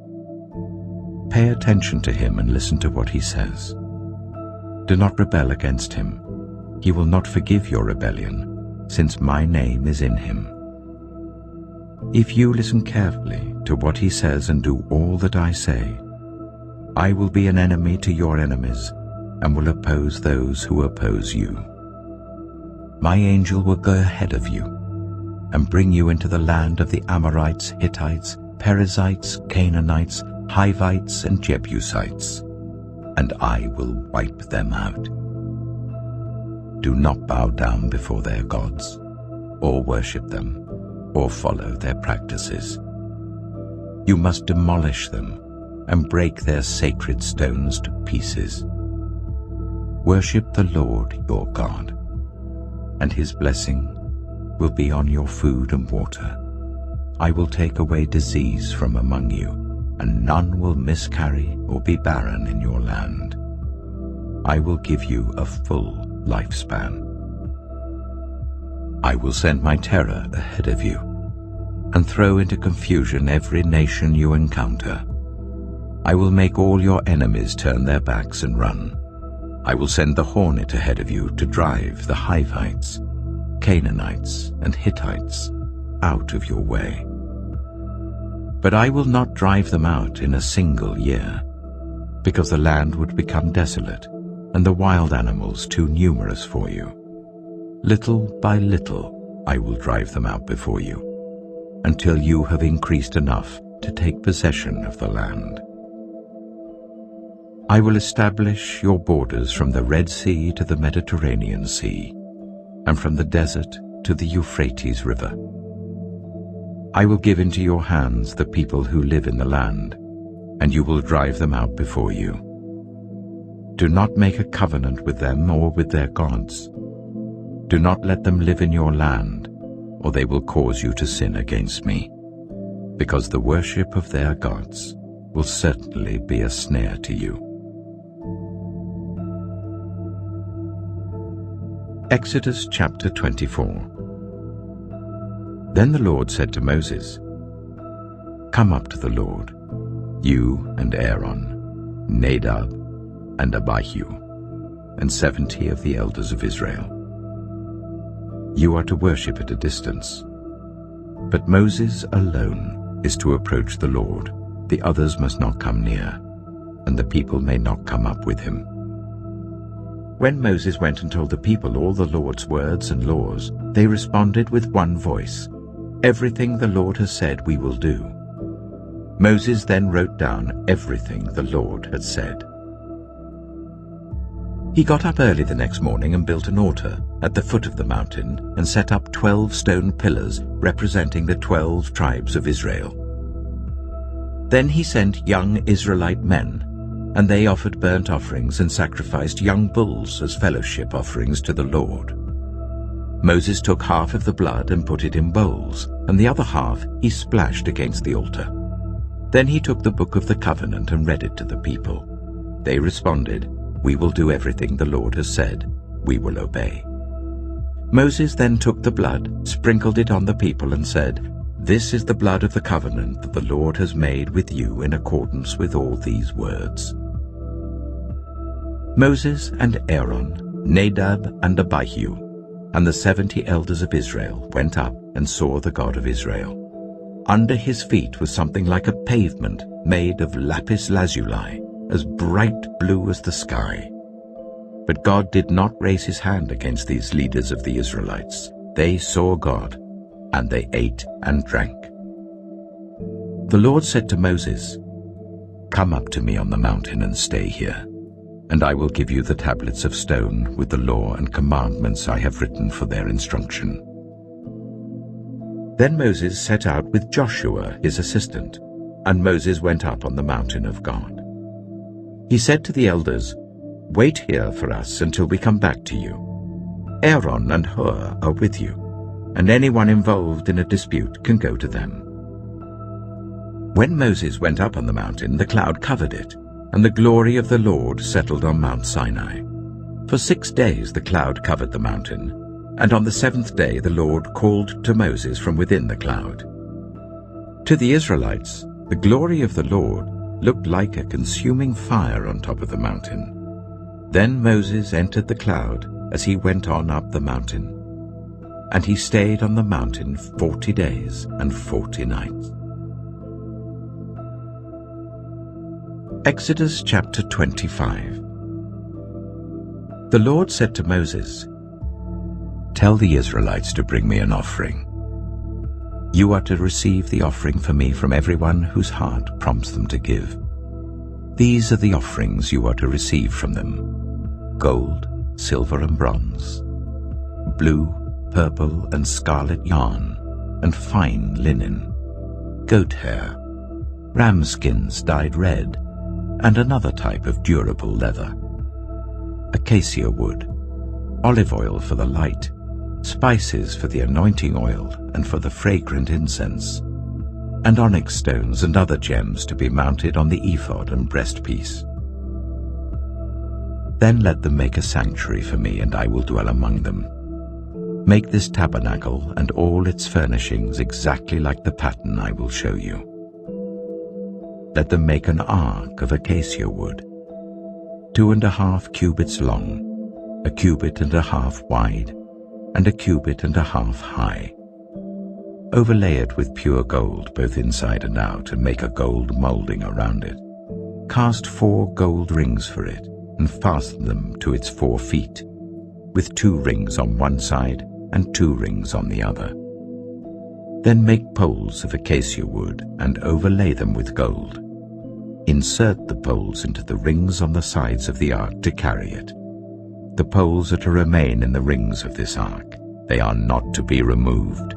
Pay attention to him and listen to what he says. Do not rebel against him. He will not forgive your rebellion, since my name is in him. If you listen carefully to what he says and do all that I say, I will be an enemy to your enemies and will oppose those who oppose you. My angel will go ahead of you and bring you into the land of the Amorites, Hittites, Perizzites, Canaanites, Hivites, and Jebusites, and I will wipe them out. Do not bow down before their gods, or worship them, or follow their practices. You must demolish them and break their sacred stones to pieces. Worship the Lord your God, and his blessing will be on your food and water. I will take away disease from among you, and none will miscarry or be barren in your land. I will give you a full lifespan. I will send my terror ahead of you, and throw into confusion every nation you encounter. I will make all your enemies turn their backs and run. I will send the hornet ahead of you to drive the Hivites, Canaanites, and Hittites out of your way. But I will not drive them out in a single year, because the land would become desolate and the wild animals too numerous for you. Little by little I will drive them out before you, until you have increased enough to take possession of the land. I will establish your borders from the Red Sea to the Mediterranean Sea, and from the desert to the Euphrates River. I will give into your hands the people who live in the land, and you will drive them out before you. Do not make a covenant with them or with their gods. Do not let them live in your land, or they will cause you to sin against me, because the worship of their gods will certainly be a snare to you. Exodus chapter 24. Then the Lord said to Moses, "Come up to the Lord, you and Aaron, Nadab and Abihu, and 70 of the elders of Israel. You are to worship at a distance, but Moses alone is to approach the Lord. The others must not come near, and the people may not come up with him." When Moses went and told the people all the Lord's words and laws, they responded with one voice, Everything the Lord has said we will do." Moses then wrote down everything the Lord had said. He got up early the next morning and built an altar at the foot of the mountain and set up 12 stone pillars representing the 12 tribes of Israel. Then he sent young Israelite men, and they offered burnt offerings and sacrificed young bulls as fellowship offerings to the Lord. Moses took half of the blood and put it in bowls, and the other half he splashed against the altar. Then he took the book of the covenant and read it to the people. They responded, "We will do everything the Lord has said. We will obey." Moses then took the blood, sprinkled it on the people, and said, "This is the blood of the covenant that the Lord has made with you in accordance with all these words." Moses and Aaron, Nadab and Abihu, and the 70 elders of Israel went up and saw the God of Israel. Under his feet was something like a pavement made of lapis lazuli, as bright blue as the sky. But God did not raise his hand against these leaders of the Israelites. They saw God, and they ate and drank. The Lord said to Moses, "Come up to me on the mountain and stay here, and I will give you the tablets of stone with the law and commandments I have written for their instruction." Then Moses set out with Joshua his assistant, and Moses went up on the mountain of God. He said to the elders, "Wait here for us until we come back to you. Aaron and Hur are with you, and anyone involved in a dispute can go to them." When Moses went up on the mountain, the cloud covered it, and the glory of the Lord settled on Mount Sinai. For 6 days the cloud covered the mountain, and on the 7th day the Lord called to Moses from within the cloud. To the Israelites, the glory of the Lord looked like a consuming fire on top of the mountain. Then Moses entered the cloud as he went on up the mountain, and he stayed on the mountain 40 days and 40 nights. Exodus chapter 25. The Lord said to Moses, "Tell the Israelites to bring me an offering. You are to receive the offering for me from everyone whose heart prompts them to give. These are the offerings you are to receive from them: gold, silver and bronze, blue, purple and scarlet yarn, and fine linen, goat hair, ram skins dyed red, and another type of durable leather, acacia wood, olive oil for the light, spices for the anointing oil and for the fragrant incense, and onyx stones and other gems to be mounted on the ephod and breastpiece. Then let them make a sanctuary for me, and I will dwell among them. Make this tabernacle and all its furnishings exactly like the pattern I will show you. Let them make an ark of acacia wood, 2.5 cubits long, 1.5 cubits wide, and 1.5 cubits high. Overlay it with pure gold both inside and out, and make a gold molding around it. Cast 4 gold rings for it, and fasten them to its 4 feet, with 2 rings on one side and 2 rings on the other. Then make poles of acacia wood and overlay them with gold. Insert the poles into the rings on the sides of the ark to carry it. The poles are to remain in the rings of this ark. They are not to be removed.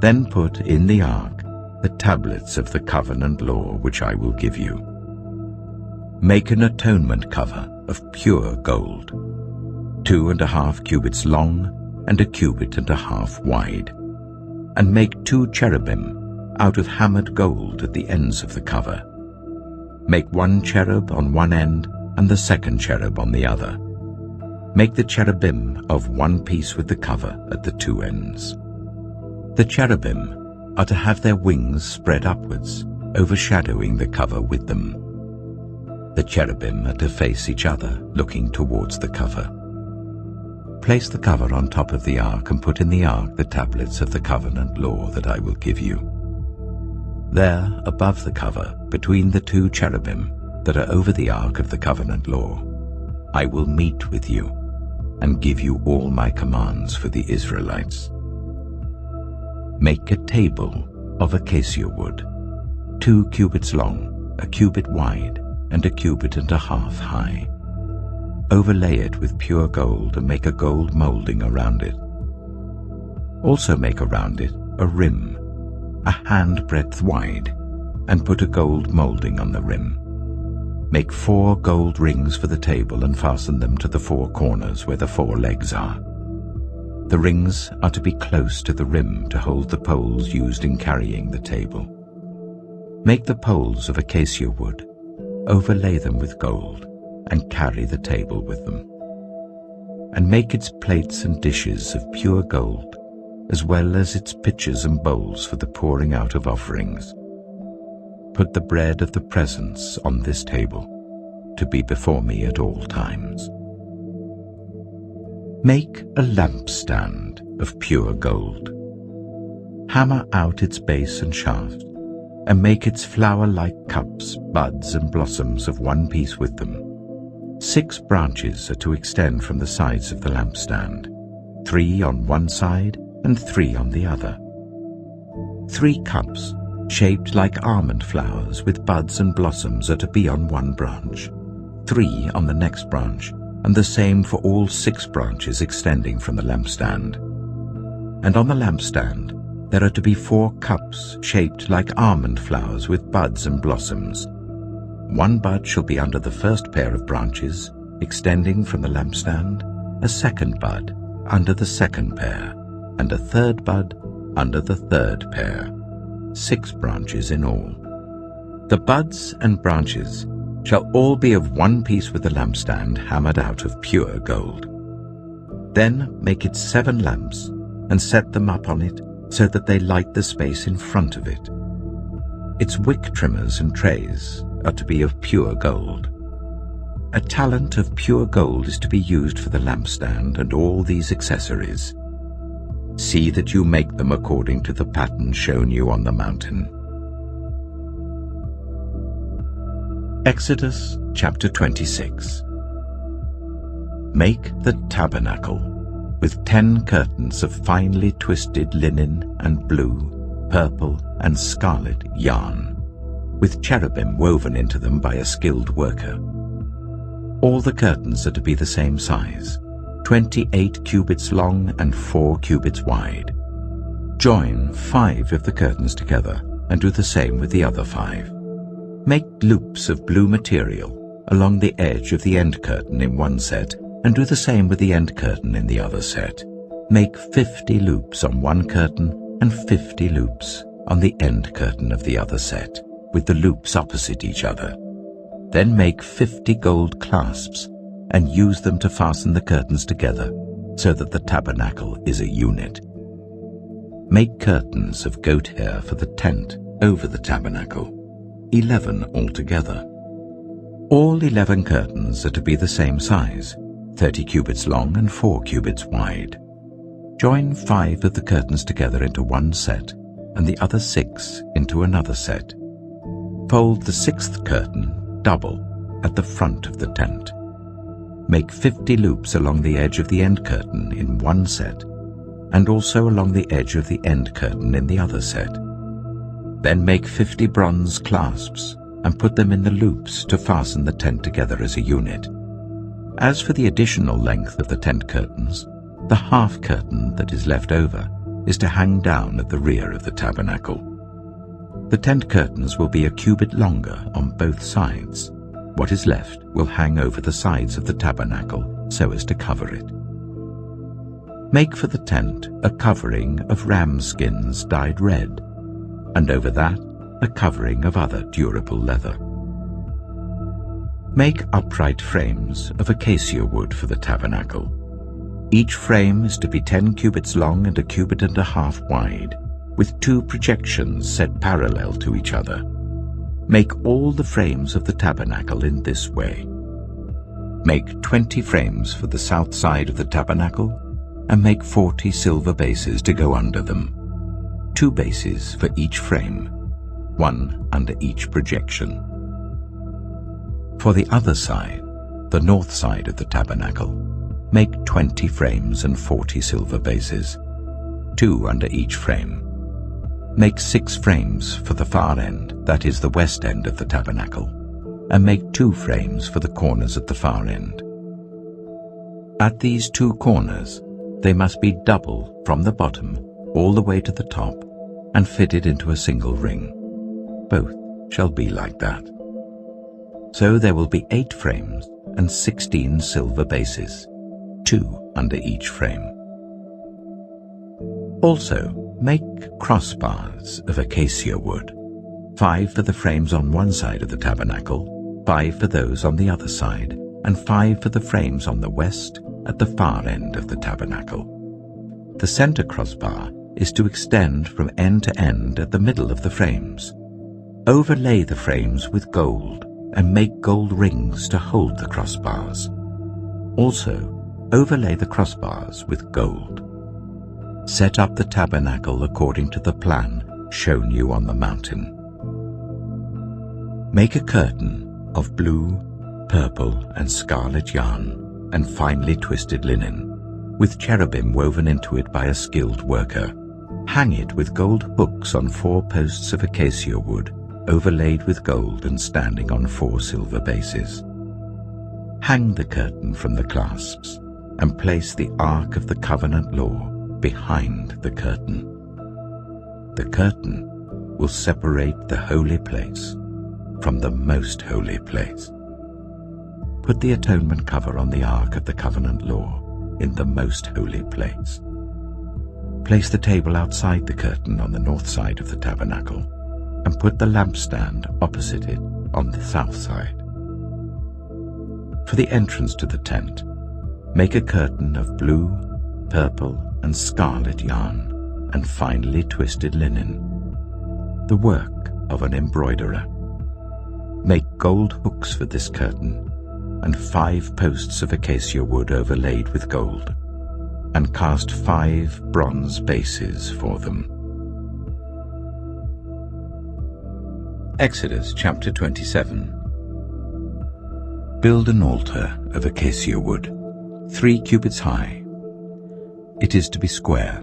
Then put in the ark the tablets of the covenant law which I will give you. Make an atonement cover of pure gold, 2.5 cubits long and 1.5 cubits wide, and make 2 cherubim out of hammered gold at the ends of the cover. Make 1 cherub on one end and the 2nd cherub on the other. Make the cherubim of one piece with the cover at the 2 ends. The cherubim are to have their wings spread upwards, overshadowing the cover with them. The cherubim are to face each other, looking towards the cover. Place the cover on top of the ark and put in the ark the tablets of the covenant law that I will give you. There, above the cover, between the 2 cherubim that are over the ark of the covenant law, I will meet with you and give you all my commands for the Israelites. Make a table of acacia wood, 2 cubits long, a cubit wide, and a cubit and a half high. Overlay it with pure gold and make a gold molding around it. Also make around it a rim, a handbreadth wide, and put a gold molding on the rim. Make 4 gold rings for the table and fasten them to the 4 corners where the 4 legs are. The rings are to be close to the rim to hold the poles used in carrying the table. Make the poles of acacia wood, overlay them with gold, and carry the table with them. And make its plates and dishes of pure gold, as well as its pitchers and bowls for the pouring out of offerings. Put the bread of the presence on this table, to be before me at all times. Make a lampstand of pure gold. Hammer out its base and shaft, and make its flower-like cups, buds, and blossoms of one piece with them. 6 branches are to extend from the sides of the lampstand, 3 on one side and 3 on the other. 3 cups, shaped like almond flowers with buds and blossoms, are to be on one branch, 3 on the next branch, and the same for all 6 branches extending from the lampstand. And on the lampstand there are to be 4 cups shaped like almond flowers with buds and blossoms. 1 bud shall be under the first pair of branches extending from the lampstand, a 2nd bud under the 2nd pair, and a 3rd bud under the 3rd pair. 6 branches in all. The buds and branches shall all be of one piece with the lampstand hammered out of pure gold. Then make it 7 lamps and set them up on it so that they light the space in front of it. Its wick trimmers and trays are to be of pure gold. A talent of pure gold is to be used for the lampstand and all these accessories. See that you make them according to the pattern shown you on the mountain. Exodus chapter 26. Make the tabernacle with 10 curtains of finely twisted linen and blue, purple, and scarlet yarn, with cherubim woven into them by a skilled worker. All the curtains are to be the same size, 28 cubits long and 4 cubits wide. Join 5 of the curtains together and do the same with the other 5. Make loops of blue material along the edge of the end curtain in one set and do the same with the end curtain in the other set. Make 50 loops on one curtain and 50 loops on the end curtain of the other set, with the loops opposite each other. Then make 50 gold clasps and use them to fasten the curtains together so that the tabernacle is a unit. Make curtains of goat hair for the tent over the tabernacle, 11 altogether. All 11 curtains are to be the same size, 30 cubits long and 4 cubits wide. Join 5 of the curtains together into one set and the other 6 into another set. Fold the 6th curtain double at the front of the tent. Make 50 loops along the edge of the end curtain in one set, and also along the edge of the end curtain in the other set. Then make 50 bronze clasps and put them in the loops to fasten the tent together as a unit. As for the additional length of the tent curtains, the half curtain that is left over is to hang down at the rear of the tabernacle. The tent curtains will be a cubit longer on both sides. What is left will hang over the sides of the tabernacle so as to cover it. Make for the tent a covering of ram skins dyed red, and over that a covering of other durable leather. Make upright frames of acacia wood for the tabernacle. Each frame is to be 10 cubits long and a cubit and a half wide, with 2 projections set parallel to each other. Make all the frames of the tabernacle in this way. Make 20 frames for the south side of the tabernacle, and make 40 silver bases to go under them, 2 bases for each frame, 1 under each projection. For the other side, the north side of the tabernacle, make 20 frames and 40 silver bases, 2 under each frame, Make 6 frames for the far end, that is the west end of the tabernacle, and make 2 frames for the corners at the far end. At these 2 corners, they must be double from the bottom all the way to the top and fitted into a single ring. Both shall be like that. So there will be 8 frames and 16 silver bases, 2 under each frame. Also, make crossbars of acacia wood, 5 for the frames on one side of the tabernacle, 5 for those on the other side, and 5 for the frames on the west at the far end of the tabernacle. The center crossbar is to extend from end to end at the middle of the frames. Overlay the frames with gold and make gold rings to hold the crossbars. Also, overlay the crossbars with gold. Set up the tabernacle according to the plan shown you on the mountain. Make a curtain of blue, purple, and scarlet yarn and finely twisted linen, with cherubim woven into it by a skilled worker. Hang it with gold hooks on 4 posts of acacia wood, overlaid with gold and standing on 4 silver bases. Hang the curtain from the clasps and place the Ark of the Covenant Law behind the curtain. The curtain will separate the holy place from the most holy place. Put the atonement cover on the Ark of the Covenant Law in the most holy place. Place the table outside the curtain on the north side of the tabernacle and put the lampstand opposite it on the south side. For the entrance to the tent, make a curtain of blue, purple, and scarlet yarn and finely twisted linen, the work of an embroiderer. Make gold hooks for this curtain and 5 posts of acacia wood overlaid with gold, and cast 5 bronze bases for them. Exodus chapter 27. Build an altar of acacia wood, 3 cubits high. It is to be square,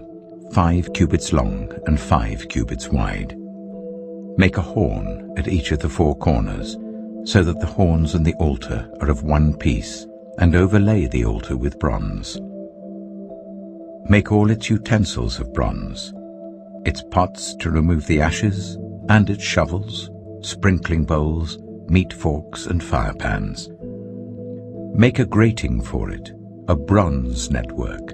5 cubits long and 5 cubits wide. Make a horn at each of the 4 corners, so that the horns and the altar are of one piece, and overlay the altar with bronze. Make all its utensils of bronze, its pots to remove the ashes, and its shovels, sprinkling bowls, meat forks, and fire pans. Make a grating for it, a bronze network,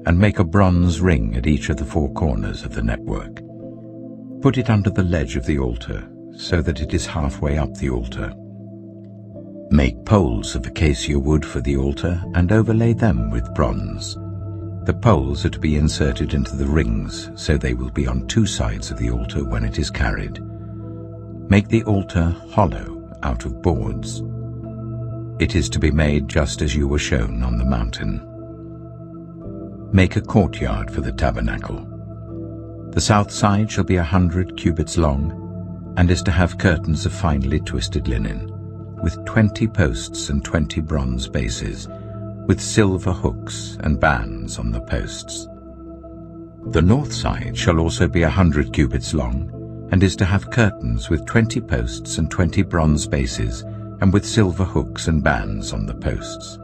and make a bronze ring at each of the 4 corners of the network. Put it under the ledge of the altar, so that it is halfway up the altar. Make poles of acacia wood for the altar and overlay them with bronze. The poles are to be inserted into the rings, so they will be on 2 sides of the altar when it is carried. Make the altar hollow out of boards. It is to be made just as you were shown on the mountain. Make a courtyard for the tabernacle. The south side shall be 100 cubits long, and is to have curtains of finely twisted linen, with 20 posts and 20 bronze bases, with silver hooks and bands on the posts. The north side shall also be 100 cubits long, and is to have curtains with 20 posts and 20 bronze bases, and with silver hooks and bands on the posts.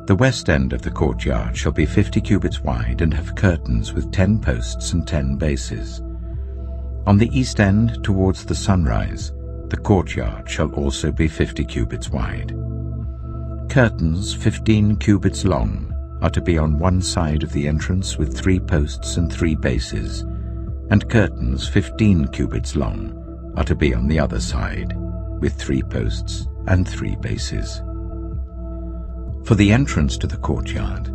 The west end of the courtyard shall be 50 cubits wide and have curtains with 10 posts and 10 bases. On the east end, towards the sunrise, the courtyard shall also be 50 cubits wide. Curtains 15 cubits long are to be on one side of the entrance with 3 posts and 3 bases, and curtains 15 cubits long are to be on the other side with 3 posts and 3 bases. For the entrance to the courtyard,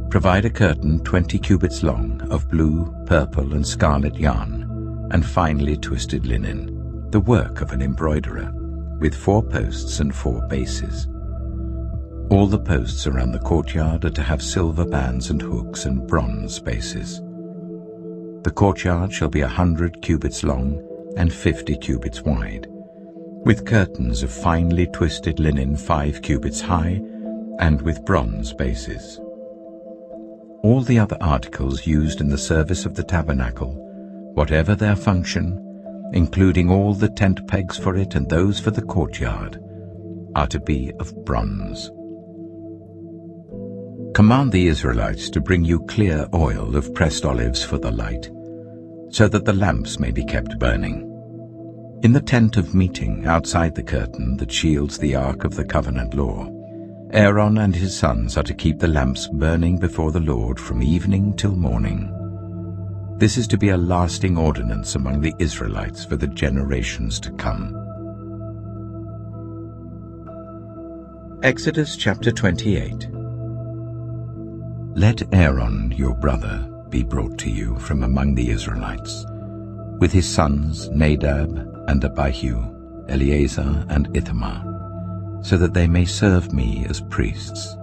provide a curtain 20 cubits long of blue, purple, and scarlet yarn and finely twisted linen, the work of an embroiderer, with 4 posts and 4 bases. All the posts around the courtyard are to have silver bands and hooks and bronze bases. The courtyard shall be 100 cubits long and 50 cubits wide, with curtains of finely twisted linen 5 cubits high and with bronze bases. All the other articles used in the service of the tabernacle, whatever their function, including all the tent pegs for it and those for the courtyard, are to be of bronze. Command the Israelites to bring you clear oil of pressed olives for the light, so that the lamps may be kept burning. In the tent of meeting outside the curtain that shields the ark of the covenant law, Aaron and his sons are to keep the lamps burning before the Lord from evening till morning. This is to be a lasting ordinance among the Israelites for the generations to come. Exodus chapter 28. Let Aaron your brother be brought to you from among the Israelites, with his sons Nadab and Abihu, Eleazar and Ithamar, so that they may serve me as priests.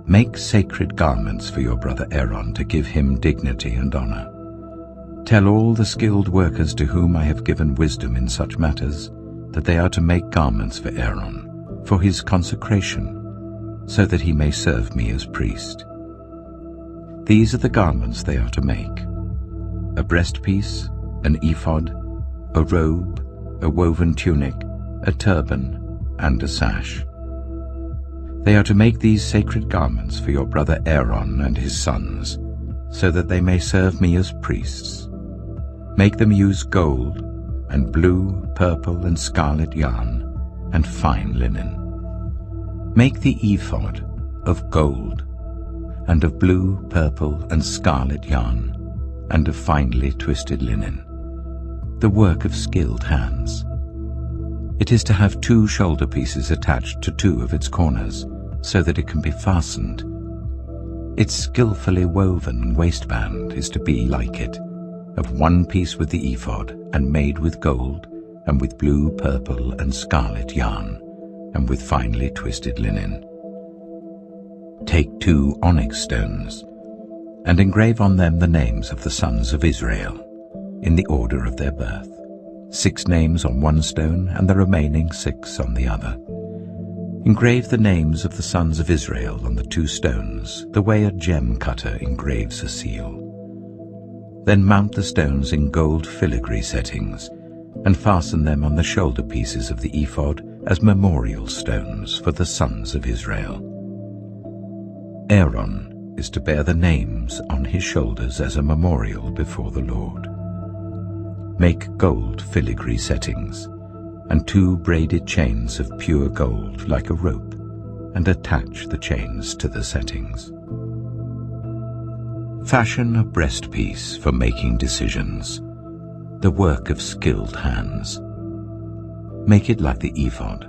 Make sacred garments for your brother Aaron to give him dignity and honor. Tell all the skilled workers to whom I have given wisdom in such matters that they are to make garments for Aaron, for his consecration, so that he may serve me as priest. These are the garments they are to make: a breastpiece, an ephod, a robe, a woven tunic, a turban, and a sash. They are to make these sacred garments for your brother Aaron and his sons, so that they may serve me as priests. Make them use gold, and blue, purple, and scarlet yarn, and fine linen. Make the ephod of gold, and of blue, purple, and scarlet yarn, and of finely twisted linen, the work of skilled hands. It is to have 2 shoulder pieces attached to 2 of its corners, so that it can be fastened. Its skillfully woven waistband is to be like it, of 1 piece with the ephod, and made with gold, and with blue, purple, and scarlet yarn, and with finely twisted linen. Take 2 onyx stones, and engrave on them the names of the sons of Israel, in the order of their birth, 6 names on 1 stone, and the remaining 6 on the other. Engrave the names of the sons of Israel on the 2 stones, the way a gem cutter engraves a seal. Then mount the stones in gold filigree settings, and fasten them on the shoulder pieces of the ephod as memorial stones for the sons of Israel. Aaron is to bear the names on his shoulders as a memorial before the Lord. Make gold filigree settings, and 2 braided chains of pure gold like a rope, and attach the chains to the settings. Fashion a breastpiece for making decisions, the work of skilled hands. Make it like the ephod,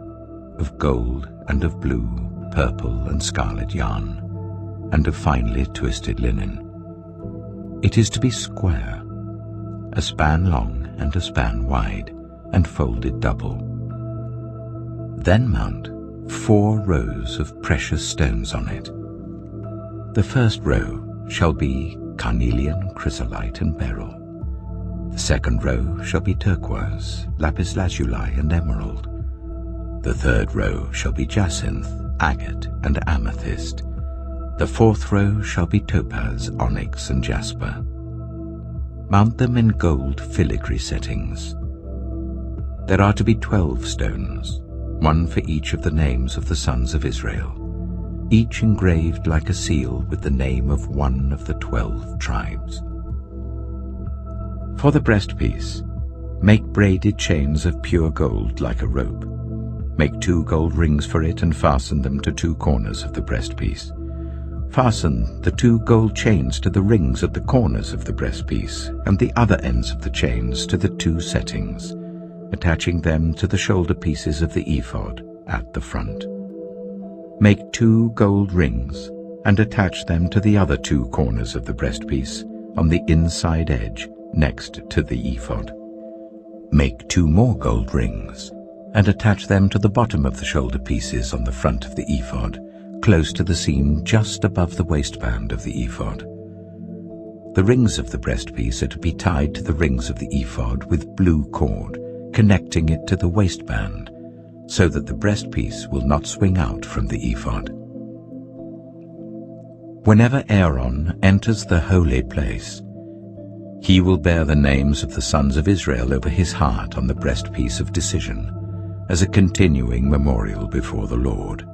of gold and of blue, purple, and scarlet yarn, and of finely twisted linen. It is to be square, a span long and a span wide, and folded double. Then mount 4 rows of precious stones on it. The first row shall be carnelian, chrysolite, and beryl. The second row shall be turquoise, lapis lazuli, and emerald. The third row shall be jacinth, agate, and amethyst. The fourth row shall be topaz, onyx, and jasper. Mount them in gold filigree settings. There are to be 12 stones, 1 for each of the names of the sons of Israel, each engraved like a seal with the name of one of the 12 tribes. For the breastpiece, make braided chains of pure gold like a rope. Make 2 gold rings for it and fasten them to 2 corners of the breastpiece. Fasten the 2 gold chains to the rings at the corners of the breastpiece, and the other ends of the chains to the 2 settings, attaching them to the shoulder pieces of the ephod at the front. Make 2 gold rings, and attach them to the other 2 corners of the breastpiece on the inside edge next to the ephod. Make 2 more gold rings, and attach them to the bottom of the shoulder pieces on the front of the ephod, close to the seam just above the waistband of the ephod. The rings of the breastpiece are to be tied to the rings of the ephod with blue cord, connecting it to the waistband, so that the breastpiece will not swing out from the ephod. Whenever Aaron enters the holy place, He will bear the names of the sons of Israel over his heart on the breastpiece of decision, as a continuing memorial before the Lord.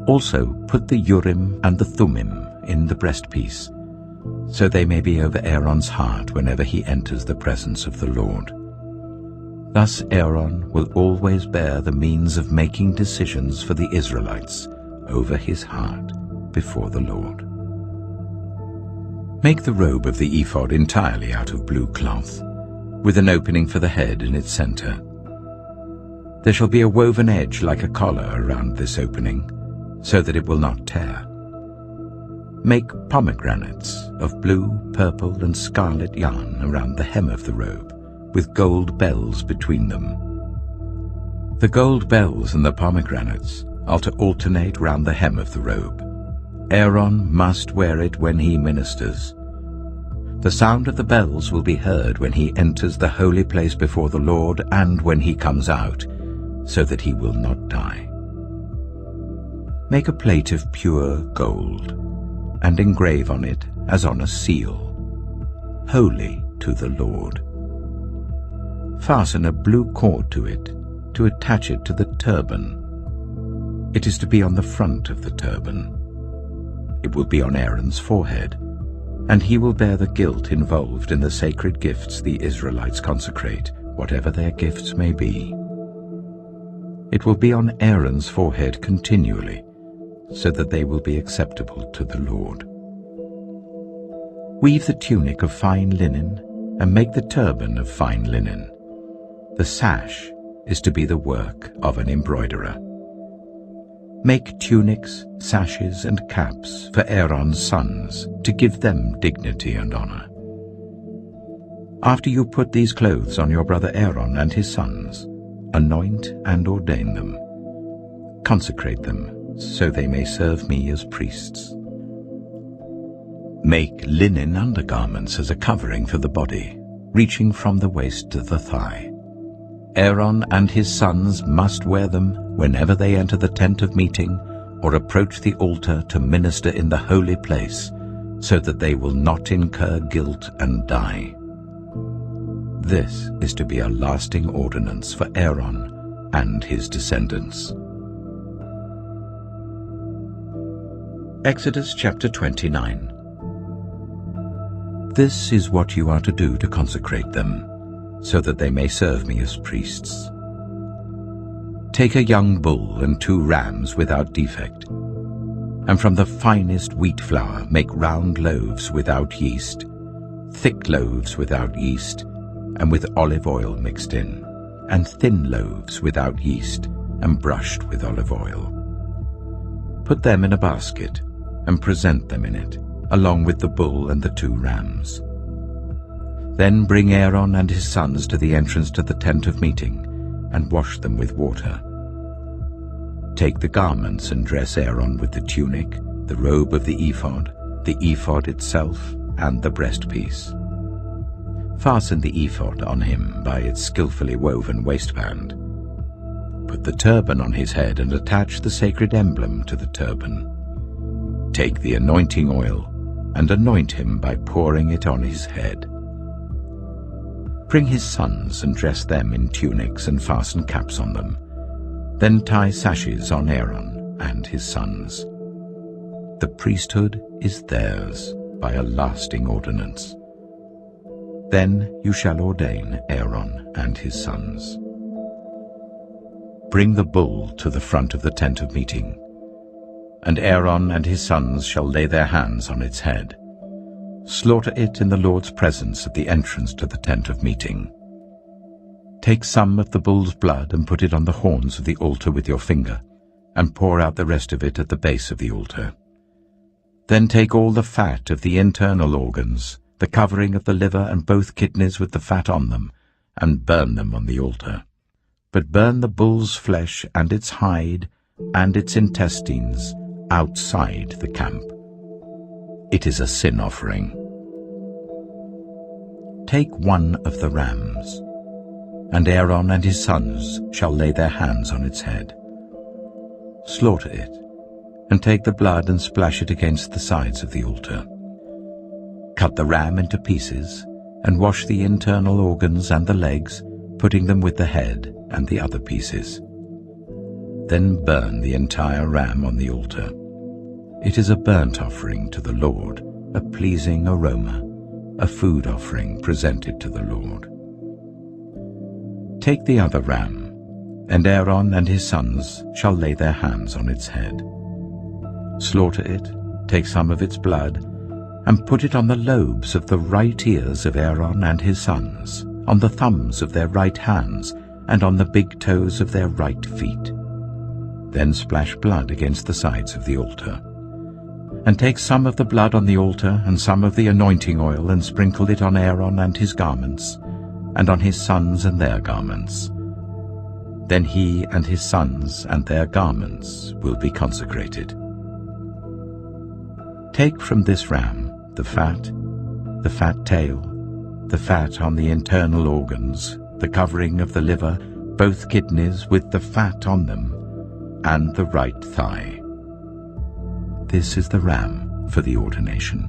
Also put the Urim and the Thummim in the breastpiece, so they may be over Aaron's heart whenever he enters the presence of the Lord. Thus Aaron will always bear the means of making decisions for the Israelites over his heart before the Lord. Make the robe of the ephod entirely out of blue cloth, with an opening for the head in its center. There shall be a woven edge like a collar around this opening, so that it will not tear. Make pomegranates of blue, purple, and scarlet yarn around the hem of the robe, with gold bells between them. The gold bells and the pomegranates are to alternate round the hem of the robe. Aaron must wear it when he ministers. The sound of the bells will be heard when he enters the holy place before the Lord and when he comes out, so that he will not die. Make a plate of pure gold, and engrave on it as on a seal, holy to the Lord. Fasten a blue cord to it, to attach it to the turban. It is to be on the front of the turban. It will be on Aaron's forehead, and he will bear the guilt involved in the sacred gifts the Israelites consecrate, whatever their gifts may be. It will be on Aaron's forehead continually, so that they will be acceptable to the Lord. Weave the tunic of fine linen, and make the turban of fine linen. The sash is to be the work of an embroiderer. Make tunics, sashes, and caps for Aaron's sons, to give them dignity and honor. After you put these clothes on your brother Aaron and his sons, anoint and ordain them. Consecrate them, so they may serve me as priests. Make linen undergarments as a covering for the body, reaching from the waist to the thigh. Aaron and his sons must wear them whenever they enter the tent of meeting or approach the altar to minister in the holy place, so that they will not incur guilt and die. This is to be a lasting ordinance for Aaron and his descendants. Exodus chapter 29. This is what you are to do to consecrate them, so that they may serve me as priests. Take a young bull and 2 rams without defect, and from the finest wheat flour make round loaves without yeast, thick loaves without yeast, and with olive oil mixed in, and thin loaves without yeast, and brushed with olive oil. Put them in a basket, and present them in it, along with the bull and the 2 rams. Then bring Aaron and his sons to the entrance to the tent of meeting, and wash them with water. Take the garments and dress Aaron with the tunic, the robe of the ephod itself, and the breastpiece. Fasten the ephod on him by its skillfully woven waistband. Put the turban on his head and attach the sacred emblem to the turban. Take the anointing oil and anoint him by pouring it on his head. Bring his sons and dress them in tunics and fasten caps on them. Then tie sashes on Aaron and his sons. The priesthood is theirs by a lasting ordinance. Then you shall ordain Aaron and his sons. Bring the bull to the front of the tent of meeting, and Aaron and his sons shall lay their hands on its head. Slaughter it in the Lord's presence at the entrance to the tent of meeting. Take some of the bull's blood and put it on the horns of the altar with your finger, and pour out the rest of it at the base of the altar. Then take all the fat of the internal organs, the covering of the liver and both kidneys with the fat on them, and burn them on the altar. But burn the bull's flesh and its hide and its intestines outside the camp. It is a sin offering. Take one of the rams, and Aaron and his sons shall lay their hands on its head. Slaughter it, and take the blood and splash it against the sides of the altar. Cut the ram into pieces, and wash the internal organs and the legs, putting them with the head and the other pieces. Then burn the entire ram on the altar. It is a burnt offering to the Lord, a pleasing aroma, a food offering presented to the Lord. Take the other ram, and Aaron and his sons shall lay their hands on its head. Slaughter it, take some of its blood, and put it on the lobes of the right ears of Aaron and his sons, on the thumbs of their right hands, and on the big toes of their right feet. Then splash blood against the sides of the altar. And take some of the blood on the altar and some of the anointing oil, and sprinkle it on Aaron and his garments, and on his sons and their garments. Then he and his sons and their garments will be consecrated. Take from this ram the fat tail, the fat on the internal organs, the covering of the liver, both kidneys with the fat on them, and the right thigh. This is the ram for the ordination.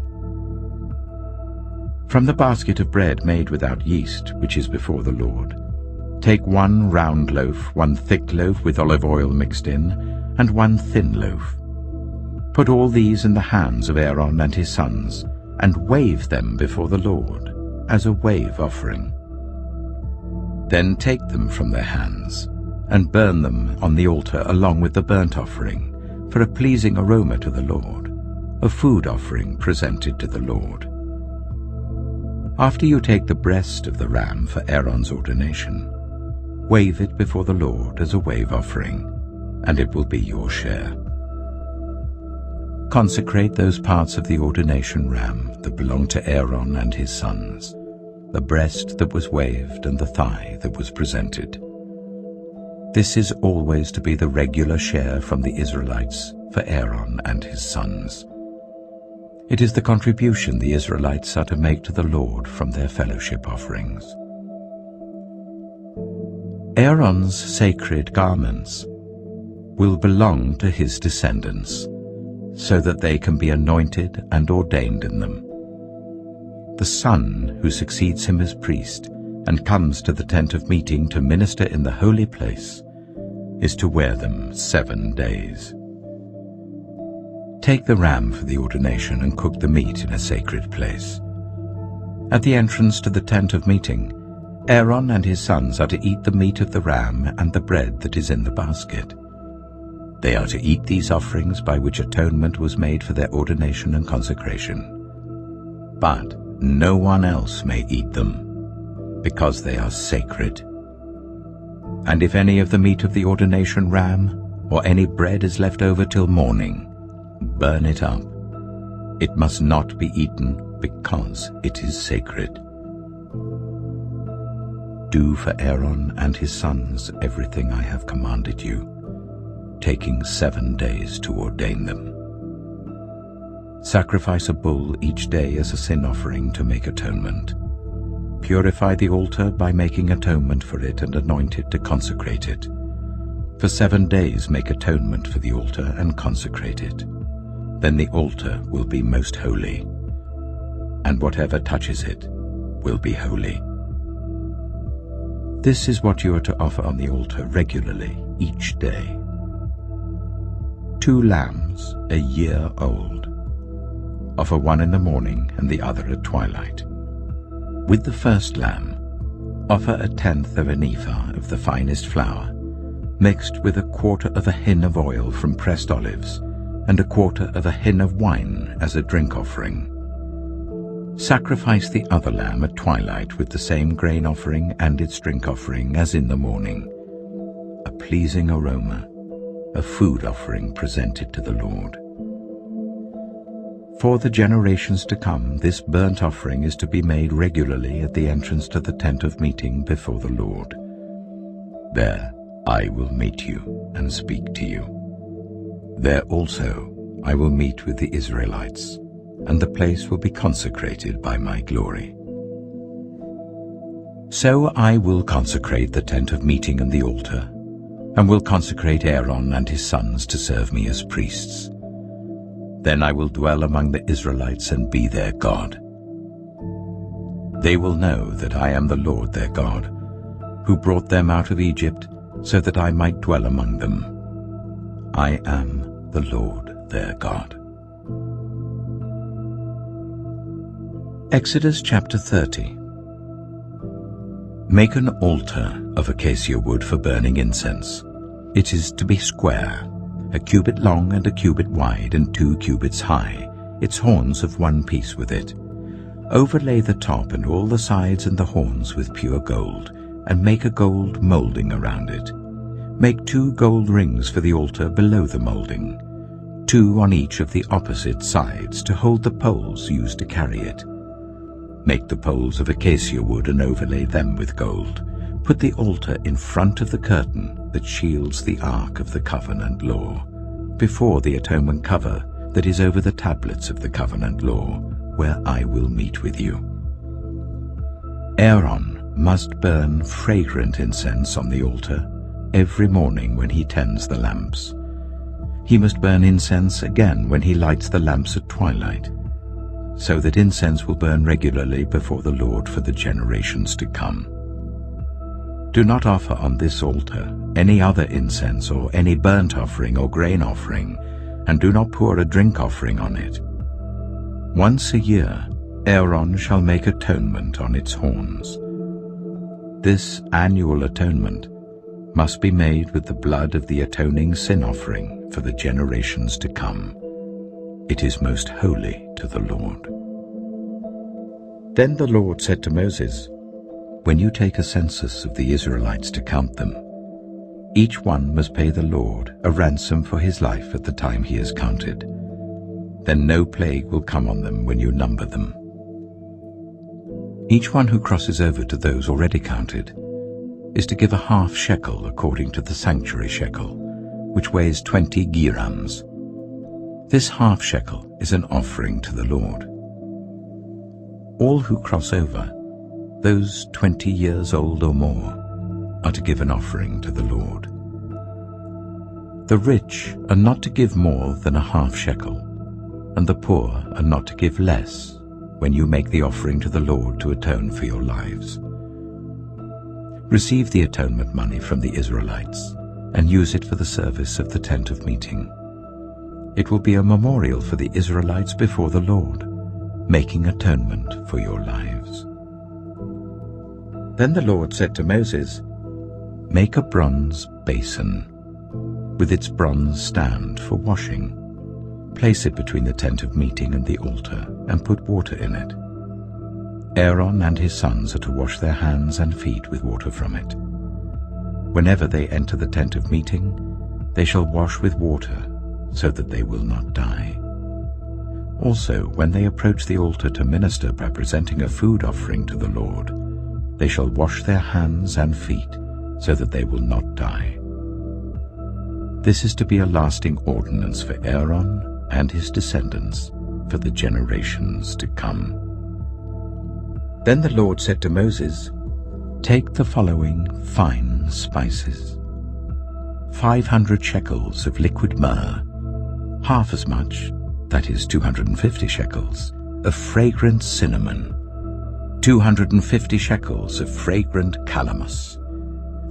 From the basket of bread made without yeast, which is before the Lord, take 1 round loaf, 1 thick loaf with olive oil mixed in, and 1 thin loaf. Put all these in the hands of Aaron and his sons, and wave them before the Lord, as a wave offering. Then take them from their hands, and burn them on the altar along with the burnt offering, for a pleasing aroma to the Lord, a food offering presented to the Lord. After you take the breast of the ram for Aaron's ordination, wave it before the Lord as a wave offering, and it will be your share. Consecrate those parts of the ordination ram that belong to Aaron and his sons, the breast that was waved and the thigh that was presented. This is always to be the regular share from the Israelites for Aaron and his sons. It is the contribution the Israelites are to make to the Lord from their fellowship offerings. Aaron's sacred garments will belong to his descendants, so that they can be anointed and ordained in them. The son who succeeds him as priest and comes to the tent of meeting to minister in the holy place is to wear them 7 days. Take the ram for the ordination and cook the meat in a sacred place. At the entrance to the tent of meeting, Aaron and his sons are to eat the meat of the ram and the bread that is in the basket. They are to eat these offerings by which atonement was made for their ordination and consecration. But no one else may eat them, because they are sacred. And if any of the meat of the ordination ram or any bread is left over till morning, burn it up. It must not be eaten, because it is sacred. Do for Aaron and his sons everything I have commanded you, taking 7 days to ordain them. Sacrifice a bull each day as a sin offering to make atonement. Purify the altar by making atonement for it and anoint it to consecrate it. For 7 days make atonement for the altar and consecrate it. Then the altar will be most holy, and whatever touches it will be holy. This is what you are to offer on the altar regularly each day. 2 lambs, a year old. Offer one in the morning and the other at twilight. With the first lamb, offer 1/10 of an ephah of the finest flour, mixed with 1/4 of a hin of oil from pressed olives, and 1/4 of a hin of wine as a drink offering. Sacrifice the other lamb at twilight with the same grain offering and its drink offering as in the morning, a pleasing aroma, a food offering presented to the Lord. For the generations to come, this burnt offering is to be made regularly at the entrance to the tent of meeting before the Lord. There I will meet you and speak to you. There also I will meet with the Israelites, and the place will be consecrated by my glory. So I will consecrate the tent of meeting and the altar, and will consecrate Aaron and his sons to serve me as priests. Then I will dwell among the Israelites and be their God, They will know that I am the Lord their God, who brought them out of Egypt so that I might dwell among them. I am the Lord their God. Exodus chapter 30. Make an altar of acacia wood for burning incense. It is to be square, a cubit long and a cubit wide and 2 cubits high, its horns of one piece with it. Overlay the top and all the sides and the horns with pure gold, and make a gold molding around it. Make 2 gold rings for the altar below the molding, 2 on each of the opposite sides to hold the poles used to carry it. Make the poles of acacia wood and overlay them with gold. Put the altar in front of the curtain that shields the Ark of the Covenant Law, before the atonement cover that is over the tablets of the Covenant Law, where I will meet with you. Aaron must burn fragrant incense on the altar every morning when he tends the lamps. He must burn incense again when he lights the lamps at twilight, so that incense will burn regularly before the Lord for the generations to come. Do not offer on this altar any other incense or any burnt offering or grain offering, and do not pour a drink offering on it. Once a year Aaron shall make atonement on its horns. This annual atonement must be made with the blood of the atoning sin offering for the generations to come. It is most holy to the Lord. Then the Lord said to Moses, when you take a census of the Israelites to count them, each one must pay the Lord a ransom for his life at the time he is counted. Then no plague will come on them when you number them. Each one who crosses over to those already counted is to give a half shekel according to the sanctuary shekel, which weighs 20 gerams. This half shekel is an offering to the Lord. All who cross over, those 20 years old or more, are to give an offering to the Lord. The rich are not to give more than a half shekel, and the poor are not to give less when you make the offering to the Lord to atone for your lives. Receive the atonement money from the Israelites and use it for the service of the tent of meeting. It will be a memorial for the Israelites before the Lord, making atonement for your lives. Then the Lord said to Moses, make a bronze basin with its bronze stand for washing. Place it between the tent of meeting and the altar and put water in it. Aaron and his sons are to wash their hands and feet with water from it. Whenever they enter the tent of meeting, they shall wash with water so that they will not die. Also, when they approach the altar to minister by presenting a food offering to the Lord, they shall wash their hands and feet so that they will not die. This is to be a lasting ordinance for Aaron and his descendants for the generations to come. Then the Lord said to Moses, take the following fine spices: 500 shekels of liquid myrrh, half as much, that is 250 shekels, of fragrant cinnamon, 250 shekels of fragrant calamus,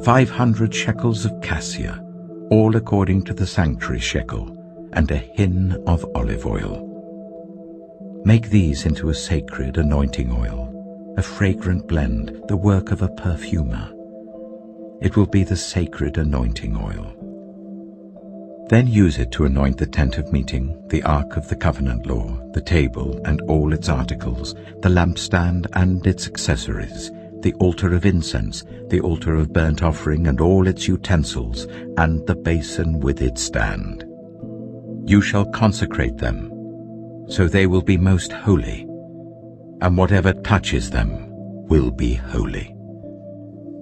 500 shekels of cassia, all according to the sanctuary shekel, and a hin of olive oil. Make these into a sacred anointing oil, a fragrant blend, the work of a perfumer. It will be the sacred anointing oil. Then use it to anoint the tent of meeting, the Ark of the Covenant Law, the table and all its articles, the lampstand and its accessories, the altar of incense, the altar of burnt offering and all its utensils, and the basin with its stand. You shall consecrate them, so they will be most holy, and whatever touches them will be holy.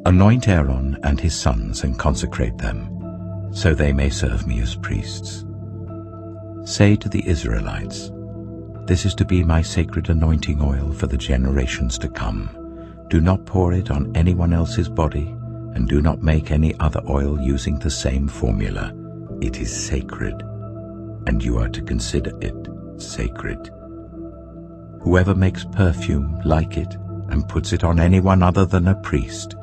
Anoint Aaron and his sons and consecrate them, so they may serve me as priests. Say to the Israelites, this is to be my sacred anointing oil for the generations to come. Do not pour it on anyone else's body, and do not make any other oil using the same formula. It is sacred, and you are to consider it sacred. Whoever makes perfume like it and puts it on anyone other than a priest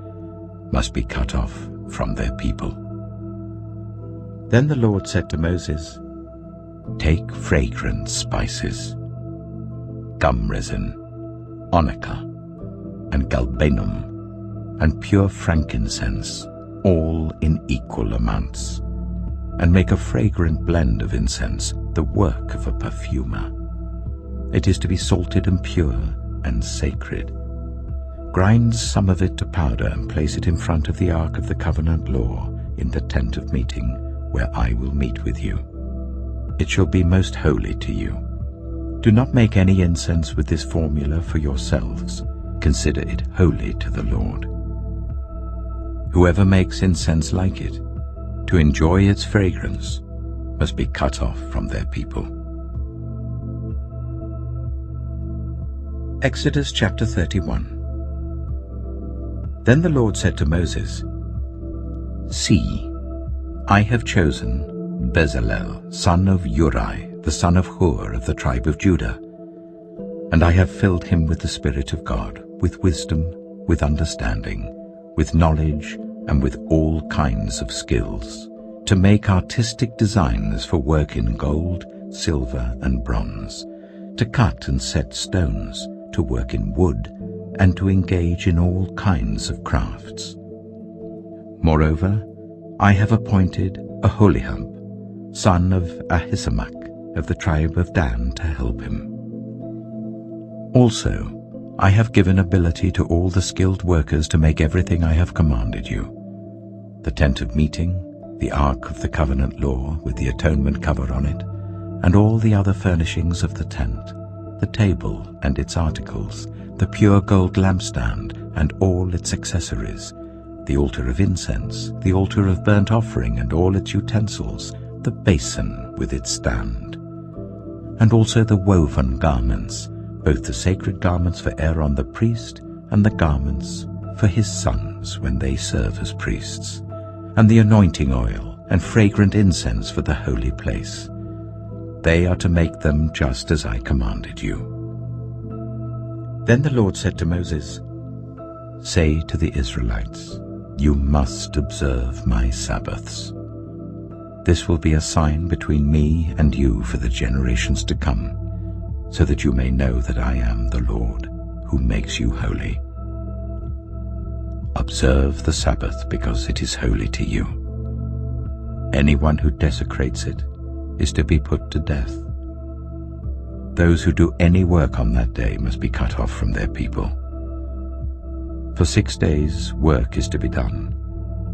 must be cut off from their people. Then the Lord said to Moses, "Take fragrant spices, gum resin, onycha, and galbanum, and pure frankincense, all in equal amounts, and make a fragrant blend of incense, the work of a perfumer. It is to be salted and pure and sacred. Grind some of it to powder and place it in front of the ark of the covenant law in the tent of meeting, where I will meet with you. It shall be most holy to you. Do not make any incense with this formula for yourselves. Consider it holy to the Lord. Whoever makes incense like it, to enjoy its fragrance, must be cut off from their people." Exodus chapter 31. Then the Lord said to Moses, "See, I have chosen Bezalel, son of Uri, the son of Hur of the tribe of Judah, and I have filled him with the Spirit of God, with wisdom, with understanding, with knowledge, and with all kinds of skills, to make artistic designs for work in gold, silver, and bronze, to cut and set stones, to work in wood, and to engage in all kinds of crafts. Moreover, I have appointed Aholiab, son of Ahisamach, of the tribe of Dan, to help him. Also, I have given ability to all the skilled workers to make everything I have commanded you: the tent of meeting, the ark of the covenant law with the atonement cover on it, and all the other furnishings of the tent, the table and its articles, the pure gold lampstand and all its accessories, the altar of incense, the altar of burnt offering and all its utensils, the basin with its stand, and also the woven garments, both the sacred garments for Aaron the priest and the garments for his sons when they serve as priests, and the anointing oil and fragrant incense for the holy place. They are to make them just as I commanded you." Then the Lord said to Moses, "Say to the Israelites, you must observe my Sabbaths. This will be a sign between me and you for the generations to come, so that you may know that I am the Lord, who makes you holy. Observe the Sabbath because it is holy to you. Anyone who desecrates it is to be put to death. Those who do any work on that day must be cut off from their people. For 6 days work is to be done,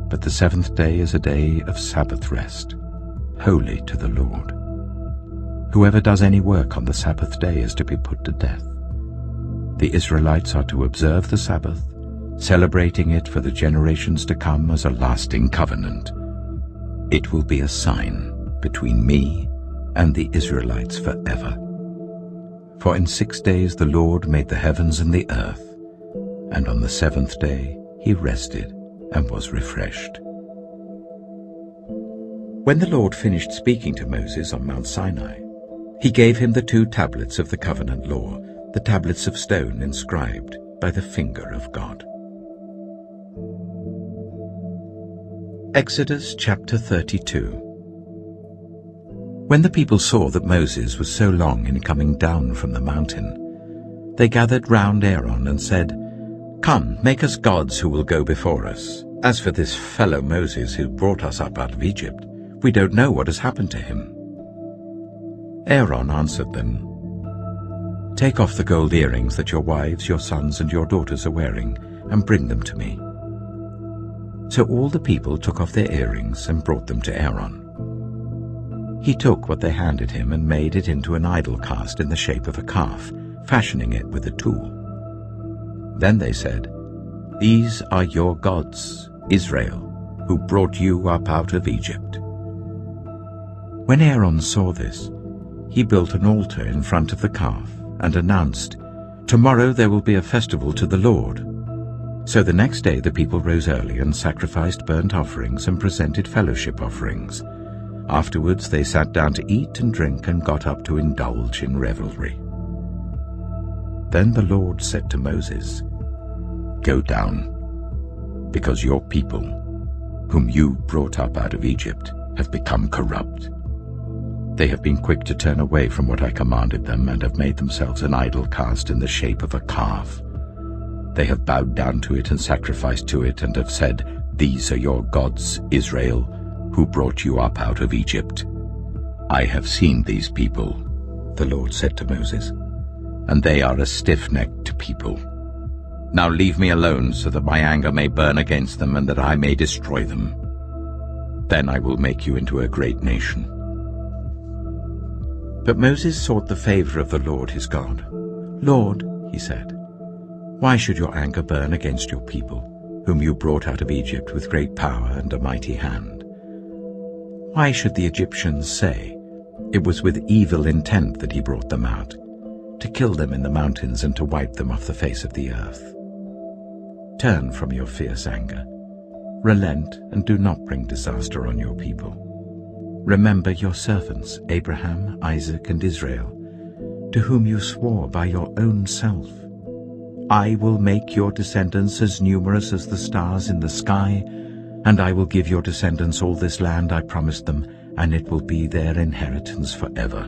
but the 7th day is a day of Sabbath rest, holy to the Lord. Whoever does any work on the Sabbath day is to be put to death. The Israelites are to observe the Sabbath, celebrating it for the generations to come as a lasting covenant. It will be a sign between me and the Israelites forever. For in 6 days the Lord made the heavens and the earth, and on the 7th day he rested and was refreshed." When the Lord finished speaking to Moses on Mount Sinai, he gave him the 2 tablets of the covenant law, the tablets of stone inscribed by the finger of God. Exodus chapter 32. When the people saw that Moses was so long in coming down from the mountain, they gathered round Aaron and said, "Come, make us gods who will go before us. As for this fellow Moses who brought us up out of Egypt, we don't know what has happened to him." Aaron answered them, "Take off the gold earrings that your wives, your sons, and your daughters are wearing, and bring them to me." So all the people took off their earrings and brought them to Aaron. He took what they handed him and made it into an idol cast in the shape of a calf, fashioning it with a tool. Then they said, "These are your gods, Israel, who brought you up out of Egypt." When Aaron saw this, he built an altar in front of the calf and announced, "Tomorrow there will be a festival to the Lord." So the next day the people rose early and sacrificed burnt offerings and presented fellowship offerings. Afterwards they sat down to eat and drink and got up to indulge in revelry. Then the Lord said to Moses, Go down, because your people, whom you brought up out of Egypt, have become corrupt. They have been quick to turn away from what I commanded them, and have made themselves an idol cast in the shape of a calf. They have bowed down to it and sacrificed to it, and have said, 'These are your gods, Israel, who brought you up out of Egypt.' I have seen these people," the Lord said to Moses, "and they are a stiff-necked people. Now leave me alone, so that my anger may burn against them, and that I may destroy them. Then I will make you into a great nation." But Moses sought the favor of the Lord his God. "Lord," he said, "why should your anger burn against your people, whom you brought out of Egypt with great power and a mighty hand? Why should the Egyptians say, 'It was with evil intent that he brought them out, to kill them in the mountains and to wipe them off the face of the earth'? Turn from your fierce anger. Relent and do not bring disaster on your people. Remember your servants, Abraham, Isaac, and Israel, to whom you swore by your own self. I will make your descendants as numerous as the stars in the sky, and I will give your descendants all this land I promised them, and it will be their inheritance forever."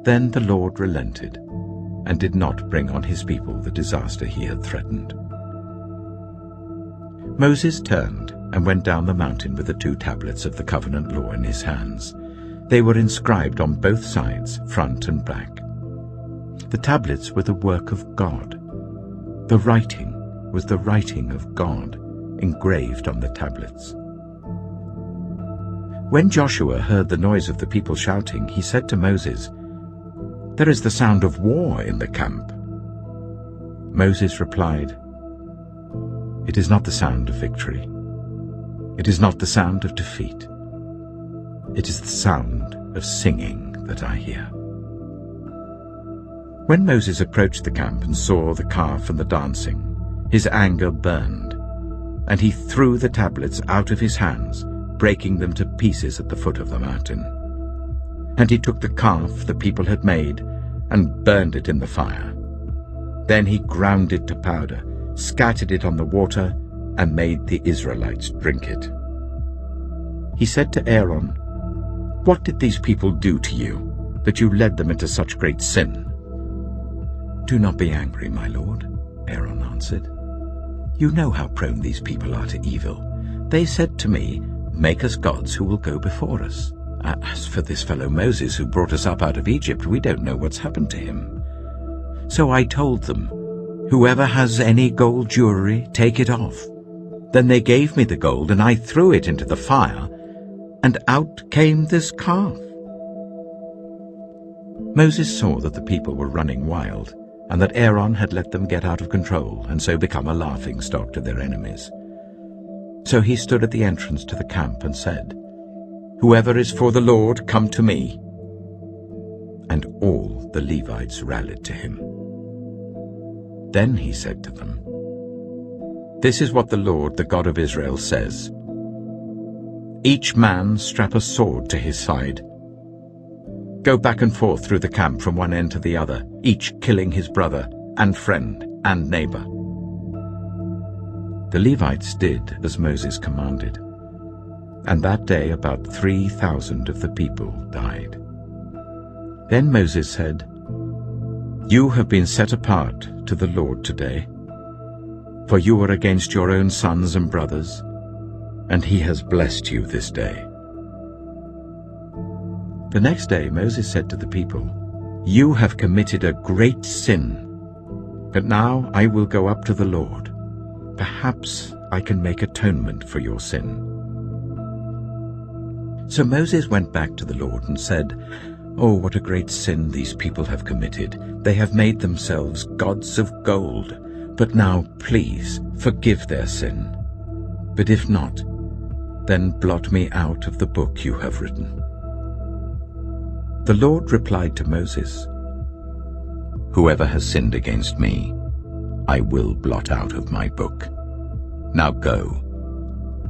Then the Lord relented, and did not bring on his people the disaster he had threatened. Moses turned and went down the mountain with the 2 tablets of the covenant law in his hands. They were inscribed on both sides, front and back. The tablets were the work of God. The writing was the writing of God, engraved on the tablets. When Joshua heard the noise of the people shouting, he said to Moses, "There is the sound of war in the camp." Moses replied, "It is not the sound of victory. It is not the sound of defeat. It is the sound of singing that I hear." When Moses approached the camp and saw the calf and the dancing, his anger burned, and he threw the tablets out of his hands, breaking them to pieces at the foot of the mountain. And he took the calf the people had made and burned it in the fire. Then he ground it to powder, scattered it on the water, and made the Israelites drink it. He said to Aaron, "What did these people do to you, that you led them into such great sin?" "Do not be angry, my lord," Aaron answered. "You know how prone these people are to evil. They said to me, 'Make us gods who will go before us.' As for this fellow Moses who brought us up out of Egypt, we don't know what's happened to him." So I told them, 'Whoever has any gold jewelry, take it off.' Then they gave me the gold, and I threw it into the fire, and out came this calf." Moses saw that the people were running wild, and that Aaron had let them get out of control, and so become a laughingstock to their enemies. So he stood at the entrance to the camp and said, "Whoever is for the Lord, come to me." And all the Levites rallied to him. Then he said to them, "This is what the Lord, the God of Israel, says. Each man strap a sword to his side. Go back and forth through the camp from one end to the other, each killing his brother and friend and neighbor." The Levites did as Moses commanded, and that day about 3,000 of the people died. Then Moses said, "You have been set apart to the Lord today, for you are against your own sons and brothers, and he has blessed you this day." The next day Moses said to the people, "You have committed a great sin, but now I will go up to the Lord. Perhaps I can make atonement for your sin." So Moses went back to the Lord and said, "Oh, what a great sin these people have committed. They have made themselves gods of gold. But now, please, forgive their sin. But if not, then blot me out of the book you have written." The Lord replied to Moses, "Whoever has sinned against me, I will blot out of my book. Now go,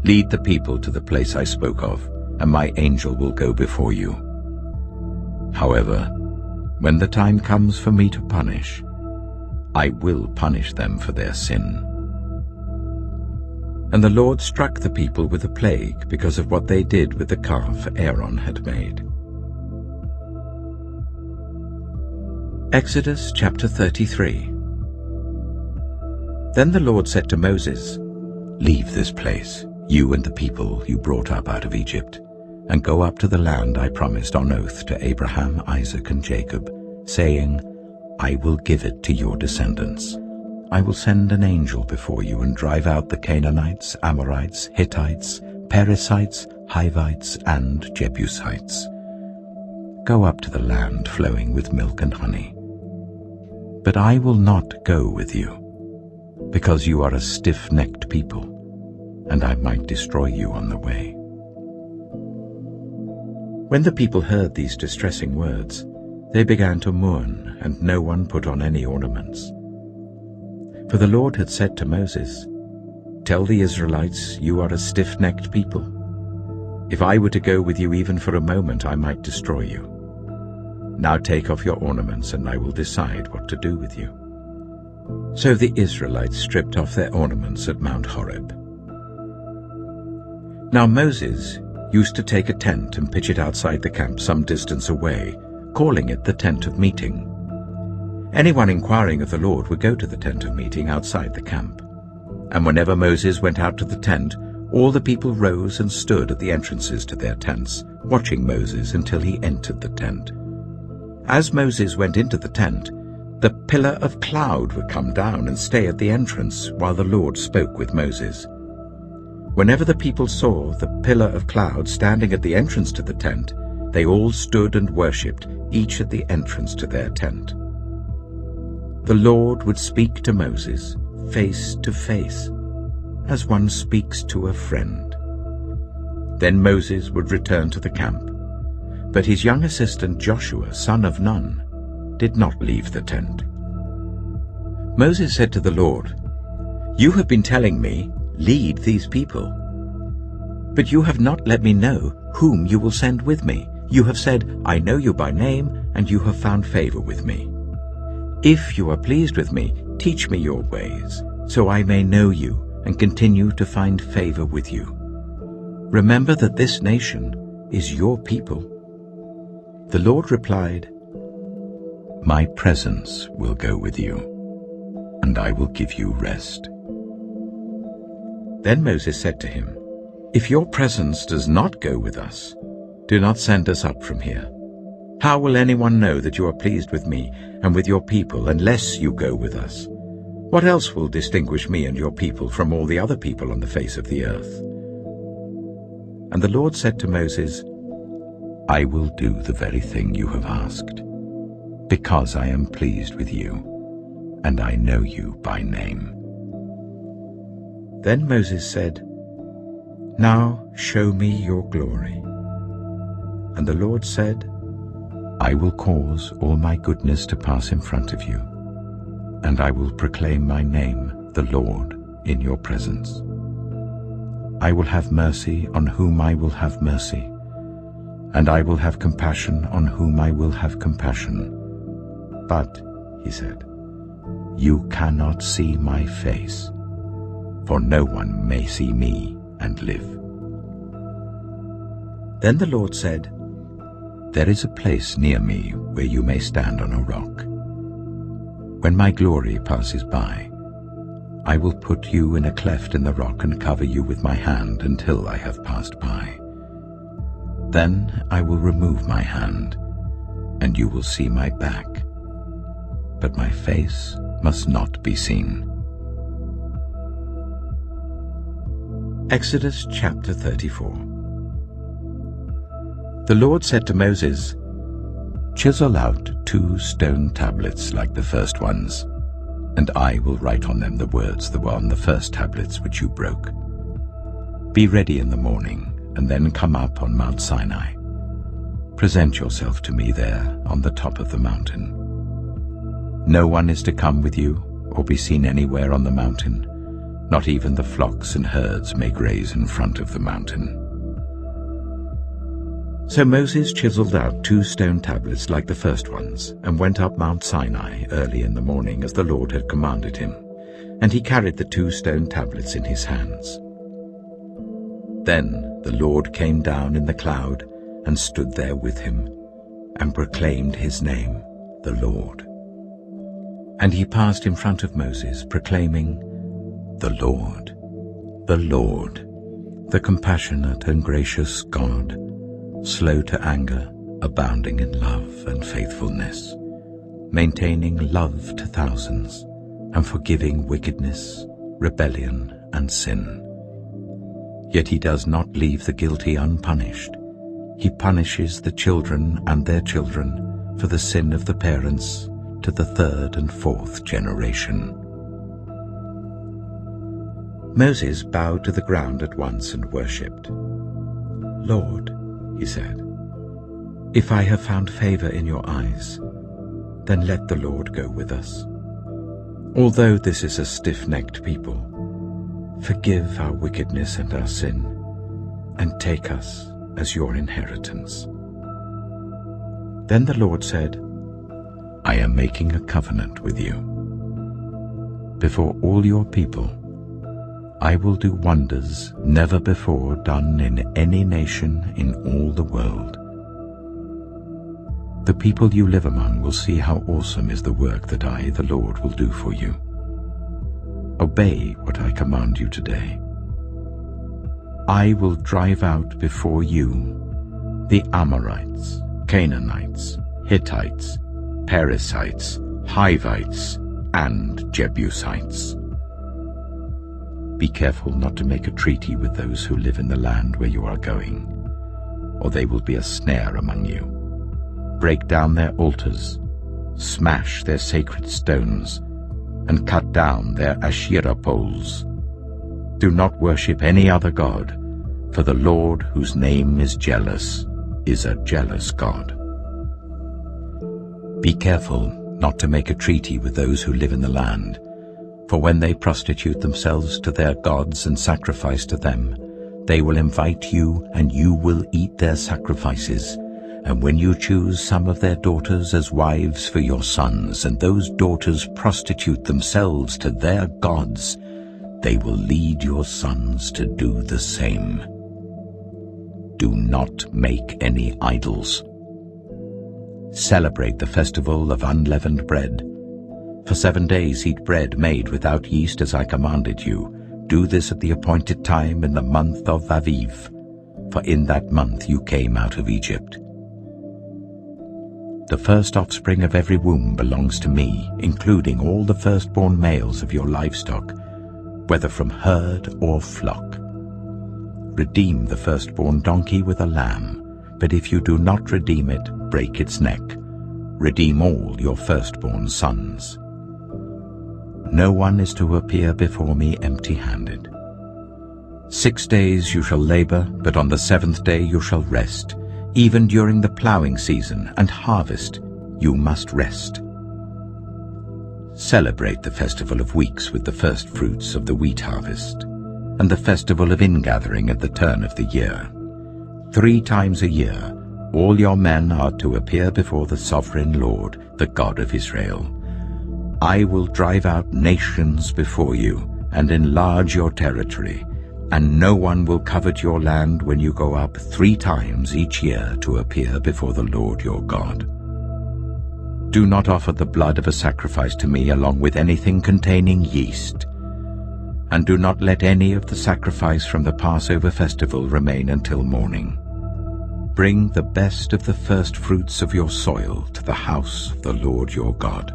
lead the people to the place I spoke of, and my angel will go before you. However, when the time comes for me to punish, I will punish them for their sin." And the Lord struck the people with a plague because of what they did with the calf Aaron had made. Exodus chapter 33. Then the Lord said to Moses, "Leave this place, you and the people you brought up out of Egypt, and go up to the land I promised on oath to Abraham, Isaac, and Jacob, saying, I will give it to your descendants. I will send an angel before you and drive out the Canaanites, Amorites, Hittites, Perizzites, Hivites, and Jebusites. Go up to the land flowing with milk and honey. But I will not go with you, because you are a stiff-necked people, and I might destroy you on the way." When the people heard these distressing words, they began to mourn, and no one put on any ornaments. For the Lord had said to Moses, "Tell the Israelites, you are a stiff-necked people. If I were to go with you even for a moment, I might destroy you. Now take off your ornaments, and I will decide what to do with you." So the Israelites stripped off their ornaments at Mount Horeb. Now Moses used to take a tent and pitch it outside the camp some distance away, calling it the tent of meeting. Anyone inquiring of the Lord would go to the tent of meeting outside the camp. And whenever Moses went out to the tent, all the people rose and stood at the entrances to their tents, watching Moses until he entered the tent. As Moses went into the tent, the pillar of cloud would come down and stay at the entrance while the Lord spoke with Moses. Whenever the people saw the pillar of cloud standing at the entrance to the tent, they all stood and worshipped, each at the entrance to their tent. The Lord would speak to Moses face to face, as one speaks to a friend. Then Moses would return to the camp, but his young assistant Joshua, son of Nun, did not leave the tent. Moses said to the Lord, "You have been telling me, 'Lead these people.' But you have not let me know whom you will send with me. You have said, 'I know you by name, and you have found favor with me.' If you are pleased with me, teach me your ways, so I may know you and continue to find favor with you. Remember that this nation is your people." The Lord replied, "My presence will go with you, and I will give you rest." Then Moses said to him, "If your presence does not go with us, do not send us up from here. How will anyone know that you are pleased with me and with your people unless you go with us? What else will distinguish me and your people from all the other people on the face of the earth?" And the Lord said to Moses, "I will do the very thing you have asked, because I am pleased with you, and I know you by name." Then Moses said, "Now show me your glory." And the Lord said, "I will cause all my goodness to pass in front of you, and I will proclaim my name, the Lord, in your presence. I will have mercy on whom I will have mercy, and I will have compassion on whom I will have compassion. But," he said, "you cannot see my face, for no one may see me and live." Then the Lord said, "There is a place near me where you may stand on a rock. When my glory passes by, I will put you in a cleft in the rock and cover you with my hand until I have passed by. Then I will remove my hand, and you will see my back, but my face must not be seen." Exodus chapter 34. The Lord said to Moses, "Chisel out 2 stone tablets like the first ones, and I will write on them the words that were on the first tablets which you broke. Be ready in the morning, and then come up on Mount Sinai. Present yourself to me there on the top of the mountain. No one is to come with you or be seen anywhere on the mountain. Not even the flocks and herds may graze in front of the mountain." So Moses chiseled out 2 stone tablets like the first ones, and went up Mount Sinai early in the morning as the Lord had commanded him, and he carried the 2 stone tablets in his hands. Then the Lord came down in the cloud and stood there with him, and proclaimed his name, the Lord. And he passed in front of Moses, proclaiming, the Lord, the compassionate and gracious God, slow to anger, abounding in love and faithfulness, maintaining love to thousands, and forgiving wickedness, rebellion, and sin. Yet he does not leave the guilty unpunished. He punishes the children and their children for the sin of the parents to the 3rd and 4th generation. Moses bowed to the ground at once and worshipped. Lord, he said, if I have found favor in your eyes, then let the Lord go with us. Although this is a stiff-necked people, forgive our wickedness and our sin, and take us as your inheritance. Then the Lord said, I am making a covenant with you. Before all your people, I will do wonders never before done in any nation in all the world. The people you live among will see how awesome is the work that I, the Lord, will do for you. Obey what I command you today. I will drive out before you the Amorites, Canaanites, Hittites, Perizzites, Hivites, and Jebusites. Be careful not to make a treaty with those who live in the land where you are going, or they will be a snare among you. Break down their altars, smash their sacred stones, and cut down their Asherah poles. Do not worship any other god, for the Lord, whose name is jealous, is a jealous God. Be careful not to make a treaty with those who live in the land, for when they prostitute themselves to their gods and sacrifice to them, they will invite you, and you will eat their sacrifices. And when you choose some of their daughters as wives for your sons, and those daughters prostitute themselves to their gods, they will lead your sons to do the same. Do not make any idols. Celebrate the festival of unleavened bread. For 7 days eat bread made without yeast as I commanded you. Do this at the appointed time in the month of Aviv, for in that month you came out of Egypt. The first offspring of every womb belongs to me, including all the firstborn males of your livestock, whether from herd or flock. Redeem the firstborn donkey with a lamb, but if you do not redeem it, break its neck. Redeem all your firstborn sons. No one is to appear before me empty-handed. 6 days you shall labor, but on the 7th day you shall rest. Even during the plowing season and harvest, you must rest. Celebrate the festival of weeks with the first fruits of the wheat harvest, and the festival of ingathering at the turn of the year. 3 times a year, all your men are to appear before the sovereign Lord, the God of Israel. I will drive out nations before you and enlarge your territory, and no one will covet your land when you go up 3 times each year to appear before the Lord your God. Do not offer the blood of a sacrifice to me along with anything containing yeast, and do not let any of the sacrifice from the Passover festival remain until morning. Bring the best of the first fruits of your soil to the house of the Lord your God.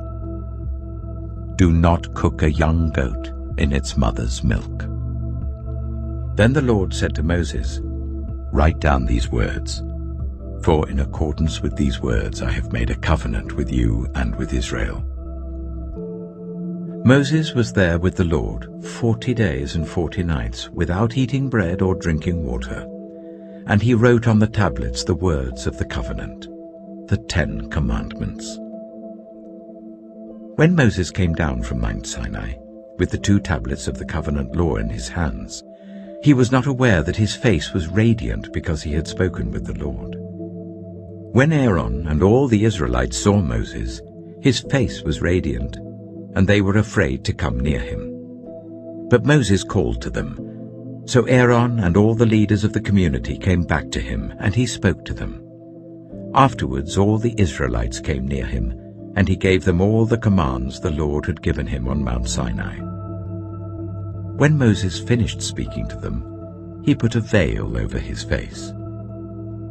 Do not cook a young goat in its mother's milk. Then the Lord said to Moses, Write down these words, for in accordance with these words I have made a covenant with you and with Israel. Moses was there with the Lord 40 days and 40 nights, without eating bread or drinking water. And he wrote on the tablets the words of the covenant, the 10 commandments. When Moses came down from Mount Sinai, with the 2 tablets of the covenant law in his hands, he was not aware that his face was radiant because he had spoken with the Lord. When Aaron and all the Israelites saw Moses, his face was radiant, and they were afraid to come near him. But Moses called to them. So Aaron and all the leaders of the community came back to him, and he spoke to them. Afterwards all the Israelites came near him, and he gave them all the commands the Lord had given him on Mount Sinai. When Moses finished speaking to them, he put a veil over his face.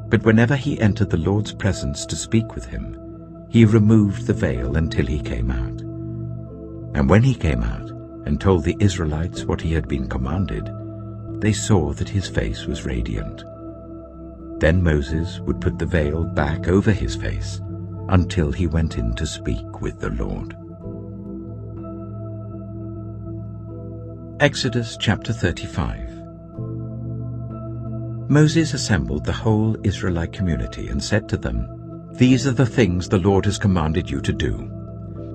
But whenever he entered the Lord's presence to speak with him, he removed the veil until he came out. And when he came out and told the Israelites what he had been commanded, they saw that his face was radiant. Then Moses would put the veil back over his face until he went in to speak with the Lord. Exodus chapter 35. Moses assembled the whole Israelite community and said to them, "These are the things the Lord has commanded you to do.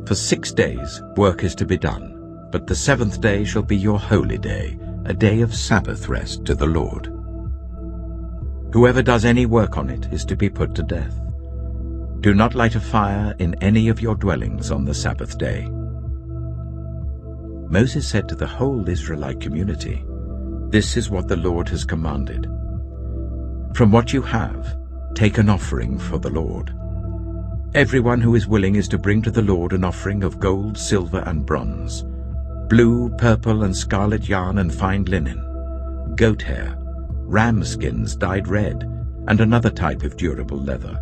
For 6 days work is to be done, but the 7th day shall be your holy day, a day of Sabbath rest to the Lord. Whoever does any work on it is to be put to death. Do not light a fire in any of your dwellings on the Sabbath day." Moses said to the whole Israelite community, "This is what the Lord has commanded. From what you have, take an offering for the Lord. Everyone who is willing is to bring to the Lord an offering of gold, silver, and bronze, blue, purple, and scarlet yarn and fine linen, goat hair, ram skins dyed red, and another type of durable leather,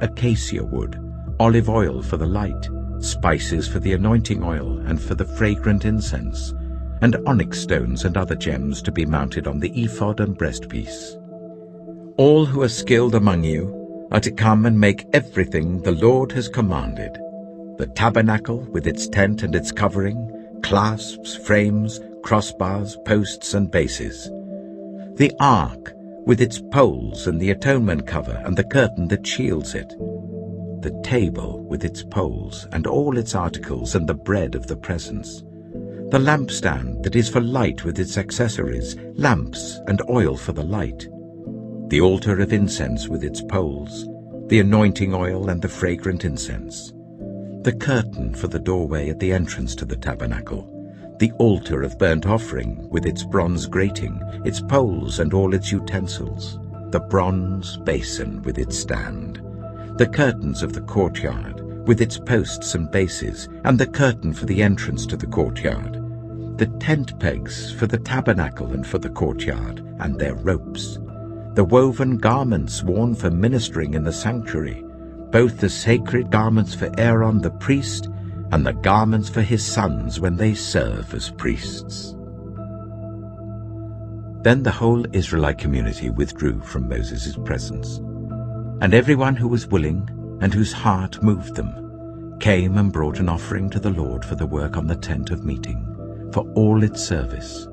acacia wood, olive oil for the light, spices for the anointing oil and for the fragrant incense, and onyx stones and other gems to be mounted on the ephod and breastpiece. All who are skilled among you are to come and make everything the Lord has commanded: the tabernacle with its tent and its covering, clasps, frames, crossbars, posts, and bases; the ark with its poles and the atonement cover and the curtain that shields it; the table with its poles and all its articles and the bread of the presence; the lampstand that is for light with its accessories, lamps and oil for the light; the altar of incense with its poles, the anointing oil and the fragrant incense; the curtain for the doorway at the entrance to the tabernacle; the altar of burnt offering with its bronze grating, its poles and all its utensils; the bronze basin with its stand; the curtains of the courtyard with its posts and bases, and the curtain for the entrance to the courtyard; the tent pegs for the tabernacle and for the courtyard, and their ropes; the woven garments worn for ministering in the sanctuary, both the sacred garments for Aaron the priest and the garments for his sons when they serve as priests. Then the whole Israelite community withdrew from Moses' presence, and everyone who was willing and whose heart moved them came and brought an offering to the Lord for the work on the tent of meeting, for all its service,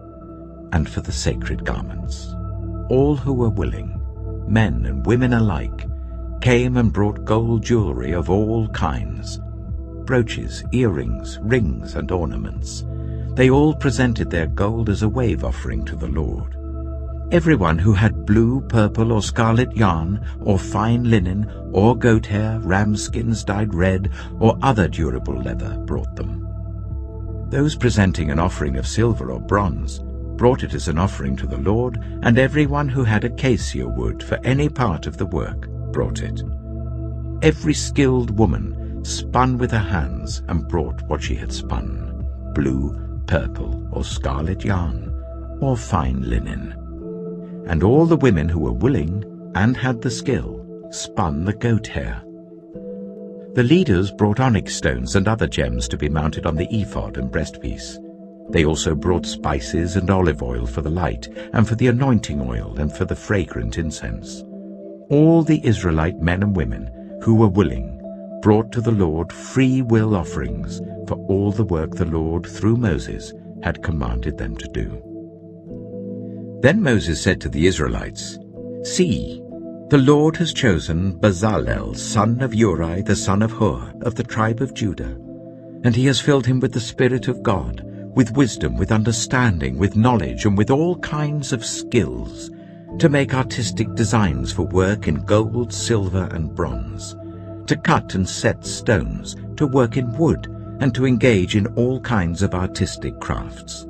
and for the sacred garments. All who were willing, men and women alike, came and brought gold jewelry of all kinds, brooches, earrings, rings, and ornaments. They all presented their gold as a wave offering to the Lord. Everyone who had blue, purple, or scarlet yarn, or fine linen, or goat hair, ram skins dyed red, or other durable leather brought them. Those presenting an offering of silver or bronze brought it as an offering to the Lord, and everyone who had acacia wood for any part of the work brought it. Every skilled woman spun with her hands and brought what she had spun, blue, purple, or scarlet yarn, or fine linen. And all the women who were willing and had the skill spun the goat hair. The leaders brought onyx stones and other gems to be mounted on the ephod and breastpiece. They also brought spices and olive oil for the light, and for the anointing oil, and for the fragrant incense. All the Israelite men and women who were willing brought to the Lord free will offerings for all the work the Lord, through Moses, had commanded them to do. Then Moses said to the Israelites, "See, the Lord has chosen Bezalel, son of Uri, the son of Hur, of the tribe of Judah, and he has filled him with the Spirit of God, with wisdom, with understanding, with knowledge, and with all kinds of skills, to make artistic designs for work in gold, silver, and bronze, to cut and set stones, to work in wood, and to engage in all kinds of artistic crafts.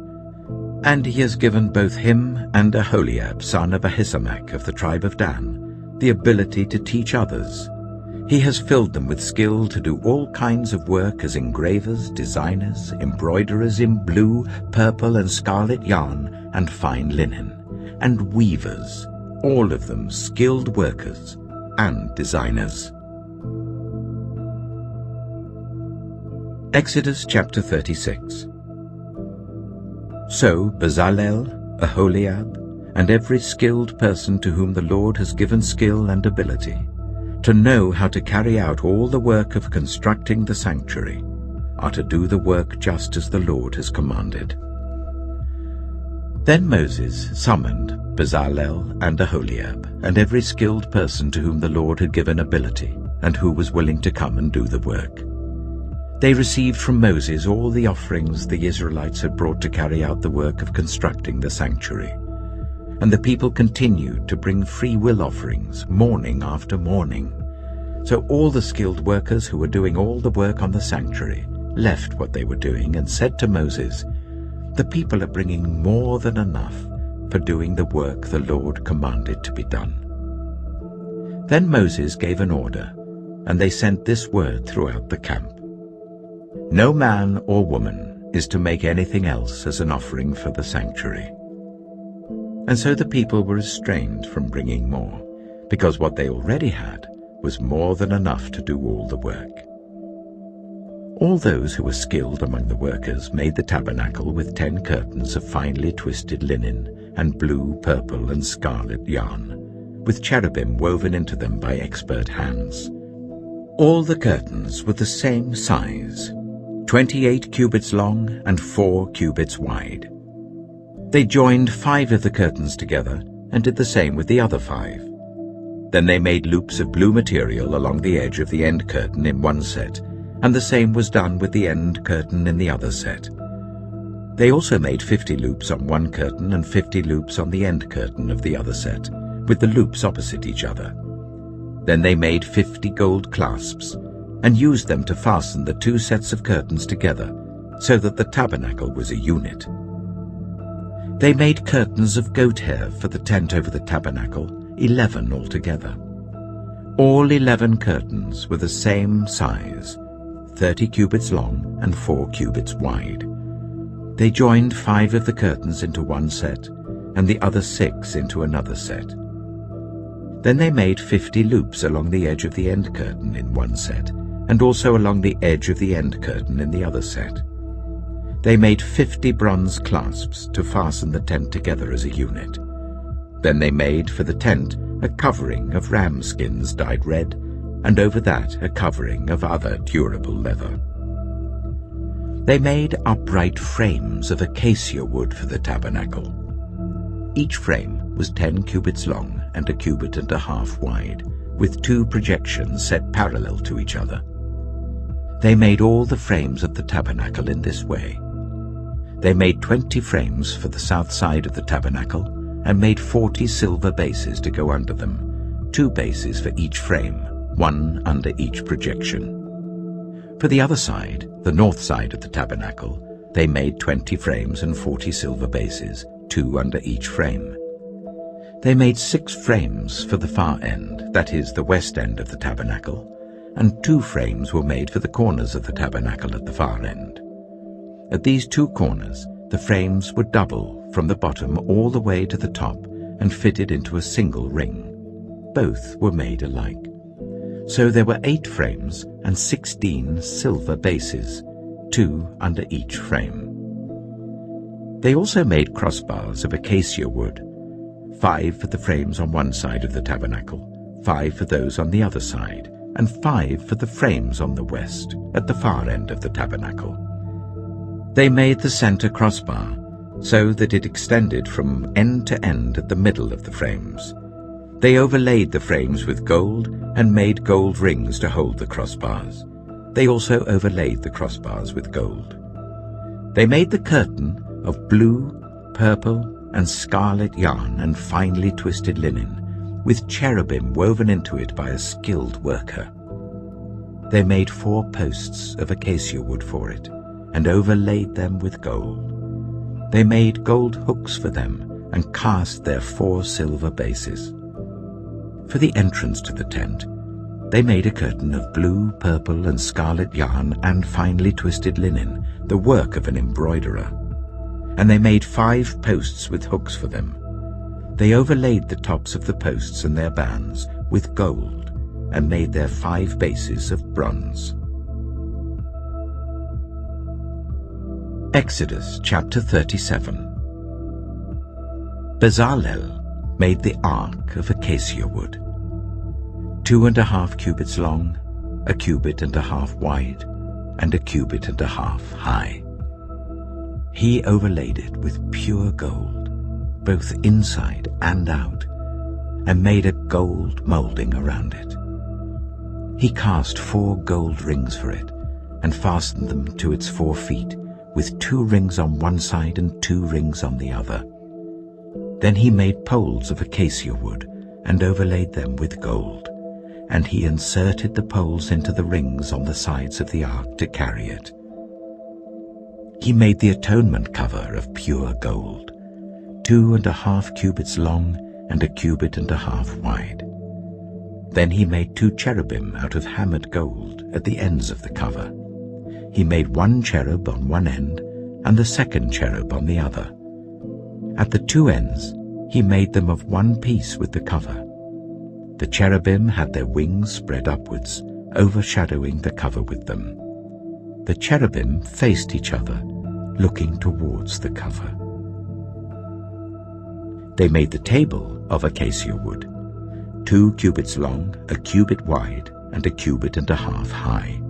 And he has given both him and Aholiab, son of Ahisamach of the tribe of Dan, the ability to teach others. He has filled them with skill to do all kinds of work as engravers, designers, embroiderers in blue, purple, and scarlet yarn and fine linen, and weavers, all of them skilled workers and designers. Exodus chapter 36. So Bezalel, Aholiab, and every skilled person to whom the Lord has given skill and ability, to know how to carry out all the work of constructing the sanctuary, are to do the work just as the Lord has commanded. Then Moses summoned Bezalel and Aholiab, and every skilled person to whom the Lord had given ability, and who was willing to come and do the work. They received from Moses all the offerings the Israelites had brought to carry out the work of constructing the sanctuary. And the people continued to bring free will offerings morning after morning. So all the skilled workers who were doing all the work on the sanctuary left what they were doing and said to Moses, "The people are bringing more than enough for doing the work the Lord commanded to be done." Then Moses gave an order, and they sent this word throughout the camp: "No man or woman is to make anything else as an offering for the sanctuary." And so the people were restrained from bringing more, because what they already had was more than enough to do all the work. All those who were skilled among the workers made the tabernacle with 10 curtains of finely twisted linen and blue, purple, and scarlet yarn, with cherubim woven into them by expert hands. All the curtains were the same size, 28 cubits long and 4 cubits wide. They joined 5 of the curtains together and did the same with the other 5. Then they made loops of blue material along the edge of the end curtain in one set, and the same was done with the end curtain in the other set. They also made 50 loops on one curtain and 50 loops on the end curtain of the other set, with the loops opposite each other. Then they made 50 gold clasps, and used them to fasten the 2 sets of curtains together, so that the tabernacle was a unit. They made curtains of goat hair for the tent over the tabernacle, 11 altogether. All 11 curtains were the same size, 30 cubits long and 4 cubits wide. They joined 5 of the curtains into one set, and the other 6 into another set. Then they made 50 loops along the edge of the end curtain in one set, and also along the edge of the end curtain in the other set. They made 50 bronze clasps to fasten the tent together as a unit. Then they made for the tent a covering of ram skins dyed red, and over that a covering of other durable leather. They made upright frames of acacia wood for the tabernacle. Each frame was 10 cubits long and 1.5 cubits wide, with 2 projections set parallel to each other. They made all the frames of the tabernacle in this way. They made 20 frames for the south side of the tabernacle, and made 40 silver bases to go under them, 2 bases for each frame, 1 under each projection. For the other side, the north side of the tabernacle, they made 20 frames and 40 silver bases, 2 under each frame. They made 6 frames for the far end, that is, the west end of the tabernacle, and 2 frames were made for the corners of the tabernacle at the far end. At these 2 corners, the frames were double from the bottom all the way to the top and fitted into a single ring. Both were made alike. So there were 8 frames and 16 silver bases, 2 under each frame. They also made crossbars of acacia wood, 5 for the frames on one side of the tabernacle, 5 for those on the other side, and 5 for the frames on the west, at the far end of the tabernacle. They made the center crossbar, so that it extended from end to end at the middle of the frames. They overlaid the frames with gold and made gold rings to hold the crossbars. They also overlaid the crossbars with gold. They made the curtain of blue, purple, and scarlet yarn and finely twisted linen, with cherubim woven into it by a skilled worker. They made 4 posts of acacia wood for it, and overlaid them with gold. They made gold hooks for them, and cast their 4 silver bases. For the entrance to the tent, they made a curtain of blue, purple, and scarlet yarn and finely twisted linen, the work of an embroiderer. And they made 5 posts with hooks for them. They overlaid the tops of the posts and their bands with gold, and made their 5 bases of bronze. Exodus chapter 37. Bezalel made the ark of acacia wood, 2.5 cubits long, 1.5 cubits wide, and 1.5 cubits high. He overlaid it with pure gold, both inside and out, and made a gold molding around it. He cast 4 gold rings for it, and fastened them to its 4 feet, with 2 rings on one side and 2 rings on the other. Then he made poles of acacia wood, and overlaid them with gold, and he inserted the poles into the rings on the sides of the ark to carry it. He made the atonement cover of pure gold, 2.5 cubits long and 1.5 cubits wide. Then he made 2 cherubim out of hammered gold at the ends of the cover. He made 1 cherub on one end and the 2nd cherub on the other. At the 2 ends he made them of one piece with the cover. The cherubim had their wings spread upwards, overshadowing the cover with them. The cherubim faced each other, looking towards the cover. They made the table of acacia wood, 2 cubits long, 1 cubit wide, and 1.5 cubits high.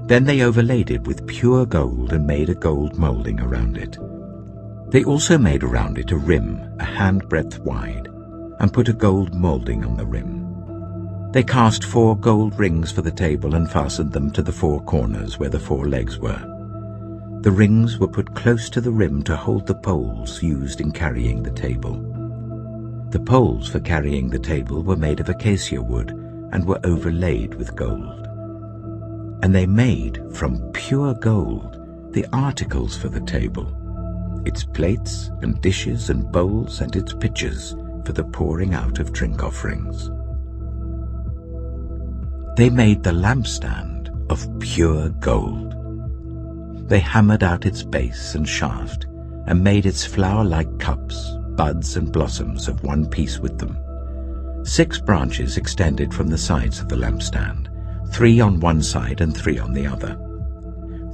Then they overlaid it with pure gold and made a gold molding around it. They also made around it a rim, a handbreadth wide, and put a gold molding on the rim. They cast 4 gold rings for the table and fastened them to the 4 corners where the 4 legs were. The rings were put close to the rim to hold the poles used in carrying the table. The poles for carrying the table were made of acacia wood and were overlaid with gold. And they made from pure gold the articles for the table, its plates and dishes and bowls and its pitchers for the pouring out of drink offerings. They made the lampstand of pure gold. They hammered out its base and shaft, and made its flower-like cups, buds and blossoms of one piece with them. 6 branches extended from the sides of the lampstand, 3 on one side and 3 on the other.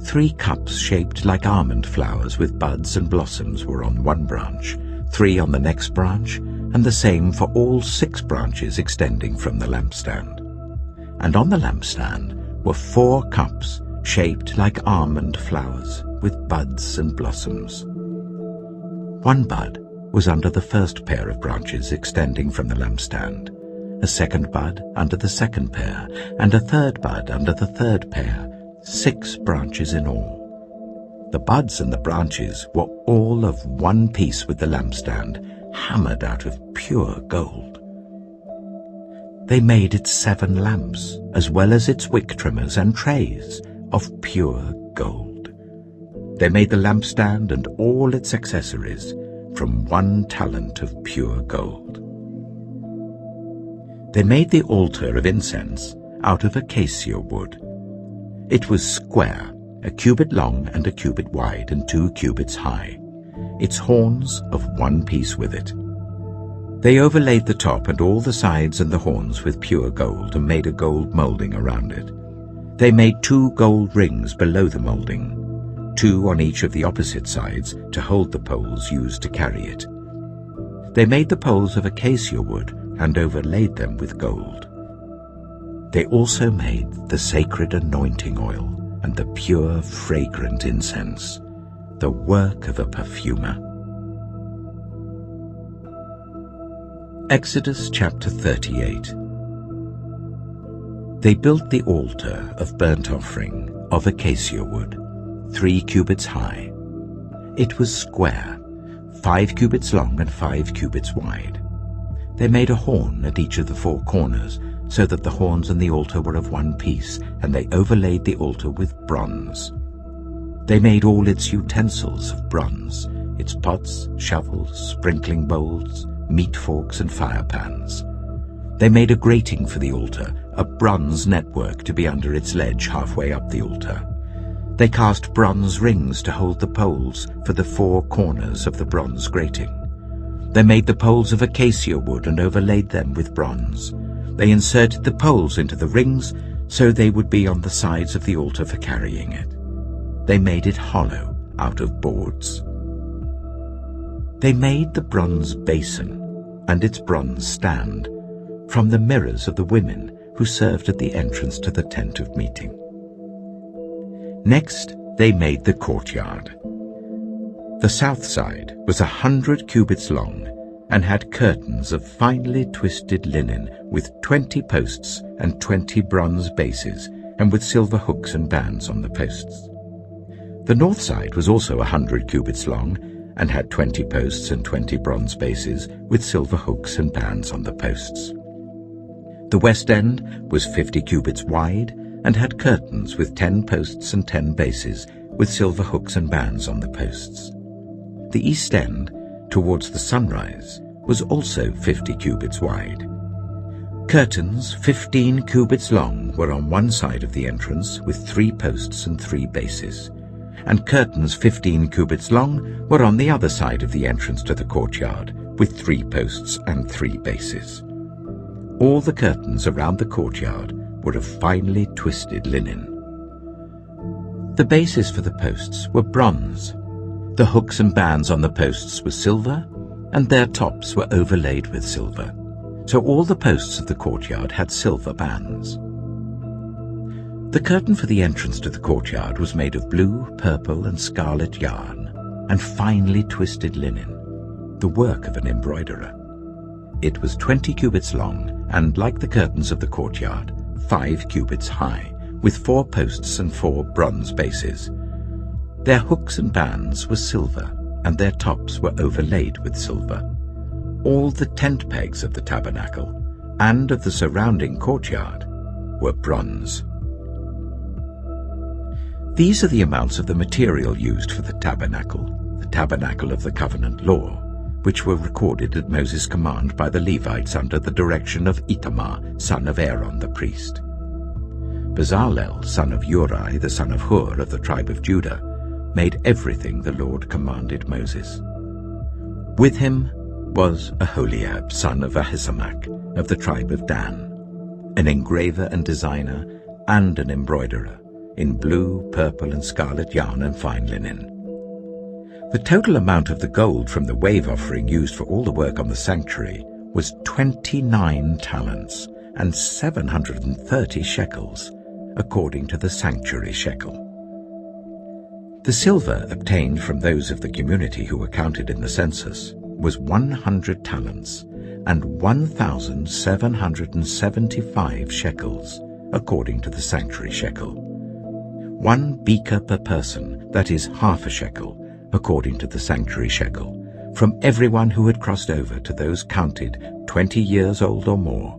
3 cups shaped like almond flowers with buds and blossoms were on one branch, 3 on the next branch, and the same for all 6 branches extending from the lampstand. And on the lampstand were 4 cups shaped like almond flowers with buds and blossoms. 1 bud was under the first pair of branches extending from the lampstand, a 2nd bud under the 2nd pair, and a 3rd bud under the 3rd pair, 6 branches in all. The buds and the branches were all of one piece with the lampstand, hammered out of pure gold. They made its 7 lamps, as well as its wick trimmers and trays, of pure gold. They made the lampstand and all its accessories from 1 talent of pure gold. They made the altar of incense out of acacia wood. It was square, 1 cubit long and 1 cubit wide and 2 cubits high, its horns of one piece with it. They overlaid the top and all the sides and the horns with pure gold and made a gold molding around it. They made 2 gold rings below the molding, 2 on each of the opposite sides to hold the poles used to carry it. They made the poles of acacia wood and overlaid them with gold. They also made the sacred anointing oil and the pure fragrant incense, the work of a perfumer. Exodus chapter 38. They built the altar of burnt offering of acacia wood, 3 cubits high. It was square, 5 cubits long and 5 cubits wide. They made a horn at each of the 4 corners, so that the horns and the altar were of one piece, and they overlaid the altar with bronze. They made all its utensils of bronze, its pots, shovels, sprinkling bowls, meat forks, and fire pans. They made a grating for the altar, a bronze network to be under its ledge halfway up the altar. They cast bronze rings to hold the poles for the 4 corners of the bronze grating. They made the poles of acacia wood and overlaid them with bronze. They inserted the poles into the rings so they would be on the sides of the altar for carrying it. They made it hollow out of boards. They made the bronze basin and its bronze stand from the mirrors of the women who served at the entrance to the tent of meeting. Next, they made the courtyard. The south side was 100 cubits long and had curtains of finely twisted linen with 20 posts and 20 bronze bases, and with silver hooks and bands on the posts. The north side was also 100 cubits long and had 20 posts and 20 bronze bases, with silver hooks and bands on the posts. The west end was 50 cubits wide and had curtains with 10 posts and 10 bases, with silver hooks and bands on the posts. The east end, towards the sunrise, was also 50 cubits wide. Curtains 15 cubits long were on one side of the entrance, with 3 posts and 3 bases, and curtains 15 cubits long were on the other side of the entrance to the courtyard, with 3 posts and 3 bases. All the curtains around the courtyard were of finely twisted linen. The bases for the posts were bronze. The hooks and bands on the posts were silver, and their tops were overlaid with silver. So all the posts of the courtyard had silver bands. The curtain for the entrance to the courtyard was made of blue, purple, and scarlet yarn, and finely twisted linen, the work of an embroiderer. It was 20 cubits long, and, like the curtains of the courtyard, 5 cubits high, with 4 posts and 4 bronze bases. Their hooks and bands were silver, and their tops were overlaid with silver. All the tent pegs of the tabernacle and of the surrounding courtyard were bronze. These are the amounts of the material used for the tabernacle of the covenant law, which were recorded at Moses' command by the Levites under the direction of Itamar, son of Aaron the priest. Bezalel, son of Uri, the son of Hur of the tribe of Judah, made everything the Lord commanded Moses. With him was Aholiab, son of Ahisamach, of the tribe of Dan, an engraver and designer and an embroiderer, in blue, purple, and scarlet yarn and fine linen. The total amount of the gold from the wave offering used for all the work on the sanctuary was 29 talents and 730 shekels, according to the sanctuary shekel. The silver obtained from those of the community who were counted in the census was 100 talents and 1,775 shekels, according to the sanctuary shekel. 1 beker per person, that is half a shekel, according to the sanctuary shekel, from everyone who had crossed over to those counted 20 years old or more,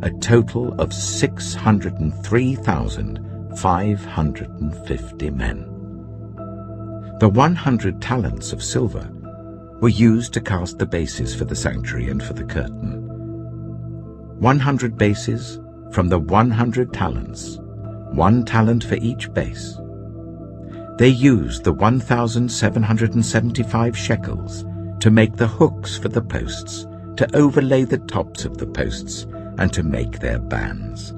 a total of 603,550 men. The 100 talents of silver were used to cast the bases for the sanctuary and for the curtain. 100 bases from the 100 talents, 1 talent for each base. They used the 1,775 shekels to make the hooks for the posts, to overlay the tops of the posts, and to make their bands.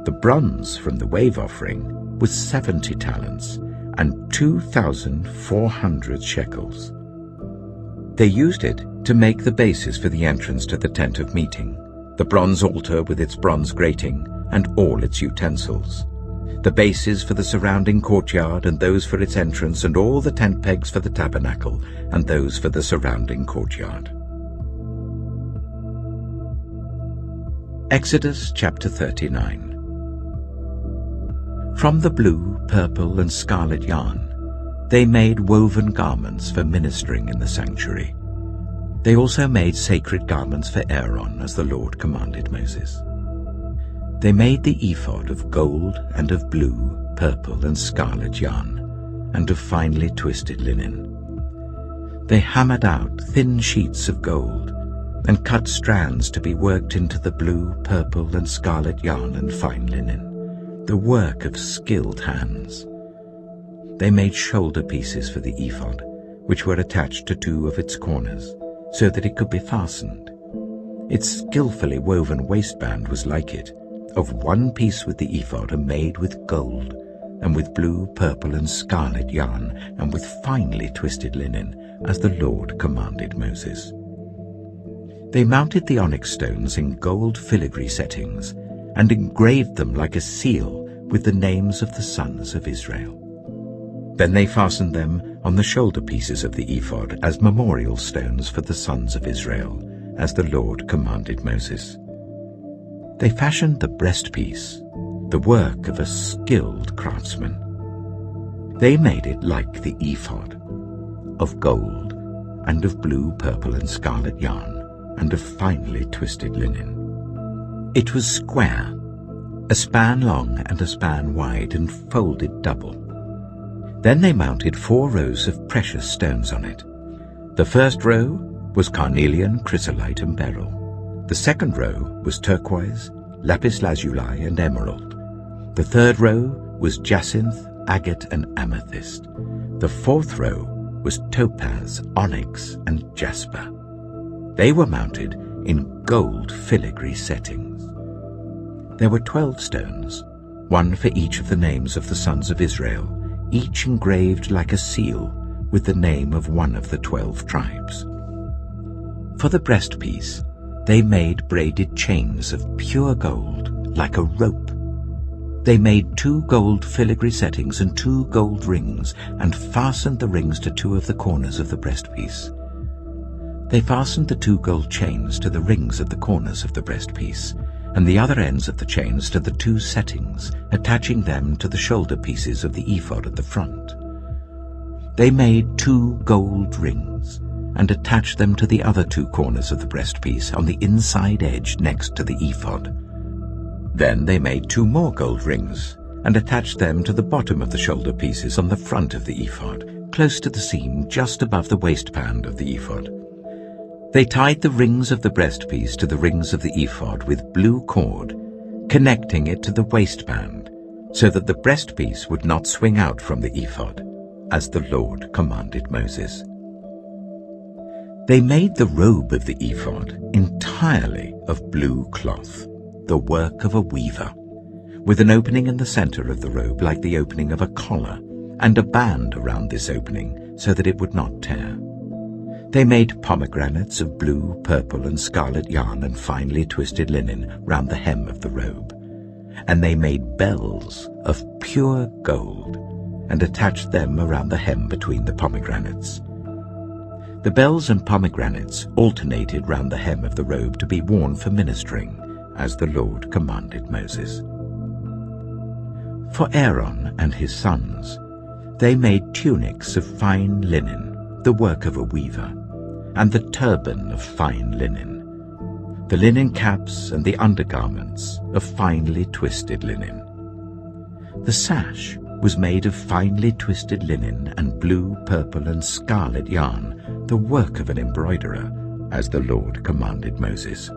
The bronze from the wave offering was 70 talents and 2,400 shekels. They used it to make the bases for the entrance to the tent of meeting, the bronze altar with its bronze grating and all its utensils, the bases for the surrounding courtyard and those for its entrance, and all the tent pegs for the tabernacle and those for the surrounding courtyard. Exodus chapter 39. From the blue, purple, and scarlet yarn, They made woven garments for ministering in the sanctuary. They also made sacred garments for Aaron, as the Lord commanded Moses. They made the ephod of gold and of blue, purple, and scarlet yarn, and of finely twisted linen. They hammered out thin sheets of gold, and cut strands to be worked into the blue, purple, and scarlet yarn and fine linen, the work of skilled hands. They made shoulder pieces for the ephod, which were attached to 2 of its corners, so that it could be fastened. Its skillfully woven waistband was like it, of 1 piece with the ephod and made with gold, and with blue, purple, and scarlet yarn, and with finely twisted linen, as the Lord commanded Moses. They mounted the onyx stones in gold filigree settings, and engraved them like a seal with the names of the sons of Israel. Then they fastened them on the shoulder pieces of the ephod as memorial stones for the sons of Israel, as the Lord commanded Moses. They fashioned the breastpiece, the work of a skilled craftsman. They made it like the ephod, of gold, and of blue, purple, and scarlet yarn, and of finely twisted linen. It was square, a span long and a span wide, and folded double. Then they mounted 4 rows of precious stones on it. The first row was carnelian, chrysolite, and beryl. The second row was turquoise, lapis lazuli, and emerald. The third row was jacinth, agate, and amethyst. The fourth row was topaz, onyx, and jasper. They were mounted in gold filigree settings. There were 12 stones, 1 for each of the names of the sons of Israel, each engraved like a seal with the name of 1 of the 12 tribes. For the breastpiece, they made braided chains of pure gold, like a rope. They made 2 gold filigree settings and 2 gold rings, and fastened the rings to 2 of the corners of the breastpiece. They fastened the 2 gold chains to the rings of the corners of the breastpiece, and the other ends of the chains to the 2 settings, attaching them to the shoulder pieces of the ephod at the front. They made 2 gold rings, and attached them to the other 2 corners of the breastpiece on the inside edge next to the ephod. Then they made 2 more gold rings, and attached them to the bottom of the shoulder pieces on the front of the ephod, close to the seam just above the waistband of the ephod. They tied the rings of the breastpiece to the rings of the ephod with blue cord, connecting it to the waistband, so that the breastpiece would not swing out from the ephod, as the Lord commanded Moses. They made the robe of the ephod entirely of blue cloth, the work of a weaver, with an opening in the center of the robe like the opening of a collar, and a band around this opening so that it would not tear. They made pomegranates of blue, purple, and scarlet yarn and finely twisted linen round the hem of the robe. And they made bells of pure gold, and attached them around the hem between the pomegranates. The bells and pomegranates alternated round the hem of the robe to be worn for ministering, as the Lord commanded Moses. For Aaron and his sons, they made tunics of fine linen, the work of a weaver, and the turban of fine linen, the linen caps and the undergarments of finely twisted linen. The sash was made of finely twisted linen and blue, purple, and scarlet yarn, the work of an embroiderer, as the Lord commanded Moses.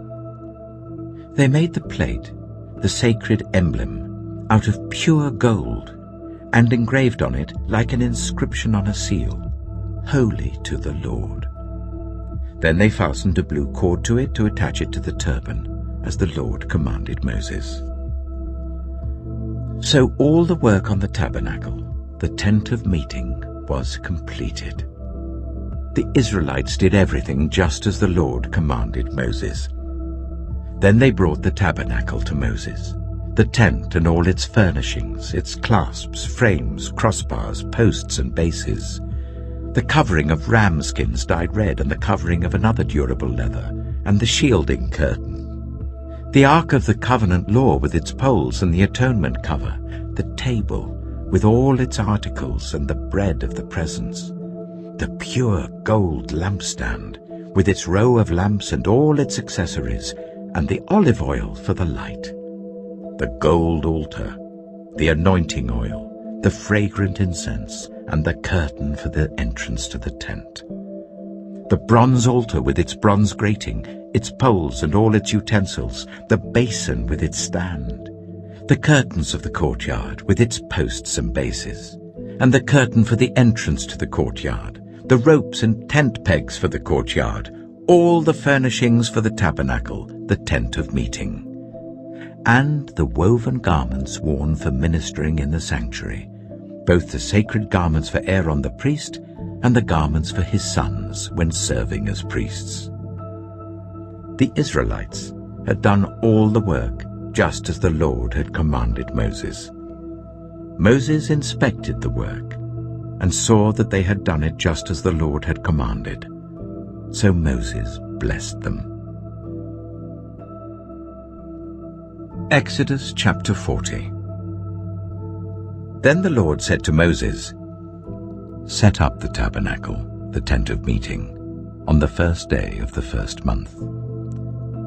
They made the plate, the sacred emblem, out of pure gold, and engraved on it like an inscription on a seal, "Holy to the Lord." Then they fastened a blue cord to it to attach it to the turban, as the Lord commanded Moses. So all the work on the tabernacle, the tent of meeting, was completed. The Israelites did everything just as the Lord commanded Moses. Then they brought the tabernacle to Moses, the tent and all its furnishings, its clasps, frames, crossbars, posts, and bases, the covering of ram skins dyed red, and the covering of another durable leather, and the shielding curtain, the ark of the covenant law with its poles and the atonement cover, the table with all its articles and the bread of the presence, the pure gold lampstand, with its row of lamps and all its accessories, and the olive oil for the light, the gold altar, the anointing oil, the fragrant incense, and the curtain for the entrance to the tent, the bronze altar with its bronze grating, its poles and all its utensils, the basin with its stand, the curtains of the courtyard with its posts and bases, and the curtain for the entrance to the courtyard, the ropes and tent pegs for the courtyard, all the furnishings for the tabernacle, the tent of meeting, and the woven garments worn for ministering in the sanctuary, both the sacred garments for Aaron the priest and the garments for his sons when serving as priests. The Israelites had done all the work just as the Lord had commanded Moses. Moses inspected the work and saw that they had done it just as the Lord had commanded. So Moses blessed them. Exodus chapter 40. Then the Lord said to Moses, "Set up the tabernacle, the tent of meeting, on the first day of the first month.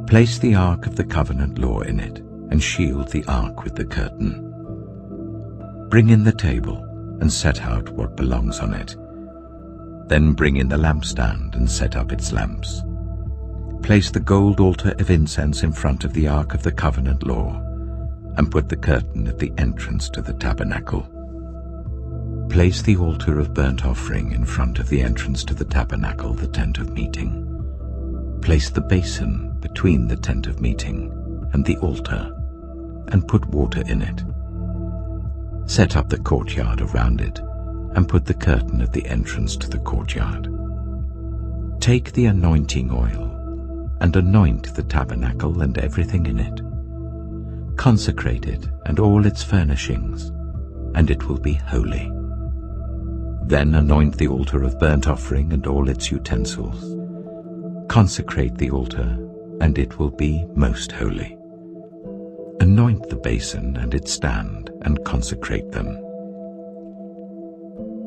Place the ark of the covenant law in it, and shield the ark with the curtain. Bring in the table, and set out what belongs on it. Then bring in the lampstand and set up its lamps. Place the gold altar of incense in front of the ark of the covenant law, and put the curtain at the entrance to the tabernacle. Place the altar of burnt offering in front of the entrance to the tabernacle, the tent of meeting. Place the basin between the tent of meeting and the altar, and put water in it. Set up the courtyard around it, and put the curtain at the entrance to the courtyard. Take the anointing oil, and anoint the tabernacle and everything in it. Consecrate it and all its furnishings, and it will be holy. Then anoint the altar of burnt offering and all its utensils. Consecrate the altar, and it will be most holy. Anoint the basin and its stand, and consecrate them.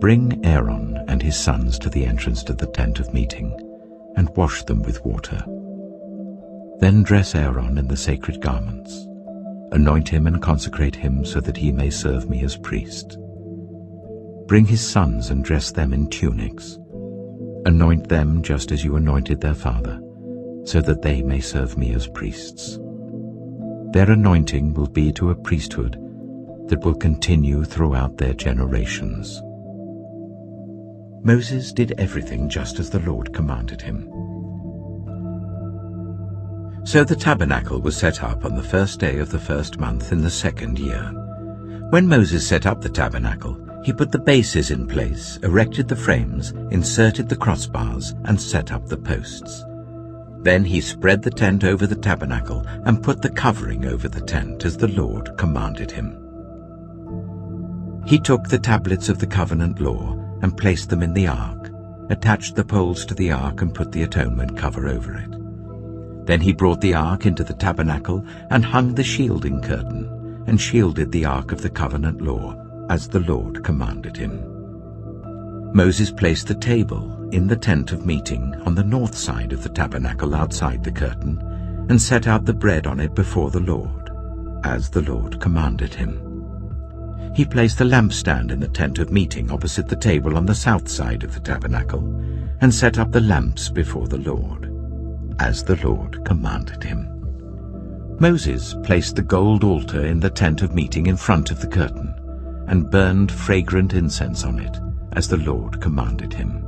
Bring Aaron and his sons to the entrance to the tent of meeting, and wash them with water. Then dress Aaron in the sacred garments. Anoint him and consecrate him so that he may serve me as priest. Bring his sons and dress them in tunics. Anoint them just as you anointed their father, so that they may serve me as priests. Their anointing will be to a priesthood that will continue throughout their generations." Moses did everything just as the Lord commanded him. So the tabernacle was set up on the first day of the first month in the second year. When Moses set up the tabernacle, he put the bases in place, erected the frames, inserted the crossbars, and set up the posts. Then he spread the tent over the tabernacle and put the covering over the tent as the Lord commanded him. He took the tablets of the covenant law and placed them in the ark, attached the poles to the ark and put the atonement cover over it. Then he brought the ark into the tabernacle and hung the shielding curtain and shielded the ark of the covenant law as the Lord commanded him. Moses placed the table in the tent of meeting on the north side of the tabernacle outside the curtain and set out the bread on it before the Lord, as the Lord commanded him. He placed the lampstand in the tent of meeting opposite the table on the south side of the tabernacle and set up the lamps before the Lord, as the Lord commanded him. Moses placed the gold altar in the tent of meeting in front of the curtain and burned fragrant incense on it, as the Lord commanded him.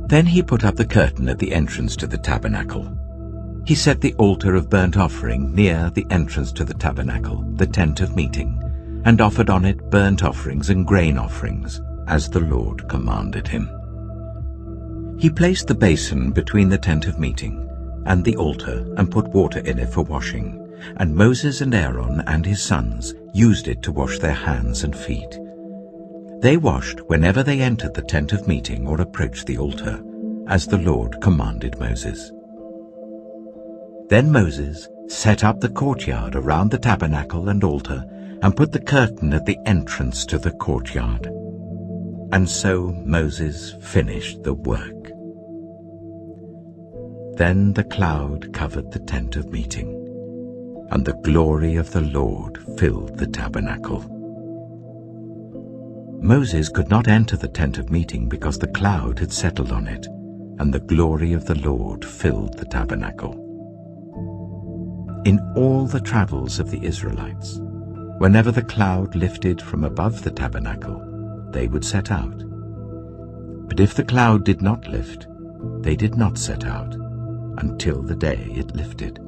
Then he put up the curtain at the entrance to the tabernacle. He set the altar of burnt offering near the entrance to the tabernacle, the tent of meeting, and offered on it burnt offerings and grain offerings, as the Lord commanded him. He placed the basin between the tent of meeting and the altar and put water in it for washing, and Moses and Aaron and his sons used it to wash their hands and feet. They washed whenever they entered the tent of meeting or approached the altar, as the Lord commanded Moses. Then Moses set up the courtyard around the tabernacle and altar and put the curtain at the entrance to the courtyard. And so Moses finished the work. Then the cloud covered the tent of meeting, and the glory of the Lord filled the tabernacle. Moses could not enter the tent of meeting because the cloud had settled on it, and the glory of the Lord filled the tabernacle. In all the travels of the Israelites, whenever the cloud lifted from above the tabernacle, they would set out. But if the cloud did not lift, they did not set out until the day it lifted.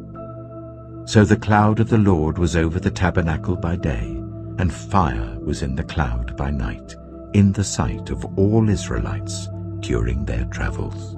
So the cloud of the Lord was over the tabernacle by day, and fire was in the cloud by night, in the sight of all Israelites during their travels.